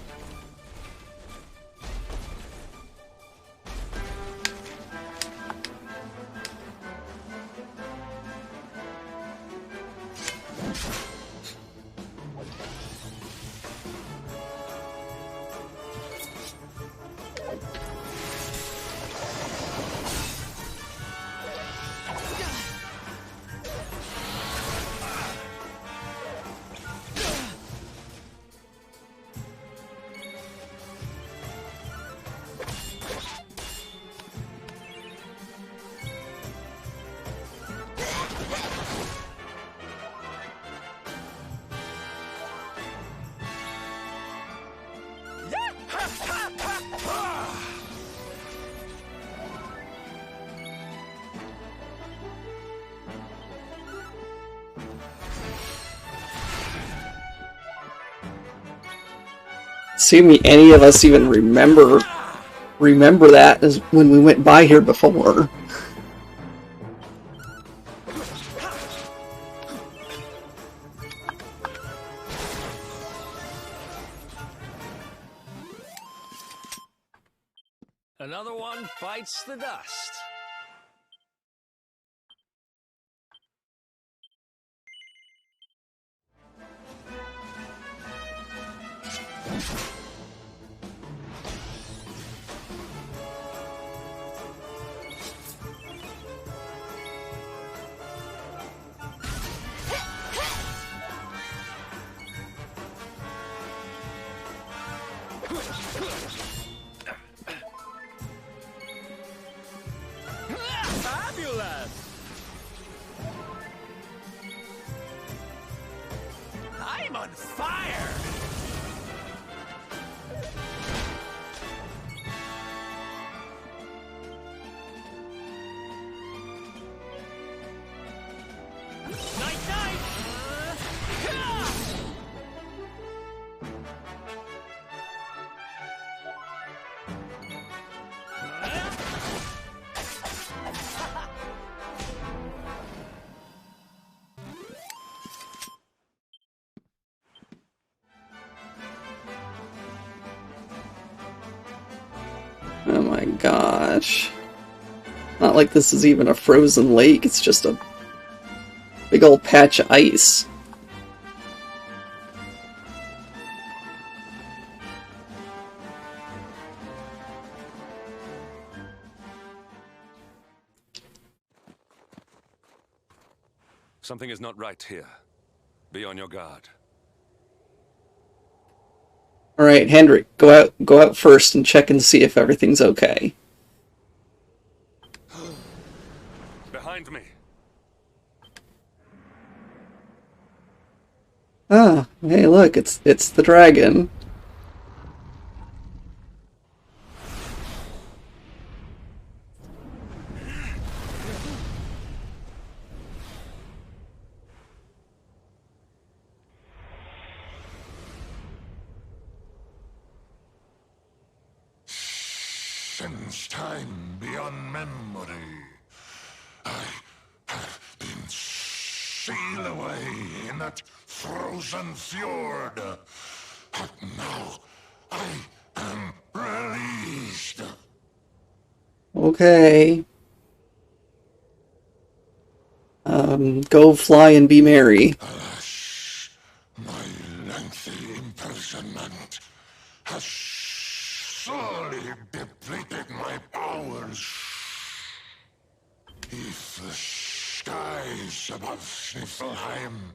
Assuming any of us even remember that as when we went by here before. Another one bites the dust. Fabulous! I'm on fire! Night! Oh my gosh. Not like this is even a frozen lake, it's just a big old patch of ice. Something is not right here. Be on your guard. All right, Hendrik, go out first and check and see if everything's okay. Behind me. Ah, hey, look, it's the dragon. Since time beyond memory, I have been sealed away in that frozen fjord. But now I am released. Okay. Go fly and be merry. Alas, my lengthy imprisonment has sorely depleted my powers. If the skies above Sniffelheim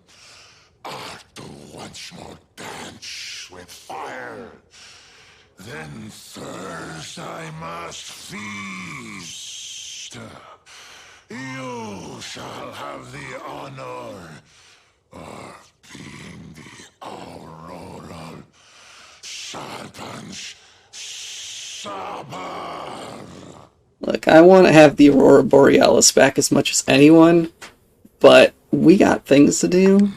are to once more dance with fire, then first I must feast. You shall have the honor of being the Auroral Serpent's Sabar. Look, I want to have the Aurora Borealis back as much as anyone, but we got things to do.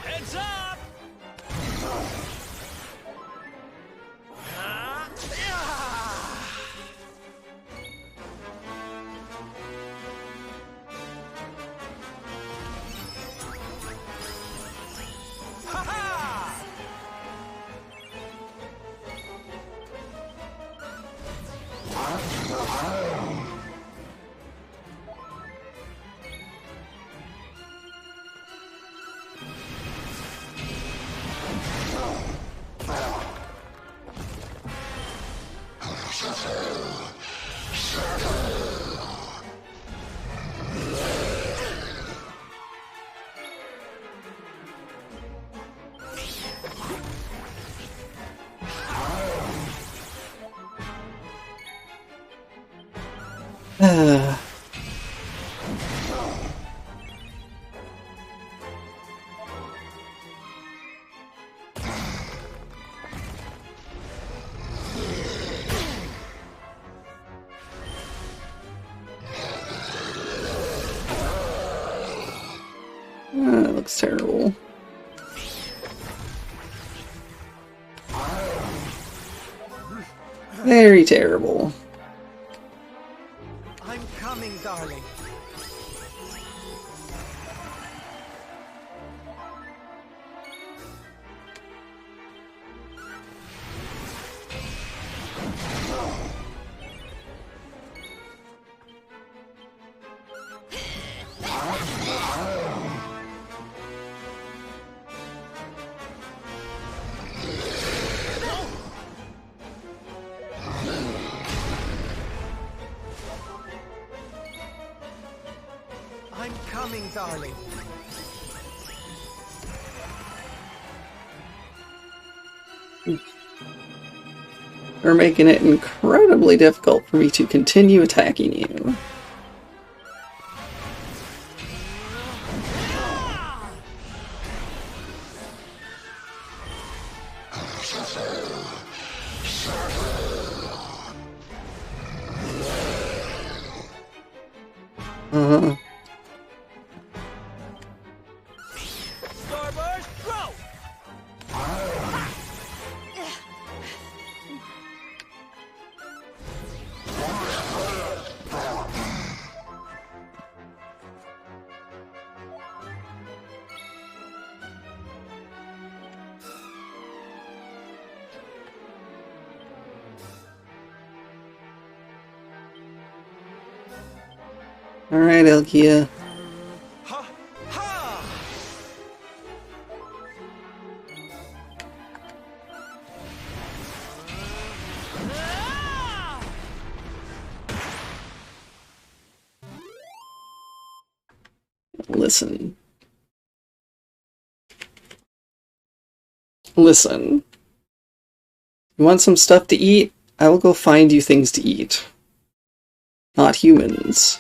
Heads up! That looks terrible. Very terrible. I'm coming, darling. I'm coming, darling. You're making it incredibly difficult for me to continue attacking you. Starburst, go! Alright, Elkia. Listen. Listen. You want some stuff to eat? I will go find you things to eat. Not humans.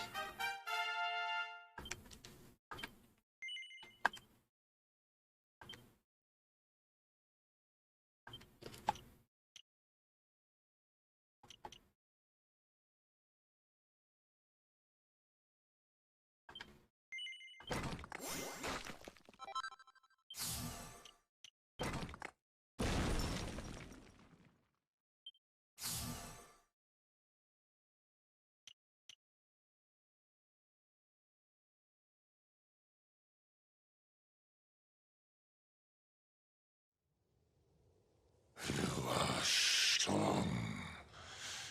Strong.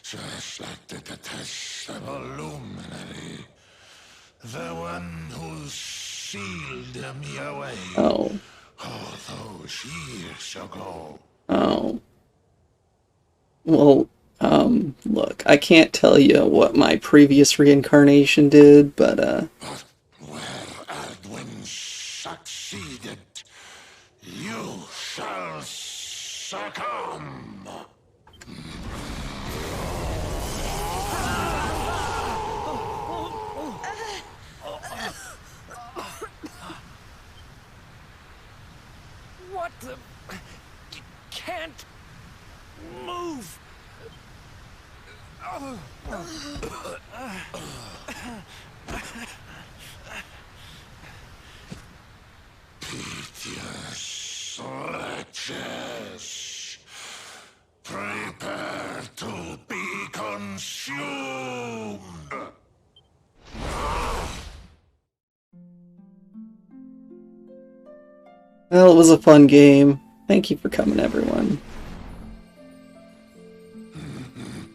Just like the detestable luminary. The one who sealed me away. Oh. All those years ago. Oh. Well, look, I can't tell you what my previous reincarnation did, but, But where Ardwin succeeded, you shall succumb. What the... You can't... move! Piteous wretches, prepare to be consumed. well, it was a fun game. Thank you for coming, everyone.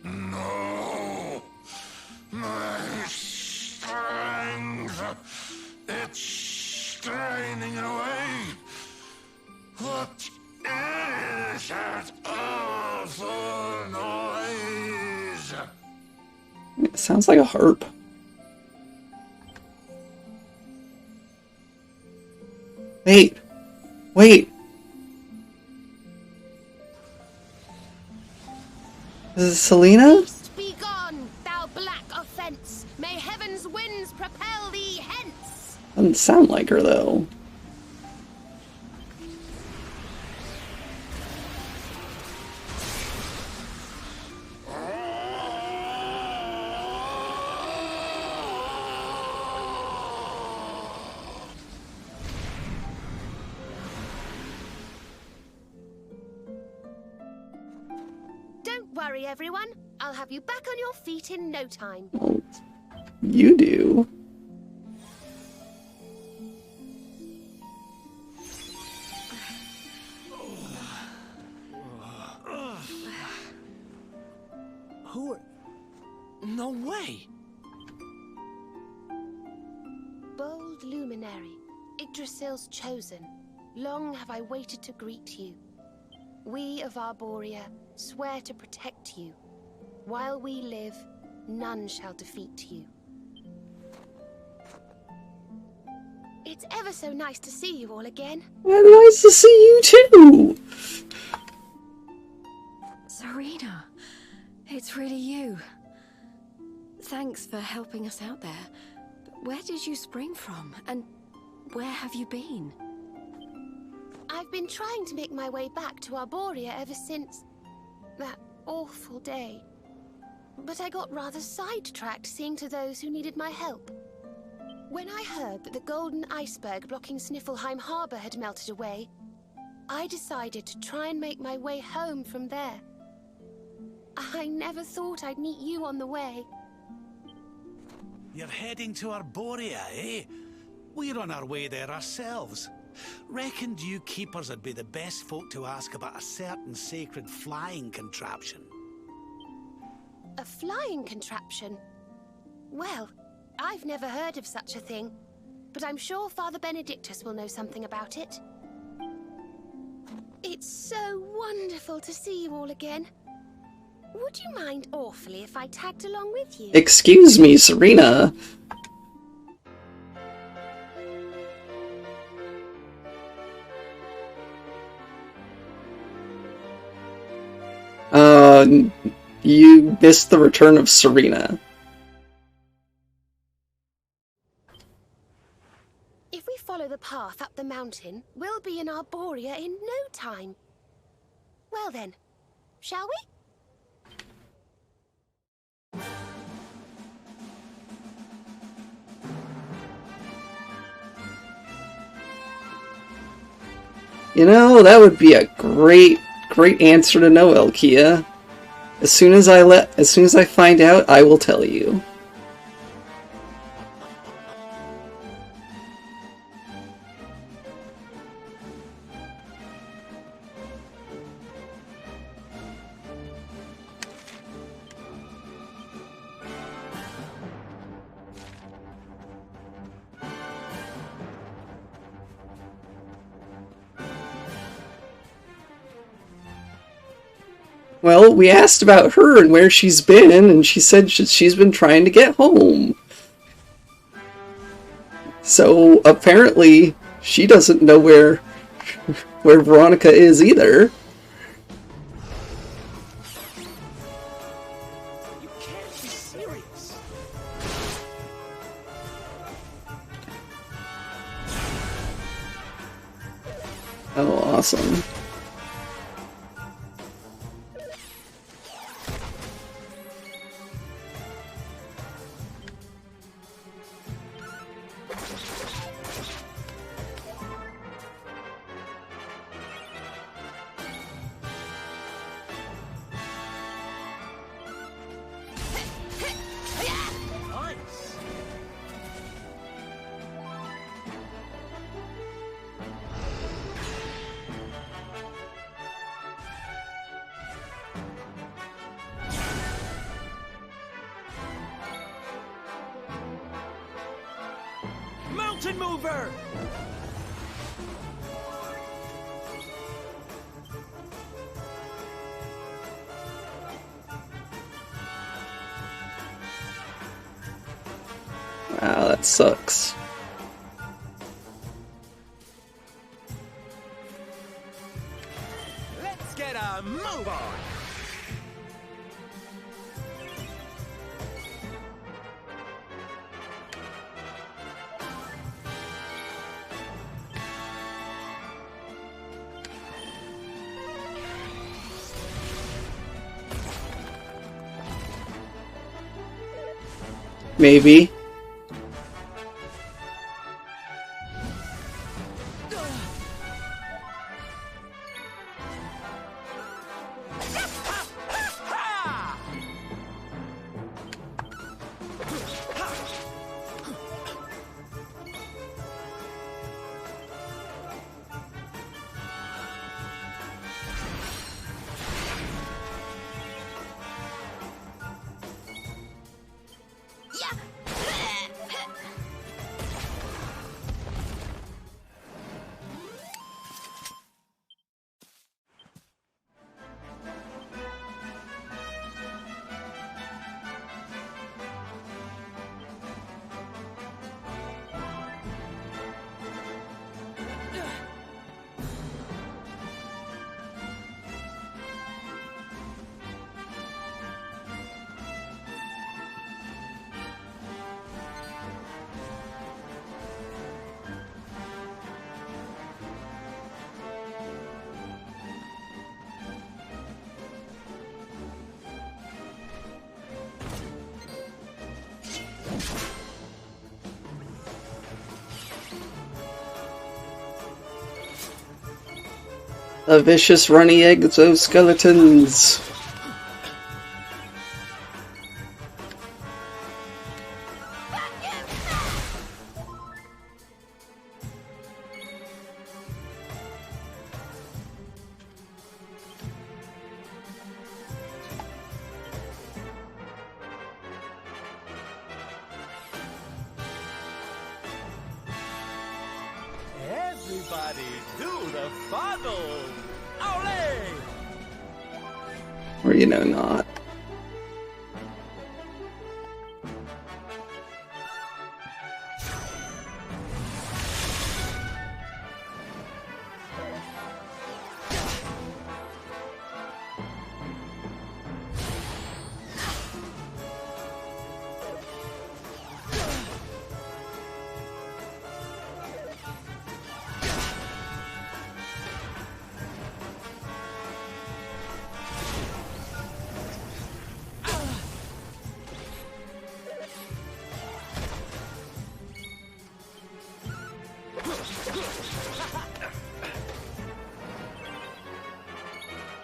No, my strength, it's straining away. What is that awful noise? It sounds like a harp. Wait. Wait. Is it Selena? Be gone, thou black offense! May heaven's winds propel thee hence! Doesn't sound like her, though. Don't worry, everyone. I'll have you back on your feet in no time. Well, you do. Who are... No way! Bold luminary, Yggdrasil's chosen. Long have I waited to greet you. We of Arborea swear to protect you. While we live, none shall defeat you. It's ever so nice to see you all again. And nice to see you too! Serena, Thanks for helping us out there. But where did you spring from? And where have you been? I've been trying to make my way back to Arborea ever since that awful day. But I got rather sidetracked seeing to those who needed my help. When I heard that the golden iceberg blocking Sniffelheim Harbor had melted away, I decided to try and make my way home from there. I never thought I'd meet you on the way. You're heading to Arborea, eh? We're on our way there ourselves. Reckoned you keepers would be the best folk to ask about a certain sacred flying contraption. A flying contraption? Well, I've never heard of such a thing, but I'm sure Father Benedictus will know something about it. It's so wonderful to see you all again. Would you mind awfully if I tagged along with you? Excuse me, Serena. You missed the return of Serena. If we follow the path up the mountain, we'll be in Arborea in no time. Well then, shall we? You know, that would be a great answer to no, Elkia. As soon as I find out, I will tell you. Well, we asked about her and where she's been, and she said she's been trying to get home. So, apparently, she doesn't know where Veronica is either. You can't be serious. Oh, awesome. Mountain mover! Wow, that sucks. Let's get a move on! Maybe. The vicious runny exoskeletons. Everybody do the funnel! Ole! Or, you know, not.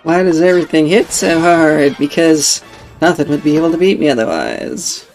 Why does everything hit so hard? Because nothing would be able to beat me otherwise.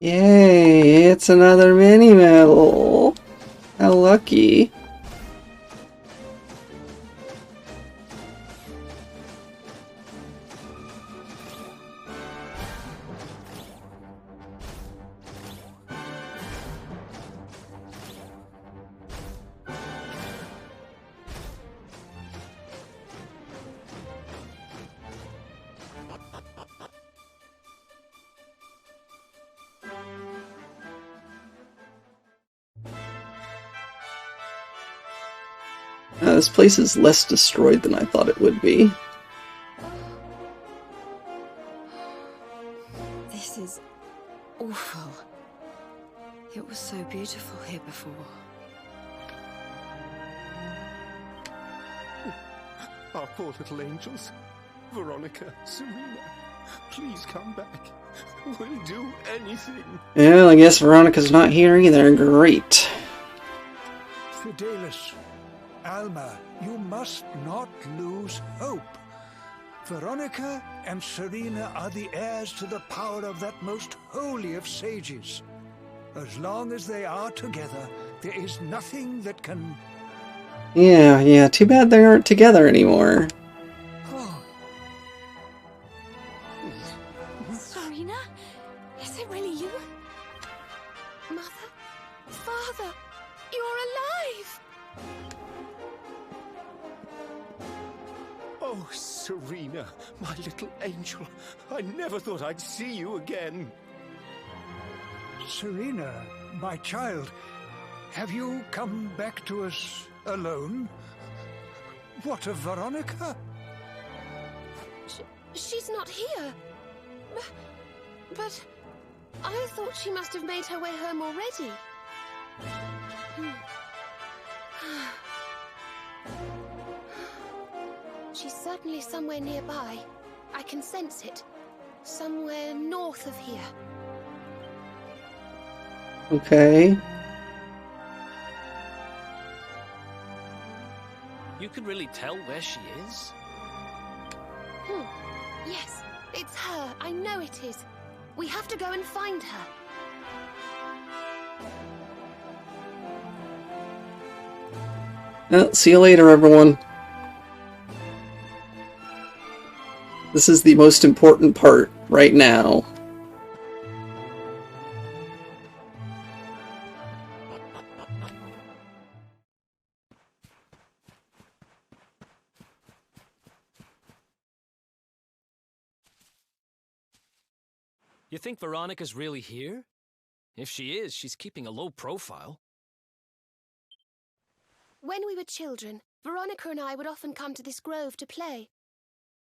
Yay, it's another mini medal. How lucky. This place is less destroyed than I thought it would be. This is awful. It was so beautiful here before. Our poor little angels. Veronica, Serena, please come back. We'll do anything. Well, I guess Veronica's not here either. Great. Fidelis, Alma, you must not lose hope. Veronica and Serena are the heirs to the power of that most holy of sages. As long as they are together, there is nothing that can... Yeah, too bad they aren't together anymore. Serena? Is it really you? Mother? Father? You're alive! Oh, Serena, my little angel. I never thought I'd see you again. Serena, my child, Have you come back to us alone? What of Veronica? She's not here. But I thought she must have made her way home already. She's certainly somewhere nearby. I can sense it. Somewhere north of here. Okay. You can really tell where she is? Yes, it's her. I know it is. We have to go and find her. Well, see you later, everyone. This is the most important part right now. You think Veronica's really here? If she is, she's keeping a low profile. When we were children, Veronica and I would often come to this grove to play.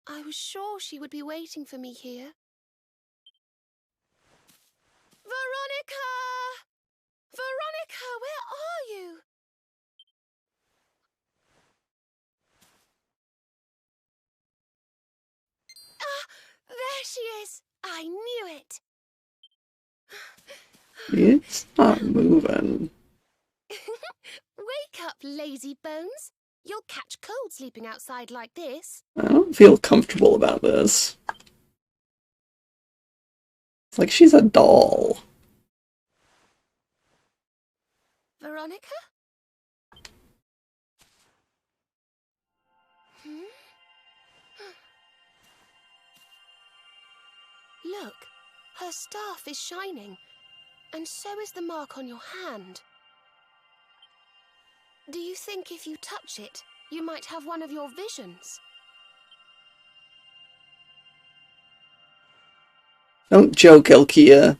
I was sure she would be waiting for me here. Veronica! Veronica, where are you? Ah, there she is! I knew it! It's not moving. Wake up, lazy bones. You'll catch cold sleeping outside like this. I don't feel comfortable about this. It's like she's a doll. Veronica? Look, her staff is shining, and so is the mark on your hand. Do you think if you touch it, you might have one of your visions? Don't joke, Elkia.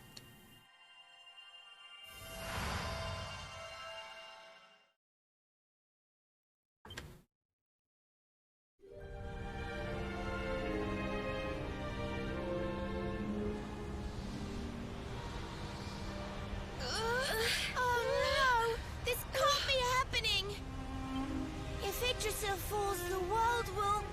Yggdrasil falls, the world will...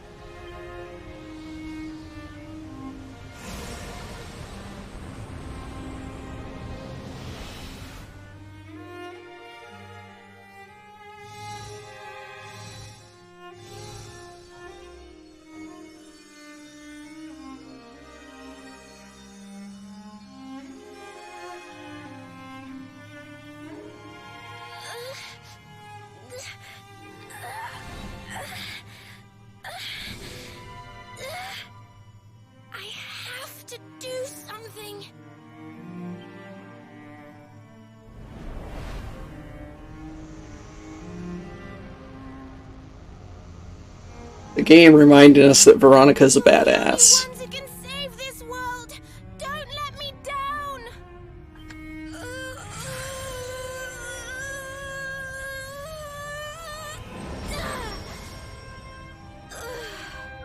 The game reminded us that Veronica's a badass.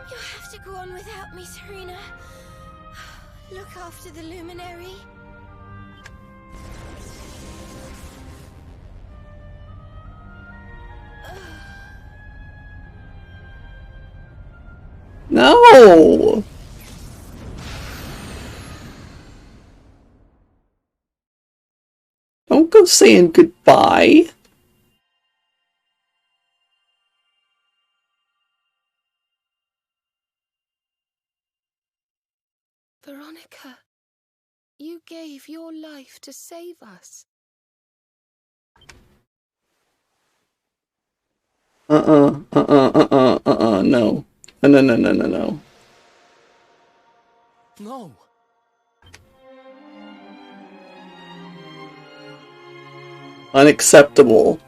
You'll have to go on without me, Serena. Look after the luminary. No! Don't go saying goodbye. Veronica, you gave your life to save us. No. No. No. Unacceptable.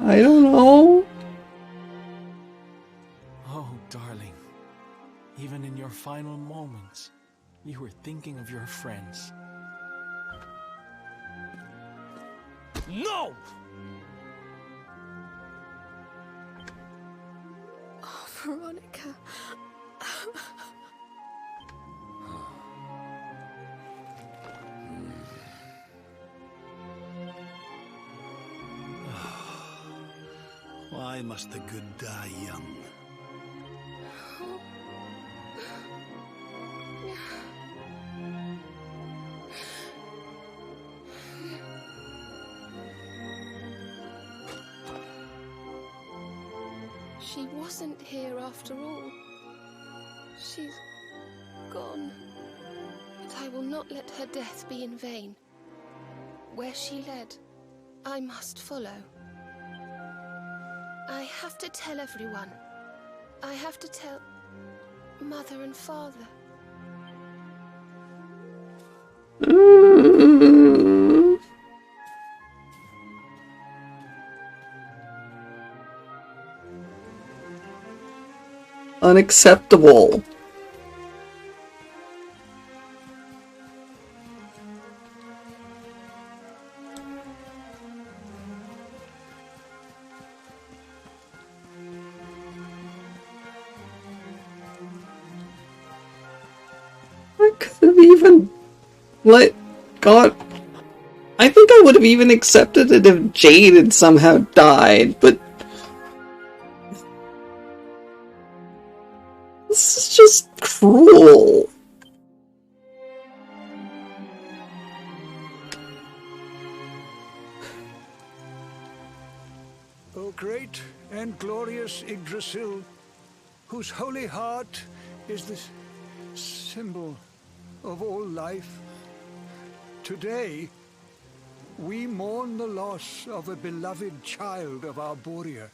I don't know. Oh, darling. your final moments, you were thinking of your friends. No! Oh, Veronica. Why must the good die young? She wasn't here after all. She's gone. But I will not let her death be in vain. Where she led, I must follow. I have to tell everyone. I have to tell Mother and Father. Unacceptable. I could have even let God. I think I would have even accepted it if Jade had somehow died, but this is just cruel. O great and glorious Yggdrasil, whose holy heart is the symbol of all life, today we mourn the loss of a beloved child of Arborea.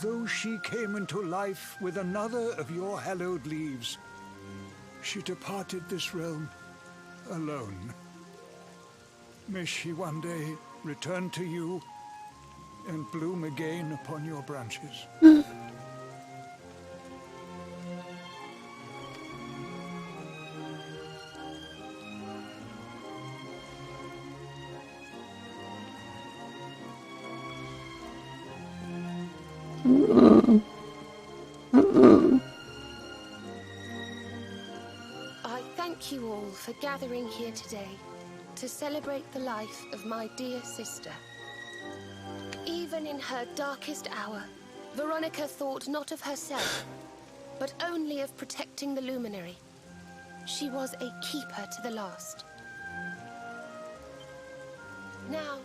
Though she came into life with another of your hallowed leaves, she departed this realm alone. May she one day return to you and bloom again upon your branches. I thank you all for gathering here today to celebrate the life of my dear sister. Even in her darkest hour, Veronica thought not of herself, but only of protecting the Luminary. She was a keeper to the last. Now,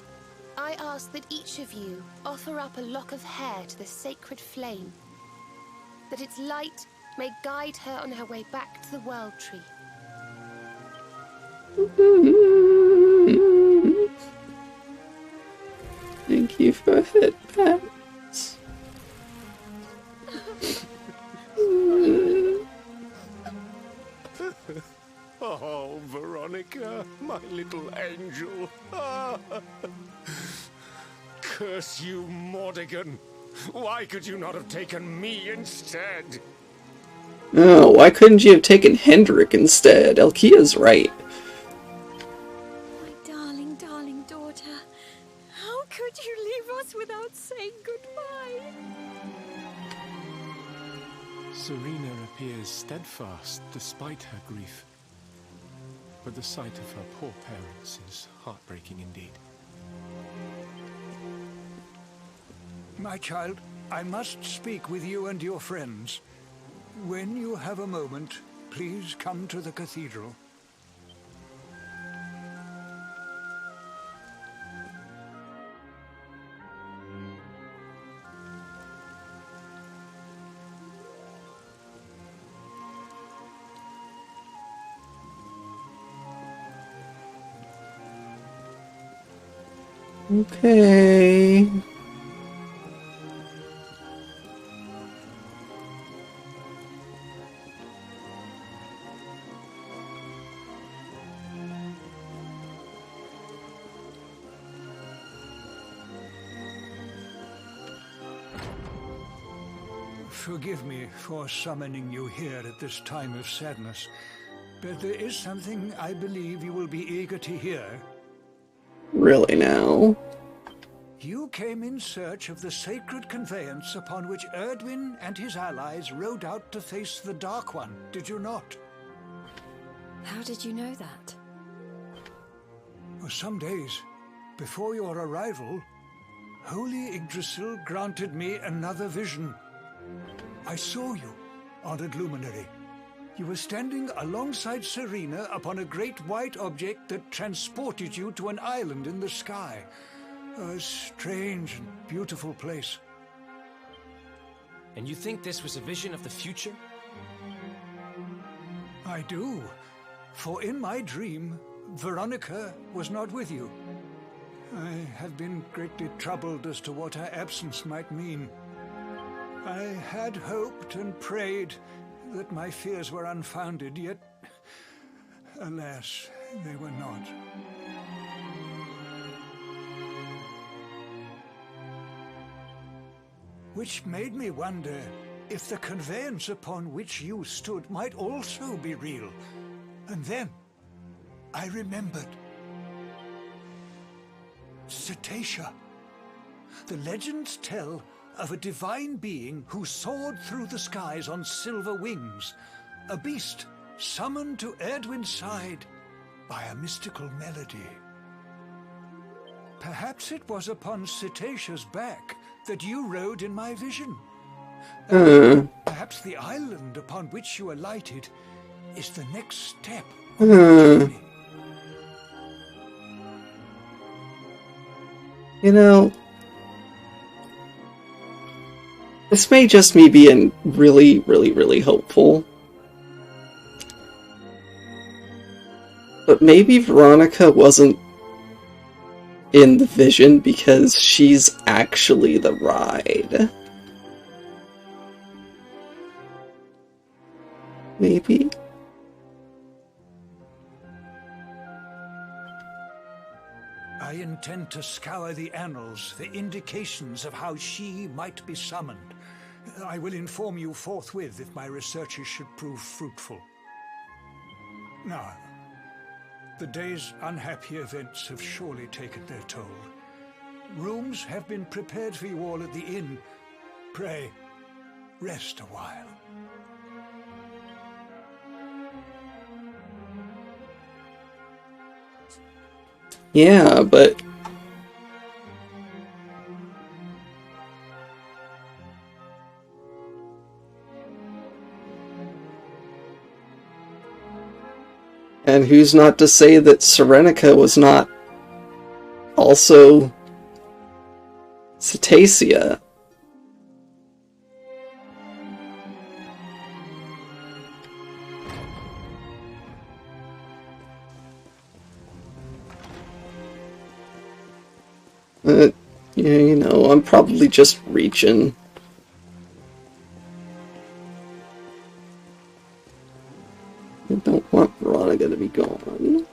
I ask that each of you offer up a lock of hair to the sacred flame, that its light may guide her on her way back to the World Tree. Thank you for head pats. Oh, Veronica, my little angel. Curse you, Mordegon. Why could you not have taken me instead? Oh, why couldn't you have taken Hendrik instead? Elkia's right. My darling, darling daughter. How could you leave us without saying goodbye? Serena appears steadfast despite her grief. But the sight of her poor parents is heartbreaking indeed. My child, I must speak with you and your friends. When you have a moment, please come to the cathedral. Okay. Forgive me for summoning you here at this time of sadness, but there is something I believe you will be eager to hear. Really now? You came in search of the sacred conveyance upon which Erdwin and his allies rode out to face the Dark One, did you not? How did you know that? For some days before your arrival, Holy Yggdrasil granted me another vision. I saw you, honored luminary. You were standing alongside Serena upon a great white object that transported you to an island in the sky. A strange and beautiful place. And you think this was a vision of the future? I do. For in my dream, Veronica was not with you. I have been greatly troubled as to what her absence might mean. I had hoped and prayed that my fears were unfounded, yet, alas, they were not. Which made me wonder if the conveyance upon which you stood might also be real. And then I remembered. Cetacea. The legends tell of a divine being who soared through the skies on silver wings, a beast summoned to Erdwin's side by a mystical melody. Perhaps it was upon Cetacea's back that you rode in my vision. Perhaps the island upon which you alighted is the next step on the journey. You know, this may just me being really, really, really hopeful. But maybe Veronica wasn't in the vision because she's actually the ride. Maybe? I intend to scour the annals for indications of how she might be summoned. I will inform you forthwith if my researches should prove fruitful. Now, the day's unhappy events have surely taken their toll. Rooms have been prepared for you all at the inn. Pray, rest a while. Yeah, but... And who's not to say that Serenica was not also Cetacea? Yeah, you know, I'm probably just reaching. I don't want Veronica to be gone.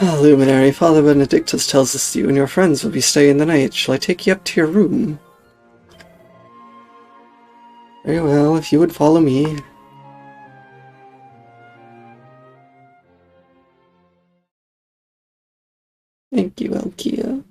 Ah, Luminary, Father Benedictus tells us you and your friends will be staying the night. Shall I take you up to your room? Very well, if you would follow me. Thank you, Elkia.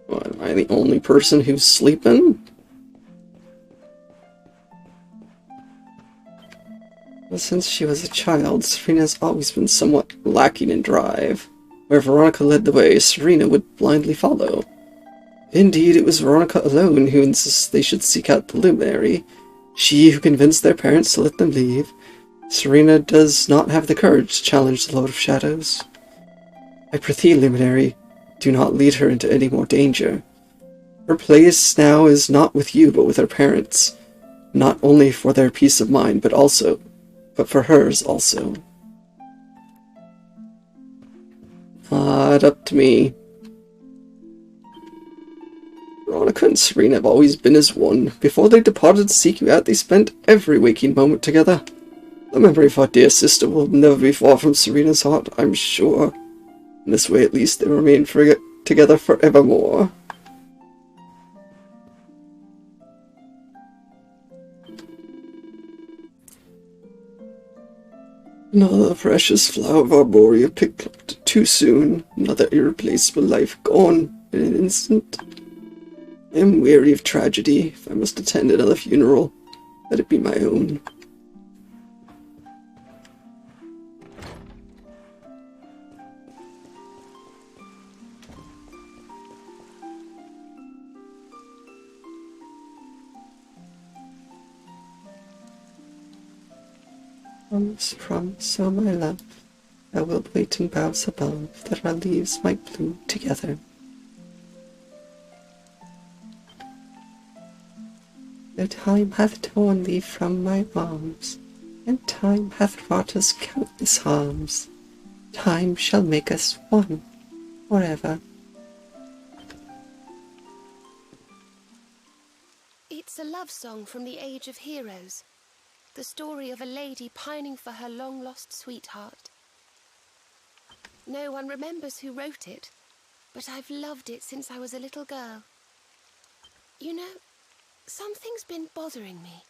What, am I the only person who's sleeping? Well, since she was a child, Serena's always been somewhat lacking in drive. Where Veronica led the way, Serena would blindly follow. Indeed, it was Veronica alone who insisted they should seek out the Luminary. She who convinced their parents to let them leave. Serena does not have the courage to challenge the Lord of Shadows. I prithee, Luminary, Do not lead her into any more danger. Her place now is not with you, but with her parents. Not only for their peace of mind, but for hers also. Not up to me. Veronica and Serena have always been as one. Before they departed to seek you out, they spent every waking moment together. The memory of our dear sister will never be far from Serena's heart, I'm sure. In this way, at least, they remain together forevermore. Another precious flower of Arborea picked up too soon. Another irreplaceable life gone in an instant. I am weary of tragedy. If I must attend another funeral, let it be my own. Promise, promise, oh my love, thou wilt wait in boughs above, that our leaves might bloom together. Though time hath torn thee from my arms, and time hath wrought us countless harms, time shall make us one forever. It's a love song from the Age of Heroes. The story of a lady pining for her long-lost sweetheart. No one remembers who wrote it, but I've loved it since I was a little girl. You know, something's been bothering me.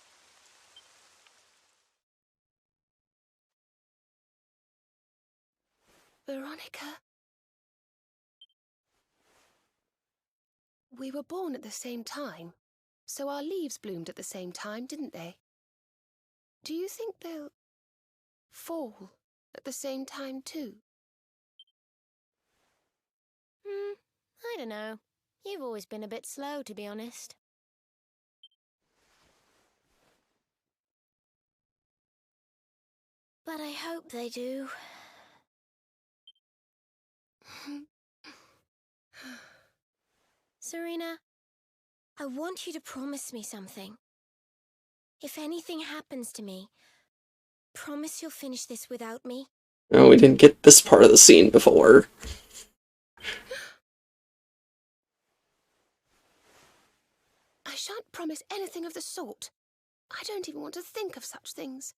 Veronica? We were born at the same time, so our leaves bloomed at the same time, didn't they? Do you think they'll fall at the same time too? I don't know. You've always been a bit slow, to be honest. But I hope they do. Serena, I want you to promise me something. If anything happens to me, promise you'll finish this without me. Oh, we didn't get this part of the scene before. I shan't promise anything of the sort. I don't even want to think of such things.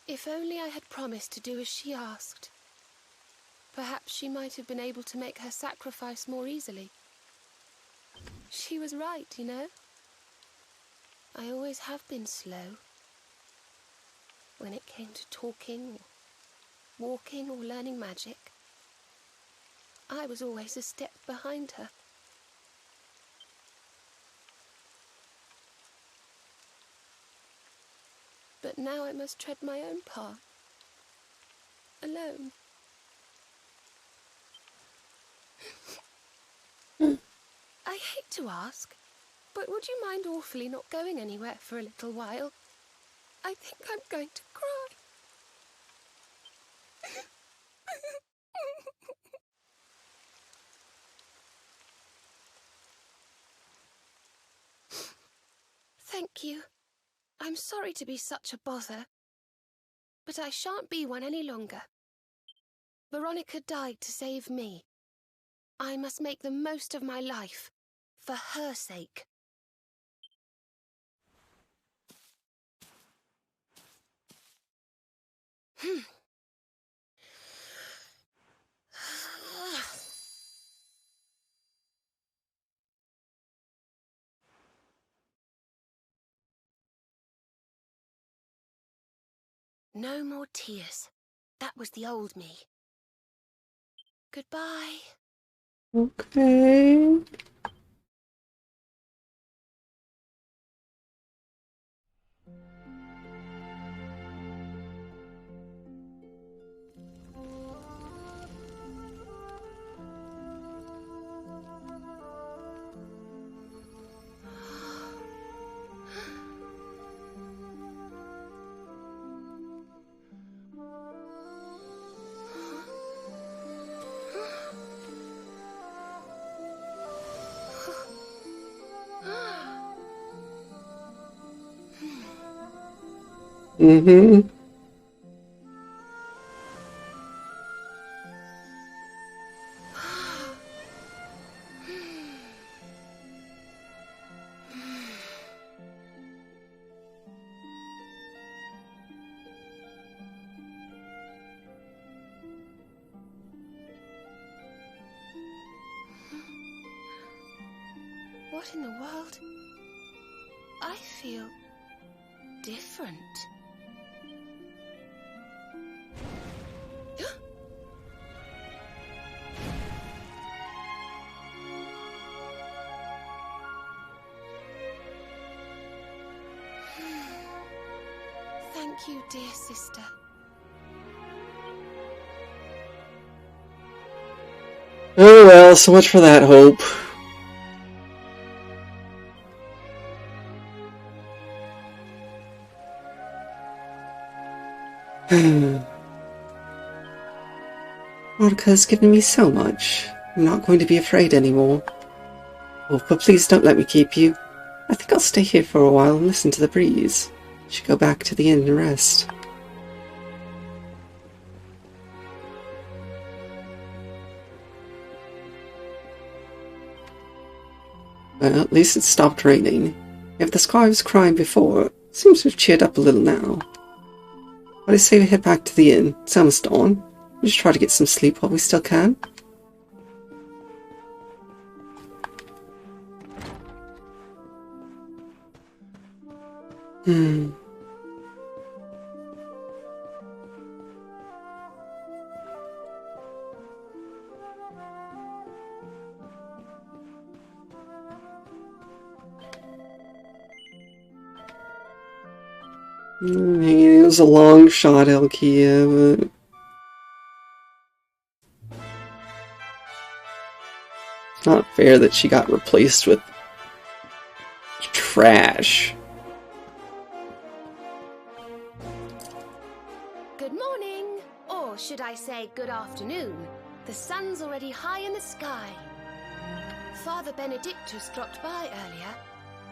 If only I had promised to do as she asked. Perhaps she might have been able to make her sacrifice more easily. She was right, you know. I always have been slow. When it came to talking, or walking, or learning magic, I was always a step behind her. But now I must tread my own path. Alone. I hate to ask, but would you mind awfully not going anywhere for a little while? I think I'm going to cry. Thank you. I'm sorry to be such a bother, but I shan't be one any longer. Veronica died to save me. I must make the most of my life, for her sake. No more tears. That was the old me. Goodbye. Okay. Mm-hmm. What in the world? I feel different. Thank you, dear sister. Oh well, so much for that hope. Monica has given me so much. I'm not going to be afraid anymore. Oh, but please don't let me keep you. I think I'll stay here for a while and listen to the breeze. Should go back to the inn and rest. Well, at least it stopped raining. If the sky was crying before, it seems to have cheered up a little now. But I say we head back to the inn. It's almost dawn. We'll just try to get some sleep while we still can. It was a long shot, Elkia, but... It's not fair that she got replaced with... trash. Good morning, or should I say good afternoon. The sun's already high in the sky. Father Benedictus dropped by earlier.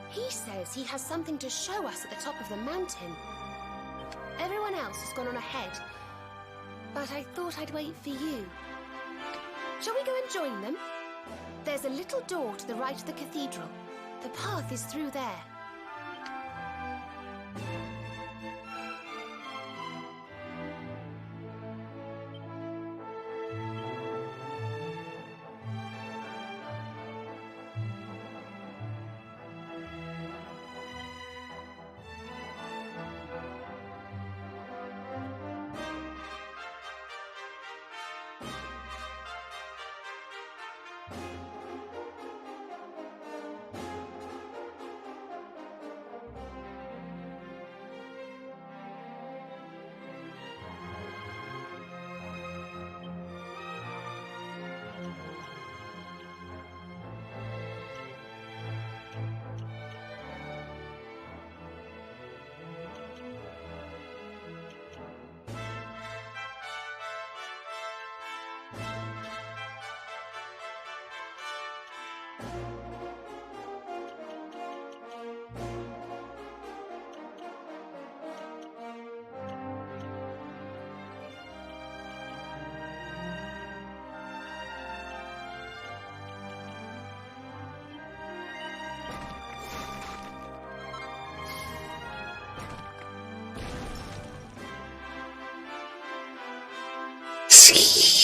He says he has something to show us at the top of the mountain. Everyone else has gone on ahead, but I thought I'd wait for you. Shall we go and join them? There's a little door to the right of the cathedral. The path is through there.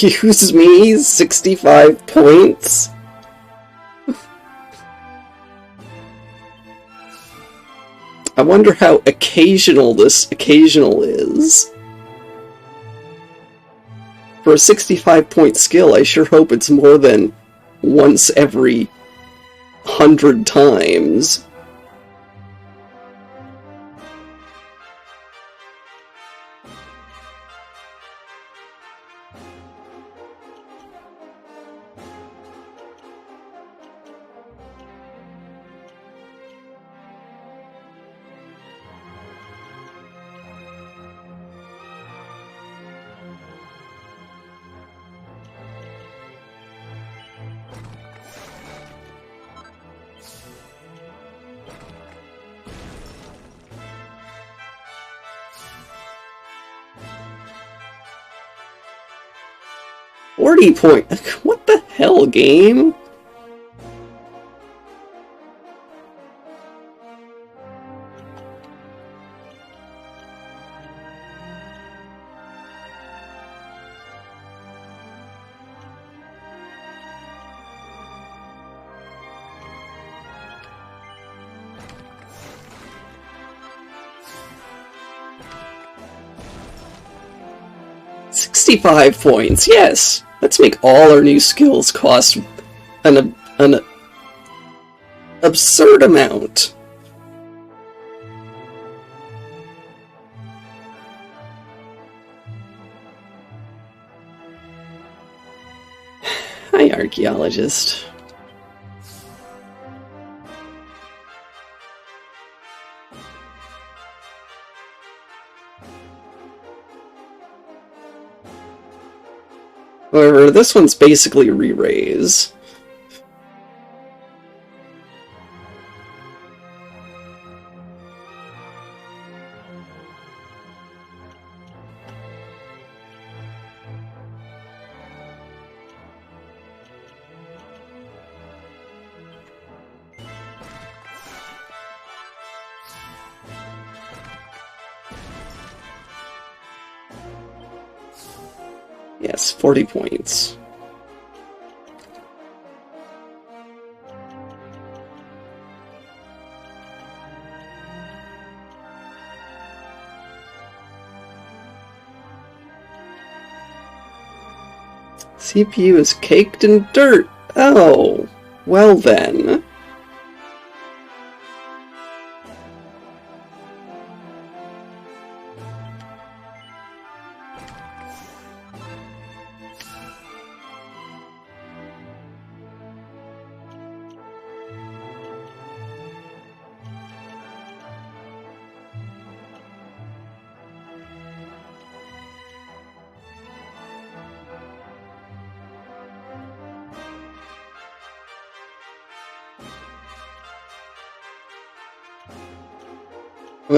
Excuse me, 65 points? I wonder how occasional this occasional is. For a 65-point skill, I sure hope it's more than once every 100 times. 40 point. What the hell, game? $65 points, yes! Let's make all our new skills cost an absurd amount. Hi, archaeologist. However, this one's basically re-raise. Yes, 40 points. CPU is caked in dirt. Oh, well then.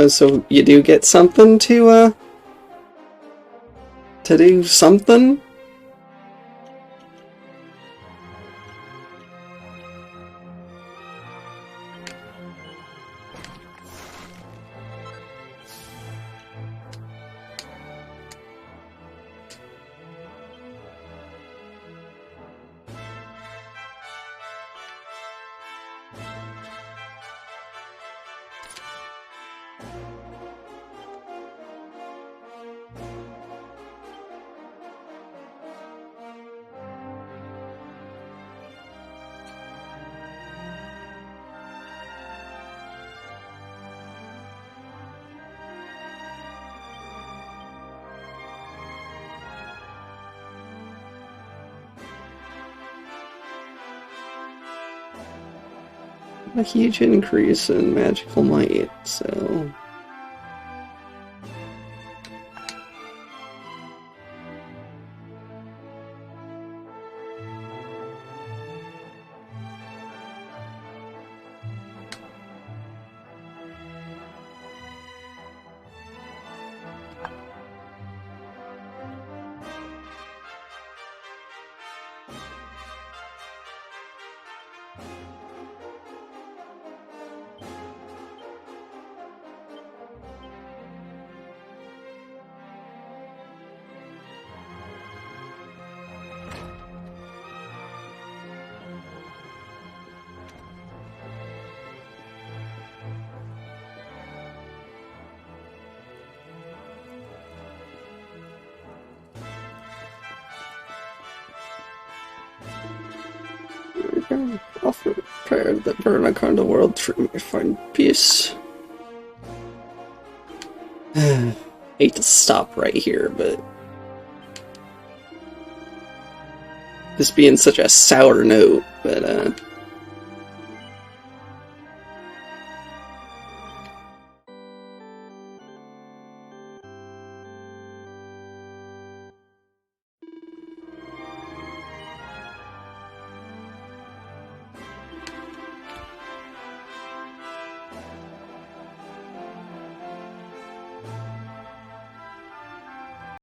So you do get something to do something? A huge increase in magical might, so... Offer prayer that burn upon the world through may find peace. Hate to stop right here, but this being such a sour note, but